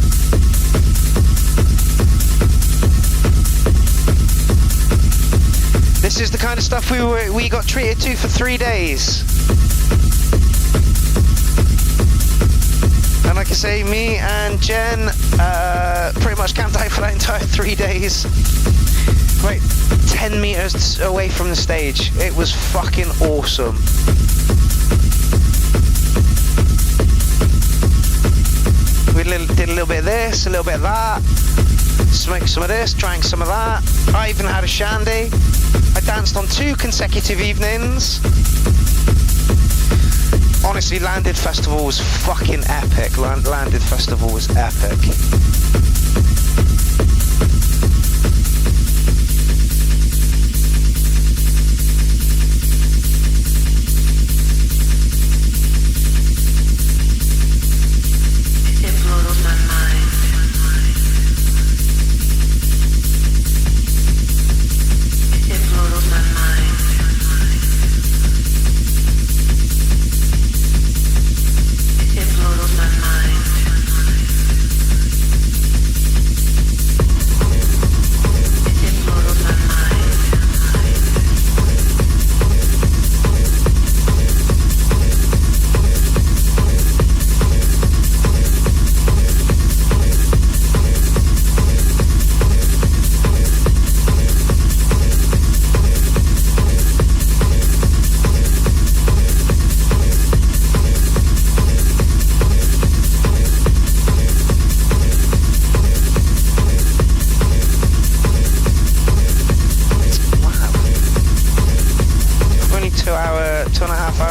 This is the kind of stuff we got treated to for 3 days. And like I say, me and Jen pretty much camped out for that entire 3 days. Right, 10 meters away from the stage. It was fucking awesome. We did a little bit of this, a little bit of that, smoked some of this, drank some of that. I even had a shandy. I danced on 2 consecutive evenings. Honestly, Landed Festival was fucking epic. Landed Festival was epic.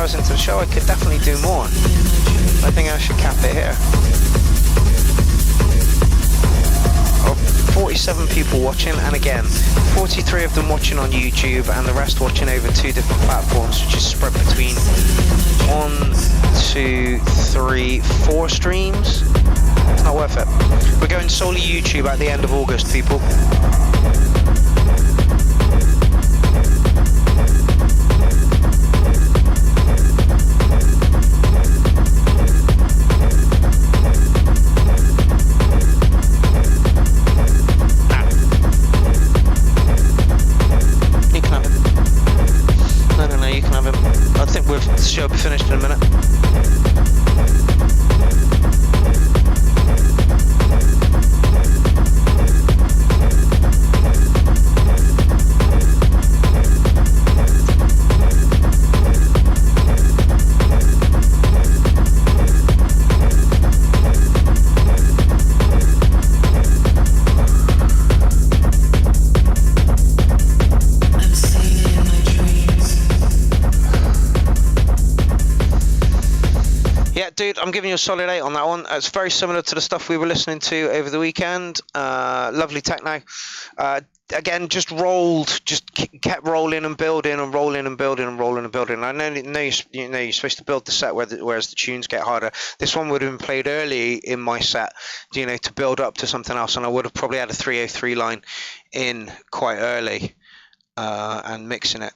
Into the show, I could definitely do more. I think I should cap it here. Oh, 47 people watching, and again, 43 of them watching on YouTube, and the rest watching over 2 different platforms, which is spread between 1, 2, 3, 4 streams. It's not worth it. We're going solely YouTube at the end of August, people. Show will be finished in a minute. dude, I'm giving you a solid 8 on that one. It's very similar to the stuff we were listening to over the weekend. Lovely techno. Again, just kept rolling and building and rolling and building and rolling and building. I know you're supposed to build the set whereas the tunes get harder. This one would have been played early in my set, to build up to something else, and I would have probably had a 303 line in quite early and mixing it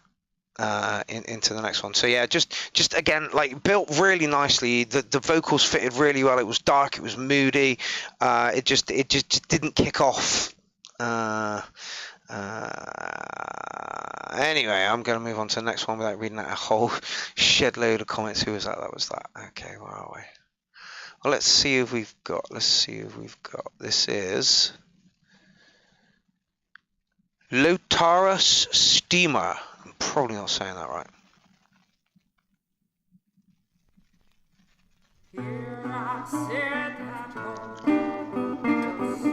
into the next one. So yeah, just again, like, built really nicely. The vocals fitted really well. It was dark, it was moody. It just didn't kick off. Anyway, I'm going to move on to the next one without reading out a whole shed load of comments. Who was that? That was that. Okay, where are we? Well, let's see if we've got. This is Lotarus Steamer. I'm probably not saying that right. Here I sit at home, so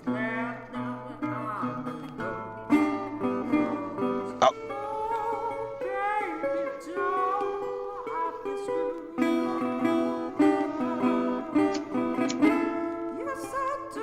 glad now that I'm alone. Oh. Oh, baby, don't I feel screwed? Yes, I do.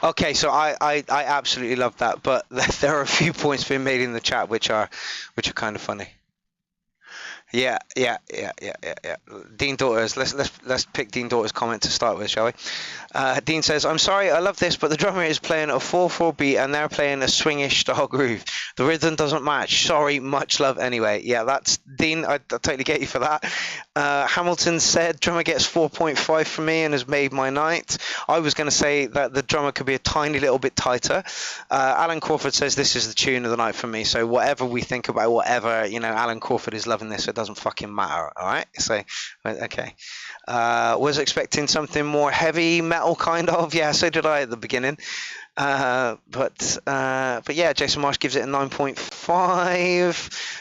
Okay, so I absolutely love that, but there are a few points being made in the chat which are kind of funny. Yeah. Dean Daughters. Let's pick Dean Daughters' comment to start with, shall we? Dean says, "I'm sorry, I love this, but the drummer is playing a 4/4 beat and they're playing a swingish style groove. The rhythm doesn't match. Sorry, much love anyway. Yeah, that's Dean. I totally get you for that. Hamilton said drummer gets 4.5 from me and has made my night. I was going to say that the drummer could be a tiny little bit tighter. Alan Crawford says this is the tune of the night for me. So whatever we think about, whatever, you know, Alan Crawford is loving this. So it doesn't fucking matter. All right. So okay. Was expecting something more heavy metal kind of. Yeah, so did I at the beginning. But yeah, Jason Marsh gives it a 9.5.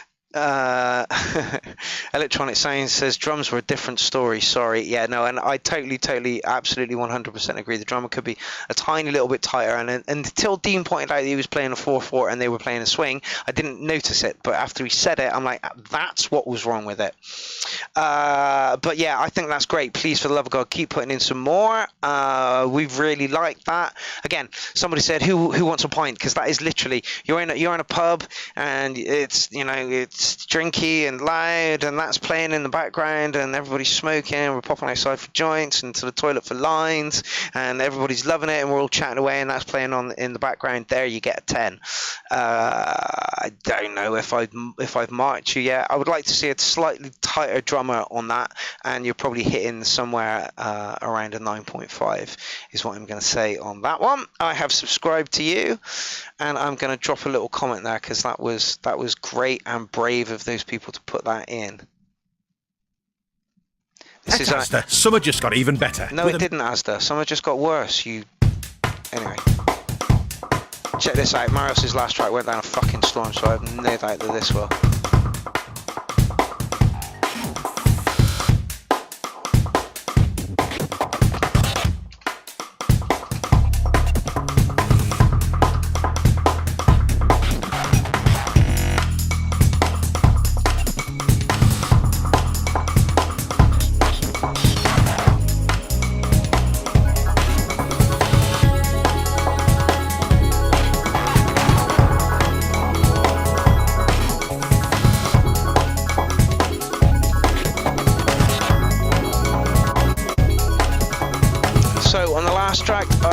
Electronic Sound says drums were a different story. Sorry. Yeah, no, and I totally, absolutely 100% agree. The drummer could be a tiny little bit tighter. And until Dean pointed out that he was playing a 4/4 and they were playing a swing, I didn't notice it. But after he said it, I'm like, that's what was wrong with it. But yeah, I think that's great. Please, for the love of God, keep putting in some more. We've really liked that. Again, somebody said, who wants a pint? Because that is literally, you're in a pub and it's, you know, it's drinky and loud and that's playing in the background and everybody's smoking and we're popping outside for joints and to the toilet for lines and everybody's loving it and we're all chatting away and that's playing on in the background. There you get a 10. I don't know if I've marked you yet. I would like to see a slightly tighter drummer on that, and you're probably hitting somewhere around a 9.5 is what I'm going to say on that one. I have subscribed to you and I'm going to drop a little comment there because that was great and brave of those people to put that in. This is Asda. Summer just got even better. No, it didn't, Asda. Summer just got worse. Anyway. Check this out. Marius's last track went down a fucking storm, so I have no doubt that this will.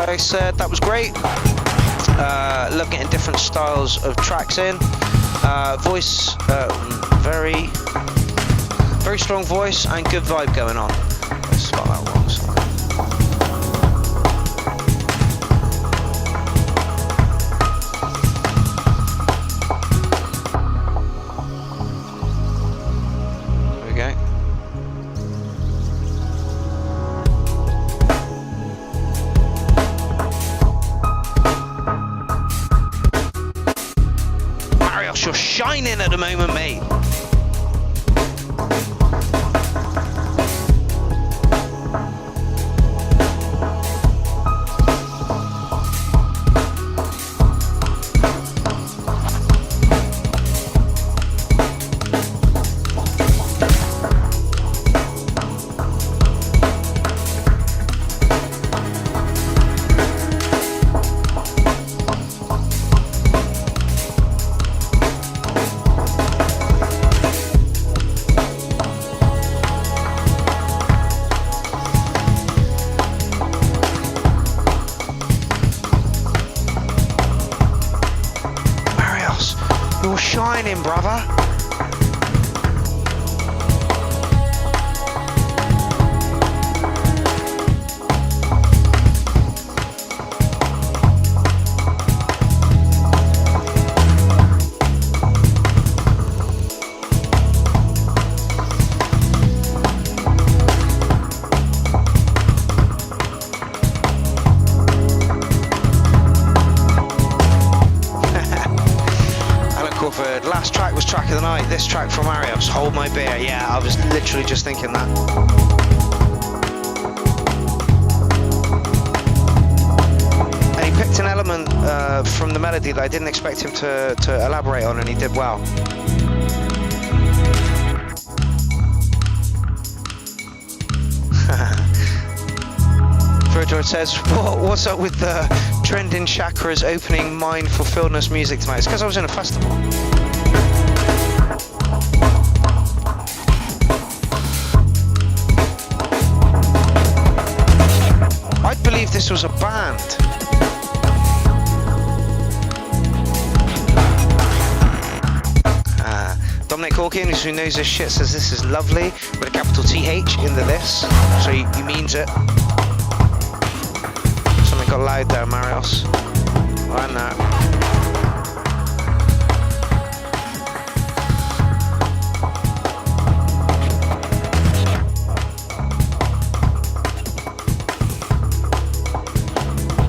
I said that was great. Love getting different styles of tracks in. Voice, very strong voice and good vibe going on. Let's spot that one. There we go. You're shining at the moment, mate. Shining, brother. Last track was track of the night. This track from Arios, Hold My Beer. Yeah, I was literally just thinking that. And he picked an element from the melody that I didn't expect him to elaborate on, and he did well. George says, what's up with the trending chakras opening mind fulfilledness music tonight? It's because I was in a festival. I believe this was a band. Dominic Hawkins, who knows this shit, says this is lovely with a capital TH in the this, so he means it. Something got loud there, Marios. I know.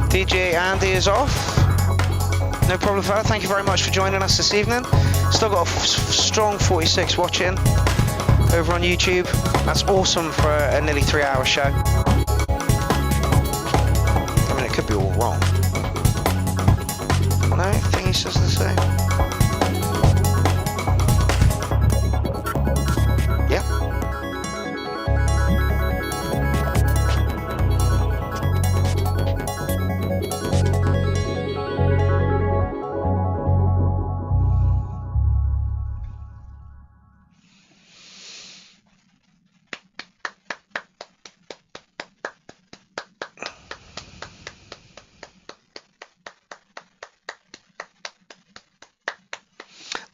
DJ Andy is off. No problem, fella. Thank you very much for joining us this evening. Still got a strong 46 watching over on YouTube. That's awesome for a nearly 3-hour show. I mean, it could be all wrong. No, I think he says the same. Yeah.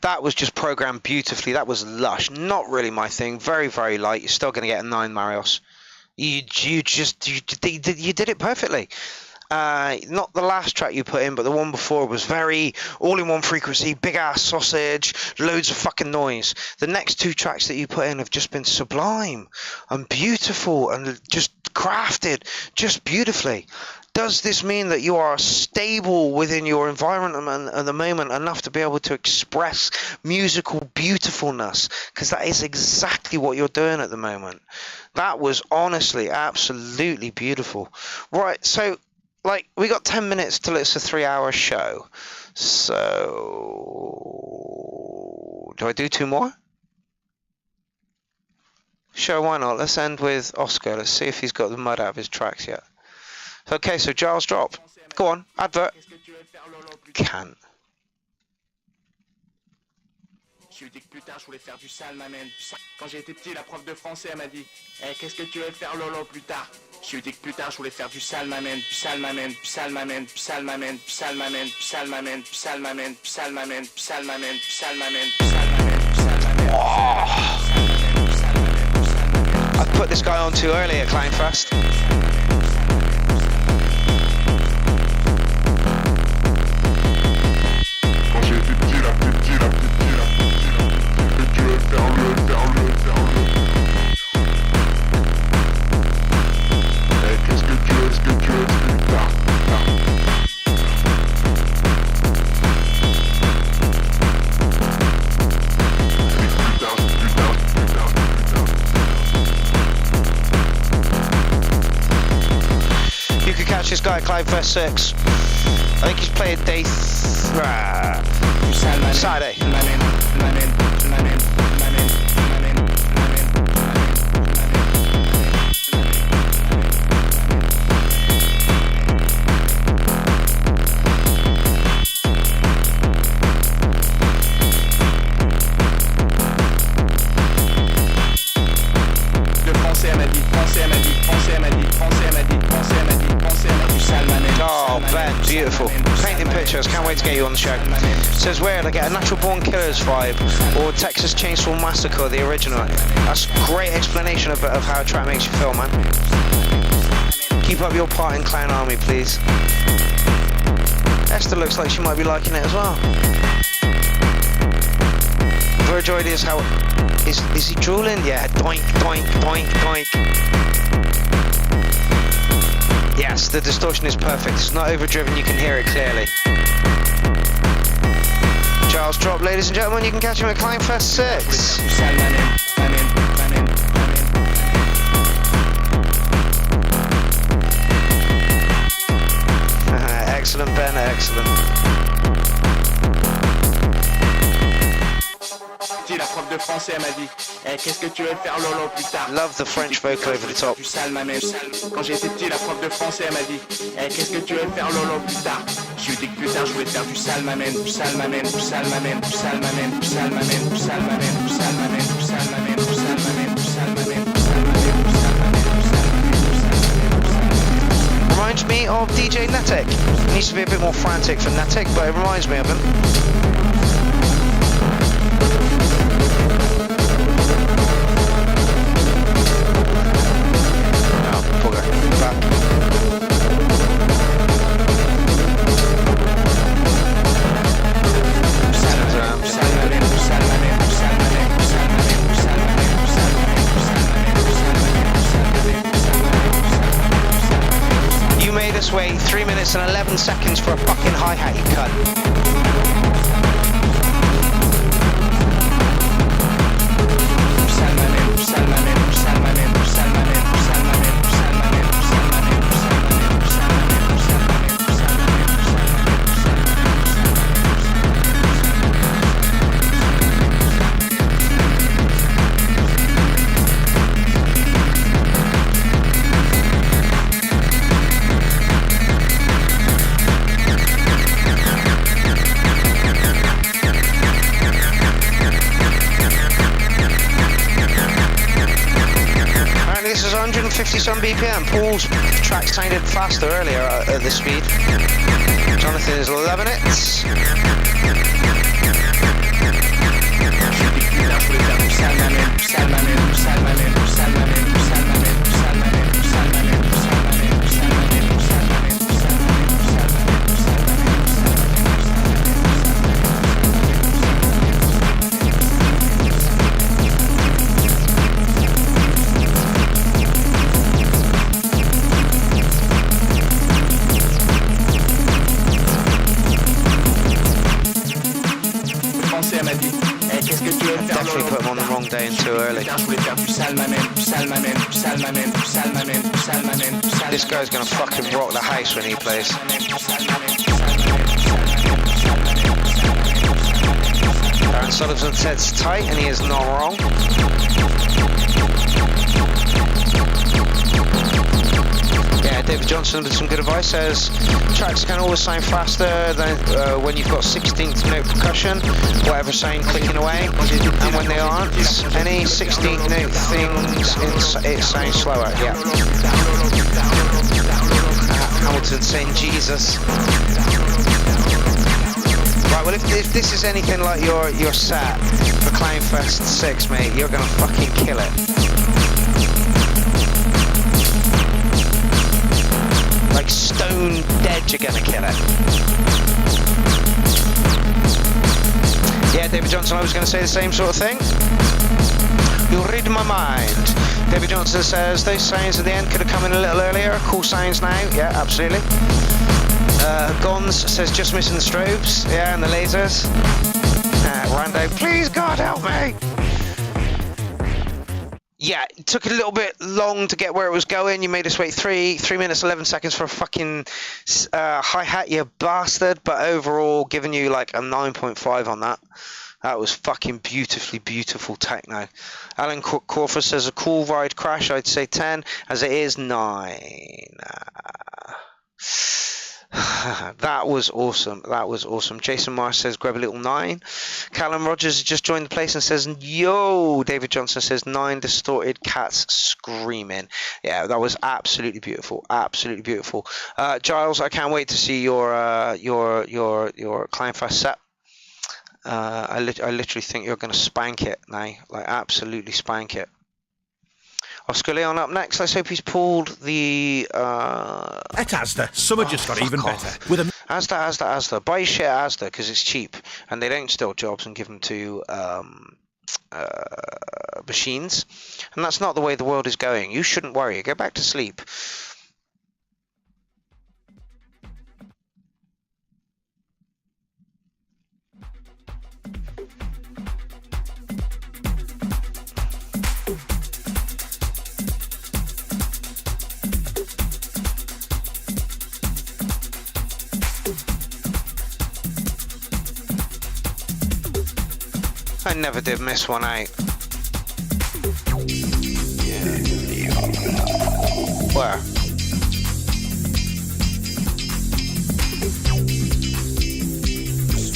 That was just programmed beautifully. That was lush. Not really my thing. Very, very light. You're still going to get a 9, Marios. You did it perfectly. Not the last track you put in, but the one before was very all-in-one frequency, big-ass sausage, loads of fucking noise. The next 2 tracks that you put in have just been sublime and beautiful and just crafted just beautifully. Does this mean that you are stable within your environment at the moment enough to be able to express musical beautifulness? Because that is exactly what you're doing at the moment. That was honestly absolutely beautiful. Right, so like we got 10 minutes till it's a 3-hour show. So do I do 2 more? Sure, why not? Let's end with Oscar. Let's see if he's got the mud out of his tracks yet. Okay, so Giles drop. Go on, advert. Can't. Je lui ai dit que plus tard je voulais faire du sale, ma man. Quand j'ai été petit, la prof de français elle m'a dit qu'est-ce que tu veux faire Lolo plus tard? Je lui ai dit que plus tard je voulais faire du sale, ma man. Sale, ma man. Sale, ma man. Sale, ma man. Sale, ma man. Sale, ma man. Sale, ma man. Sale, ma man. Sale, ma man. Sale, ma man. Sale, ma man. I put this guy on too early at Kleinfest. You could catch this guy at Kleinfest 6. I think he's playing day Saturday. Oh, Ben, beautiful. Painting pictures, can't wait to get you on the show. Says where to get a Natural Born Killers vibe or Texas Chainsaw Massacre, the original. That's a great explanation of how a track makes you feel, man. Keep up your part in Clown Army, please. Esther looks like she might be liking it as well. Virgoid is how... Is he drooling? Yeah, doink, doink, doink, doink. Yes, the distortion is perfect. It's not overdriven, you can hear it clearly. Charles Drop, ladies and gentlemen, you can catch him at Kleinfest 6. Excellent, Ben, excellent. La prof de français m'a dit qu'est-ce que tu veux faire Lolo plus tard? Love the French vocal over the top. Du sale, ma mère. Quand j'étais petit, la prof de français m'a dit qu'est-ce que tu veux faire Lolo plus tard? Je lui ai dit que plus tard je voulais faire du sale, ma mère. Du sale, ma mère. Du sale, ma mère. Du sale, ma mère. Du sale, ma mère. Du sale, ma mère. Du sale, ma mère. Du sale, ma mère. Du sale, ma mère. Du sale, ma mère. Reminds me of DJ Netic. Needs to be a bit more frantic for Netic, but it reminds me of him. minutes and 11 seconds for a fucking hi-hat, you cunt. This is 150 some BPM. Paul's track sounded faster earlier at this speed. Jonathan is loving it. Definitely put him on the wrong day and too early. This guy's gonna fucking rock the house when he plays. Aaron Sullivan says tight, and he is not wrong. Yeah, David Johnson with some good advice says tracks can always sound faster than when you've got 16th note percussion, whatever sound clicking away, and when they aren't, any 16th note things it sounds slower. Yeah. Hamilton saying Jesus. Right, well if this is anything like your set for Clownfest 6, mate, you're gonna fucking kill it. Like stone dead, you're gonna kill it. Yeah, David Johnson, I was gonna say the same sort of thing. You read my mind. David Johnson says those sounds at the end could have come in a little earlier. Cool sounds now. Yeah, absolutely. Gons says just missing the strobes. Yeah, and the lasers. Rando, please God help me. Yeah, it took a little bit long to get where it was going. You made us wait 3 minutes 11 seconds for a fucking hi-hat, you bastard. But overall, giving you like a 9.5 on that. That was fucking beautiful techno. Alan Corford says a cool ride crash. I'd say 10, as it is 9. That was awesome. Jason Marsh says grab a little 9. Callum Rogers just joined the place and says yo. David Johnson says 9 distorted cats screaming. Yeah, that was absolutely beautiful. Giles, I can't wait to see your Clownfest set. I literally think you're going to spank it now, like absolutely spank it. Oscar Leon up next. Let's hope he's pulled the At Asda, summer just got even better. With a Asda. Buy shit at Asda because it's cheap and they don't steal jobs and give them to machines. And that's not the way the world is going. You shouldn't worry. Go back to sleep. I never did miss one out. Where?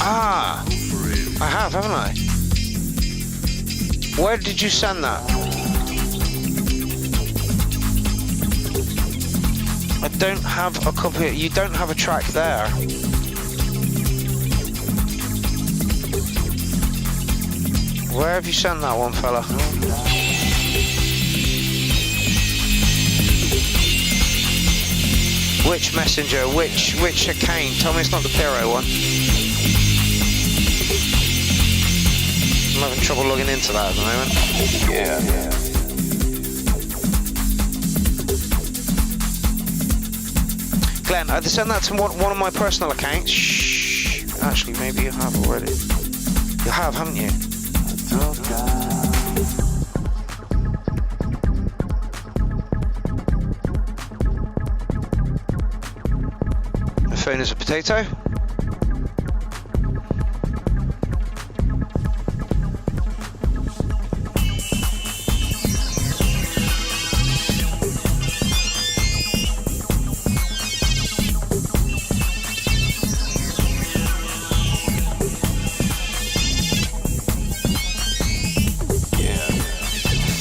Ah! I have, haven't I? Where did you send that? I don't have a copy. You don't have a track there. Where have you sent that one, fella? Which messenger? Which account? Tell me it's not the Pierrot one. I'm having trouble logging into that at the moment. Yeah. Glenn, I'd send that to one of my personal accounts. Shh. Actually, maybe you have already. You have, haven't you? The phone is a potato.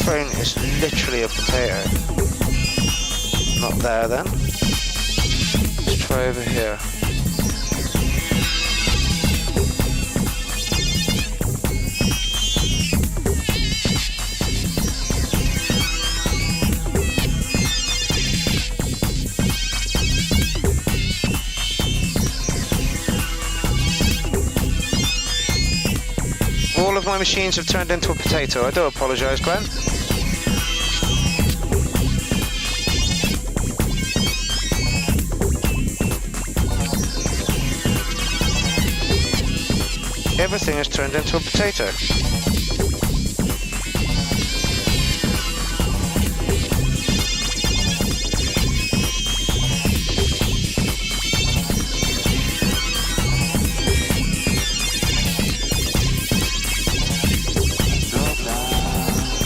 Phone is literally a potato. Not there then. Let's try over here. All of my machines have turned into a potato. I do apologise, Glenn. Everything has turned into a potato.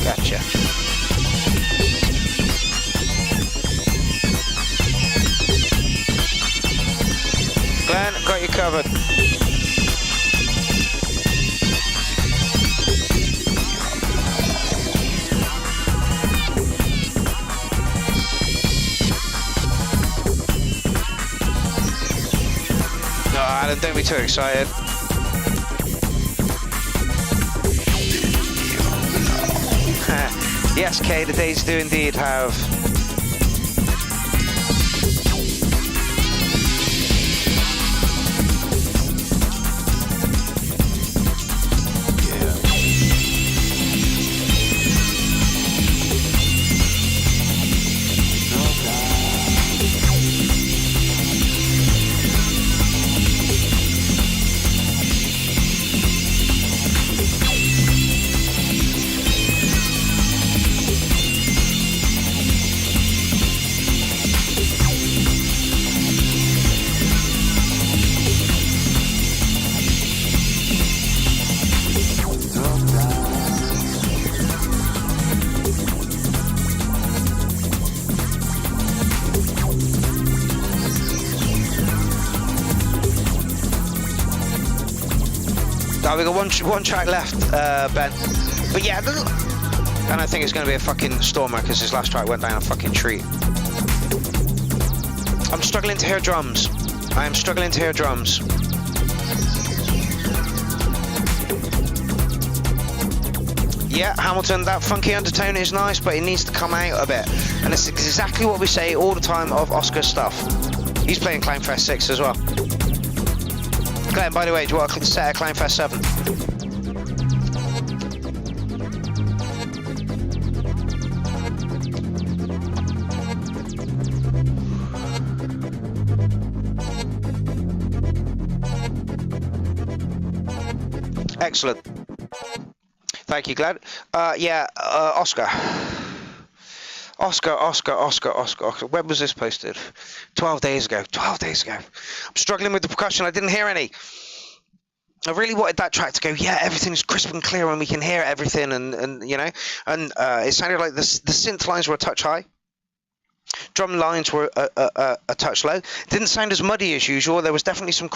Gotcha. Glenn, got you covered. Don't be too excited. Yes, Kay, the days do indeed have. We got one track left, Ben. But yeah, and I think it's going to be a fucking stormer because his last track went down a fucking tree. I'm struggling to hear drums. I am struggling to hear drums. Yeah, Hamilton, that funky undertone is nice, but it needs to come out a bit. And it's exactly what we say all the time of Oscar's stuff. He's playing Clownfest 6 as well. Glenn, by the way, do you want to set a Clownfest 7? Excellent. Thank you, Glenn. Oscar. When was this posted? 12 days ago. 12 days ago. I'm struggling with the percussion. I didn't hear any. I really wanted that track to go, yeah, everything's crisp and clear and we can hear everything. And you know, and it sounded like the synth lines were a touch high. Drum lines were a touch low. Didn't sound as muddy as usual. There was definitely some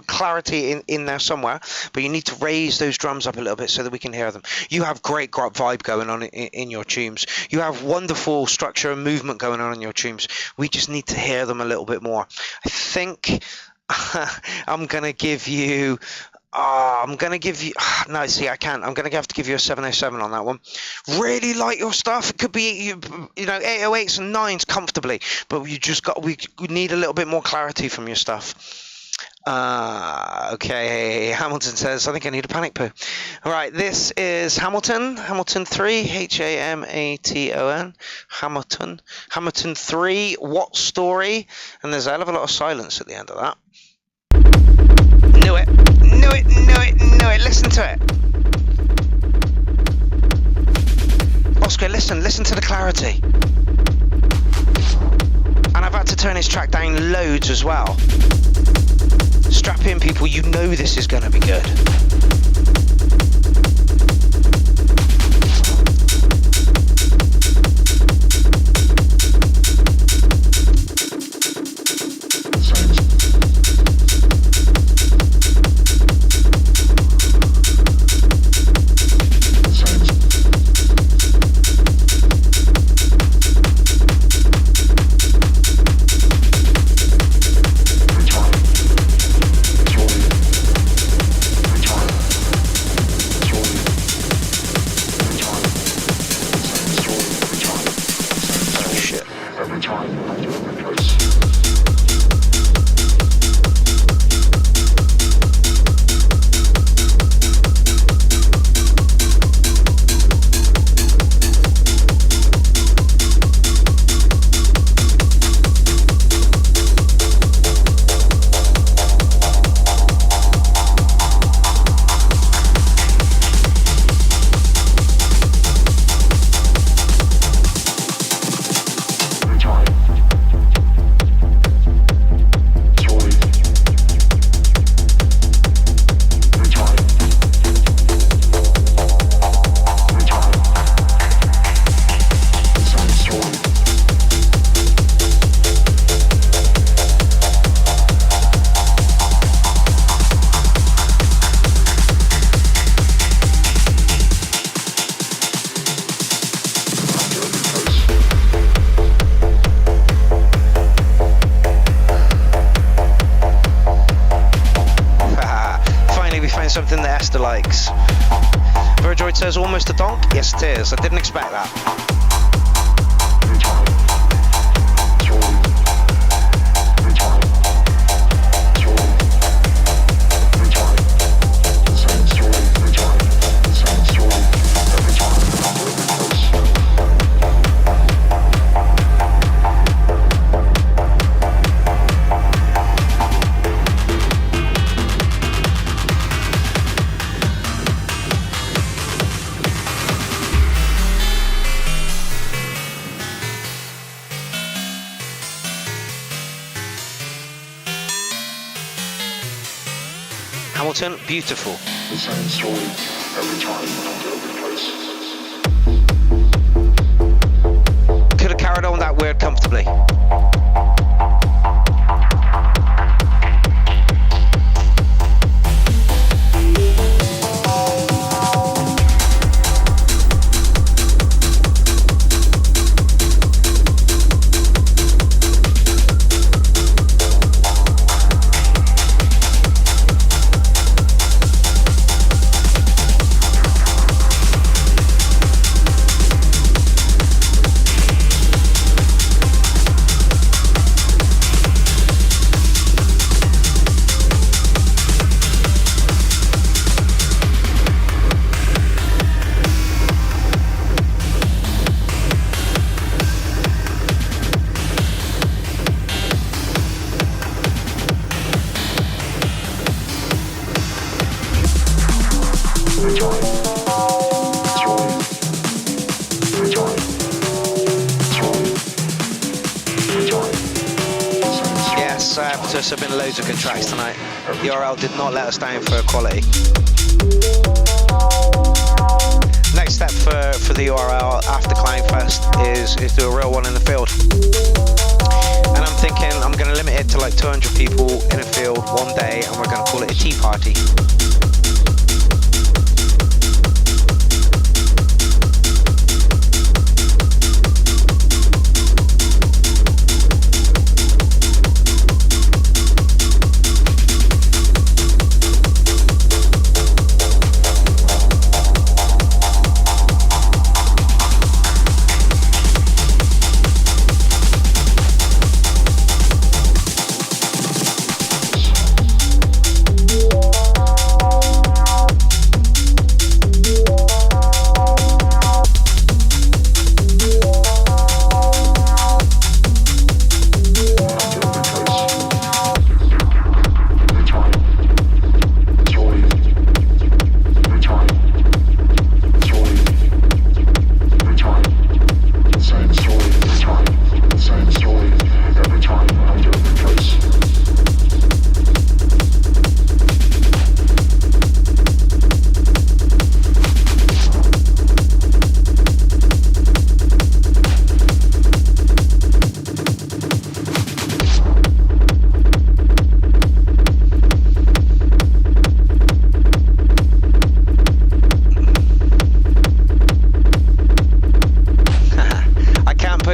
clarity in there somewhere, but you need to raise those drums up a little bit so that we can hear them. You have great vibe going on in your tunes. You have wonderful structure and movement going on in your tunes. We just need to hear them a little bit more. I think I'm gonna give you. No, see, I can't. I'm going to have to give you a 707 on that one. Really like your stuff. It could be, you know, 808s and 9s comfortably, but we need a little bit more clarity from your stuff. Okay, Hamilton says, I think I need a panic poo. All right, this is Hamilton 3, Hamaton. Hamilton 3, what story? And there's a hell of a lot of silence at the end of that. Knew it. Listen to it. Oscar, listen to the clarity. And I've had to turn his track down loads as well. Strap in, people, you know this is going to be good. Something that Esther likes. Virgil says almost a donk. Yes, it is. I didn't expect that. Hamilton, beautiful. The same story every time when I'm Could have carried on that word comfortably. There have been loads of good tracks tonight. The URL did not let us down for quality. Next step for the URL after Clownfest is do a real one in the field. And I'm thinking I'm going to limit it to like 200 people in a field one day, and we're going to call it a tea party.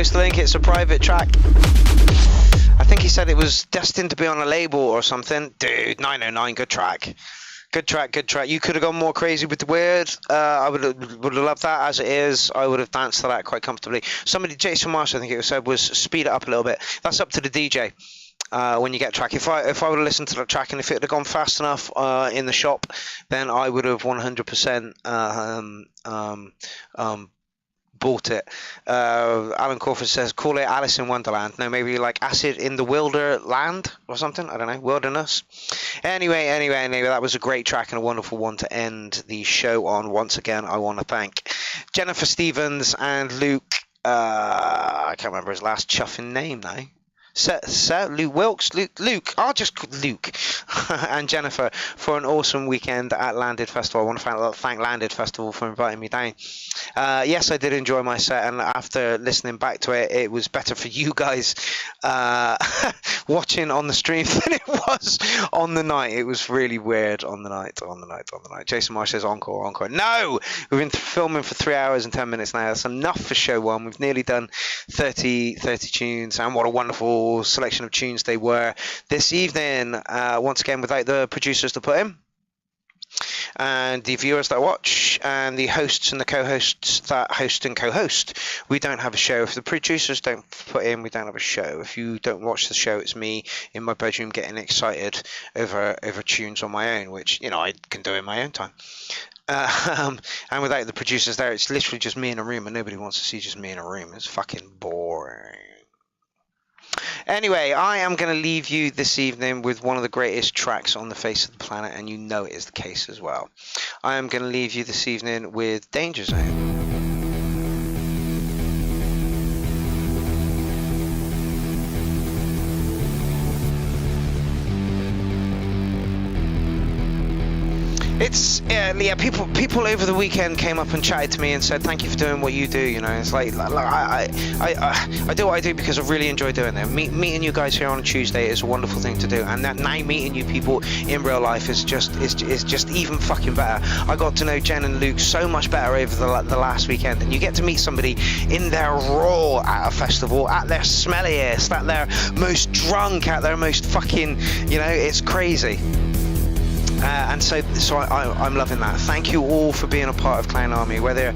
post the link. It's a private track. I think he said it was destined to be on a label or something. Dude, 909, good track. Good track, good track. You could have gone more crazy with the word. I would have loved that. As it is, I would have danced to that quite comfortably. Somebody, Jason Marsh, I think it was said, was speed it up a little bit. That's up to the DJ when you get a track. If I would have listened to the track and if it had gone fast enough in the shop, then I would have 100% bought it. Alan Crawford says, call it Alice in Wonderland. No, maybe like Acid in the Wilderland or something. I don't know. Wilderness. Anyway, that was a great track and a wonderful one to end the show on. Once again, I want to thank Jennifer Stevens and Luke. I can't remember his last chuffing name now. Luke Wilkes, Luke, I'll just call Luke, and Jennifer for an awesome weekend at Landed Festival. I want to thank Landed Festival for inviting me down. Yes, I did enjoy my set, and after listening back to it, it was better for you guys watching on the stream than it was on the night. It was really weird on the night. Jason Marsh says encore. No, we've been filming for 3 hours and 10 minutes now. That's enough for show one. We've nearly done 30 tunes, and what a wonderful selection of tunes they were this evening. Once again, without the producers to put in, and the viewers that watch, and the hosts and the co-hosts that host and co-host, we don't have a show. If the producers don't put in, we don't have a show. If you don't watch the show, it's me in my bedroom getting excited over tunes on my own, which, you know, I can do in my own time. And without the producers there, it's literally just me in a room, and nobody wants to see just me in a room. It's fucking boring. Anyway, I am going to leave you this evening with one of the greatest tracks on the face of the planet, and you know it is the case as well. I am going to leave you this evening with Danger Zone. It's people over the weekend came up and chatted to me and said thank you for doing what you do. You know, it's like I do what I do because I really enjoy doing it. Meeting you guys here on a Tuesday is a wonderful thing to do, and that now meeting you people in real life is just even fucking better. I got to know Jen and Luke so much better over the last weekend, and you get to meet somebody in their raw at a festival, at their smelliest, at their most drunk, at their most fucking, you know, it's crazy. And so I'm loving that. Thank you all for being a part of Clown Army. Whether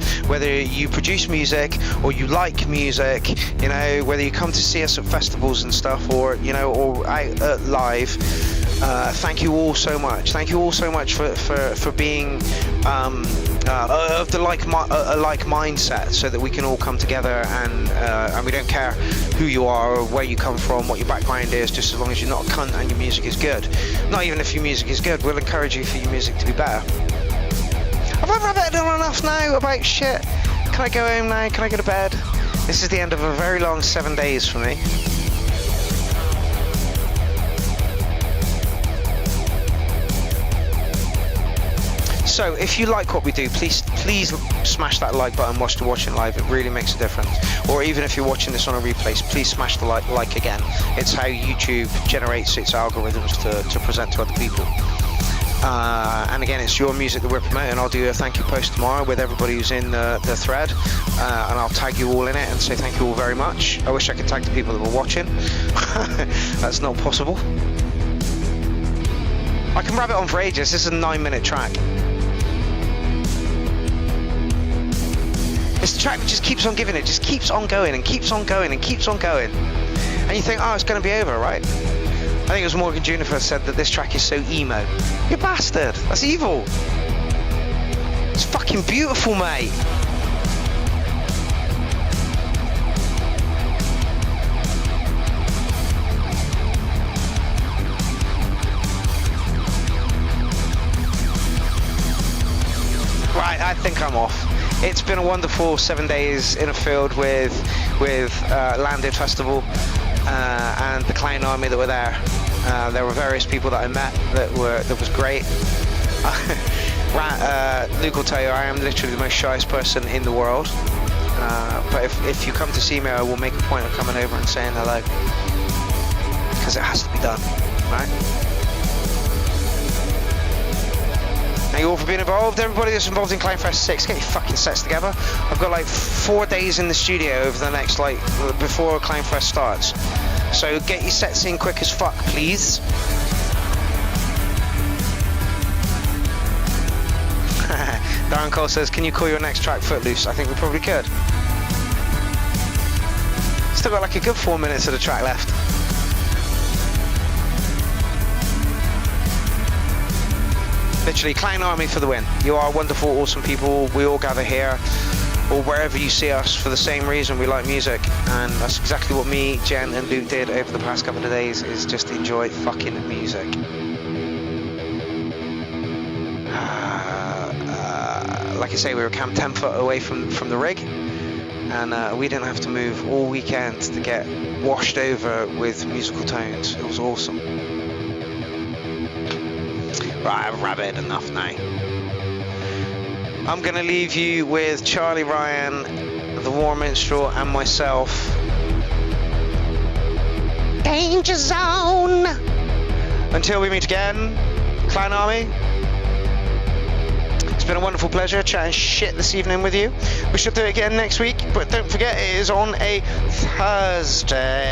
you produce music or you like music, you know, whether you come to see us at festivals and stuff, or you know, or out live. Thank you all so much. Thank you all so much for being of the like mindset, so that we can all come together and we don't care who you are or where you come from, what your background is, just as long as you're not a cunt and your music is good. Not even if your music is good, we'll encourage you for your music to be better. Have I rabbited on enough now about shit? Can I go home now? Can I go to bed? This is the end of a very long 7 days for me. So if you like what we do, please smash that like button whilst you're watching live. It really makes a difference. Or even if you're watching this on a replay, please smash the like again. It's how YouTube generates its algorithms to present to other people. And again, it's your music that we're promoting. I'll do a thank you post tomorrow with everybody who's in the thread, and I'll tag you all in it and say thank you all very much. I wish I could tag the people that were watching. That's not possible. I can rabbit on for ages. This is a 9-minute track. It's the track that just keeps on giving, it just keeps on going and keeps on going and keeps on going. And you think, oh, it's going to be over, right? I think it was Morgan Juniper said that this track is so emo. You bastard, that's evil. It's fucking beautiful, mate. Right, I think I'm off. It's been a wonderful 7 days in a field with Landed Festival and the Clown Army that were there. There were various people that I met that was great. Luke will tell you I am literally the most shyest person in the world. But if you come to see me, I will make a point of coming over and saying hello, because it has to be done, right? Thank you all for being involved. Everybody that's involved in Clownfest 6, get your fucking sets together. I've got like 4 days in the studio over the next, like, before Clownfest starts. So get your sets in quick as fuck, please. Darren Cole says, can you call your next track Footloose? I think we probably could. Still got like a good 4 minutes of the track left. Literally, Clown Army for the win. You are wonderful, awesome people. We all gather here, or wherever you see us, for the same reason. We like music, and that's exactly what me, Jen, and Luke did over the past couple of days, is just enjoy fucking music. Like I say, we were camped 10 foot away from the rig, and we didn't have to move all weekend to get washed over with musical tones. It was awesome. Right, I've rabbited enough now. I'm going to leave you with Charlie Ryan, the War Minstrel, and myself. Danger Zone! Until we meet again, Clown Army. It's been a wonderful pleasure chatting shit this evening with you. We shall do it again next week, but don't forget it is on a Thursday.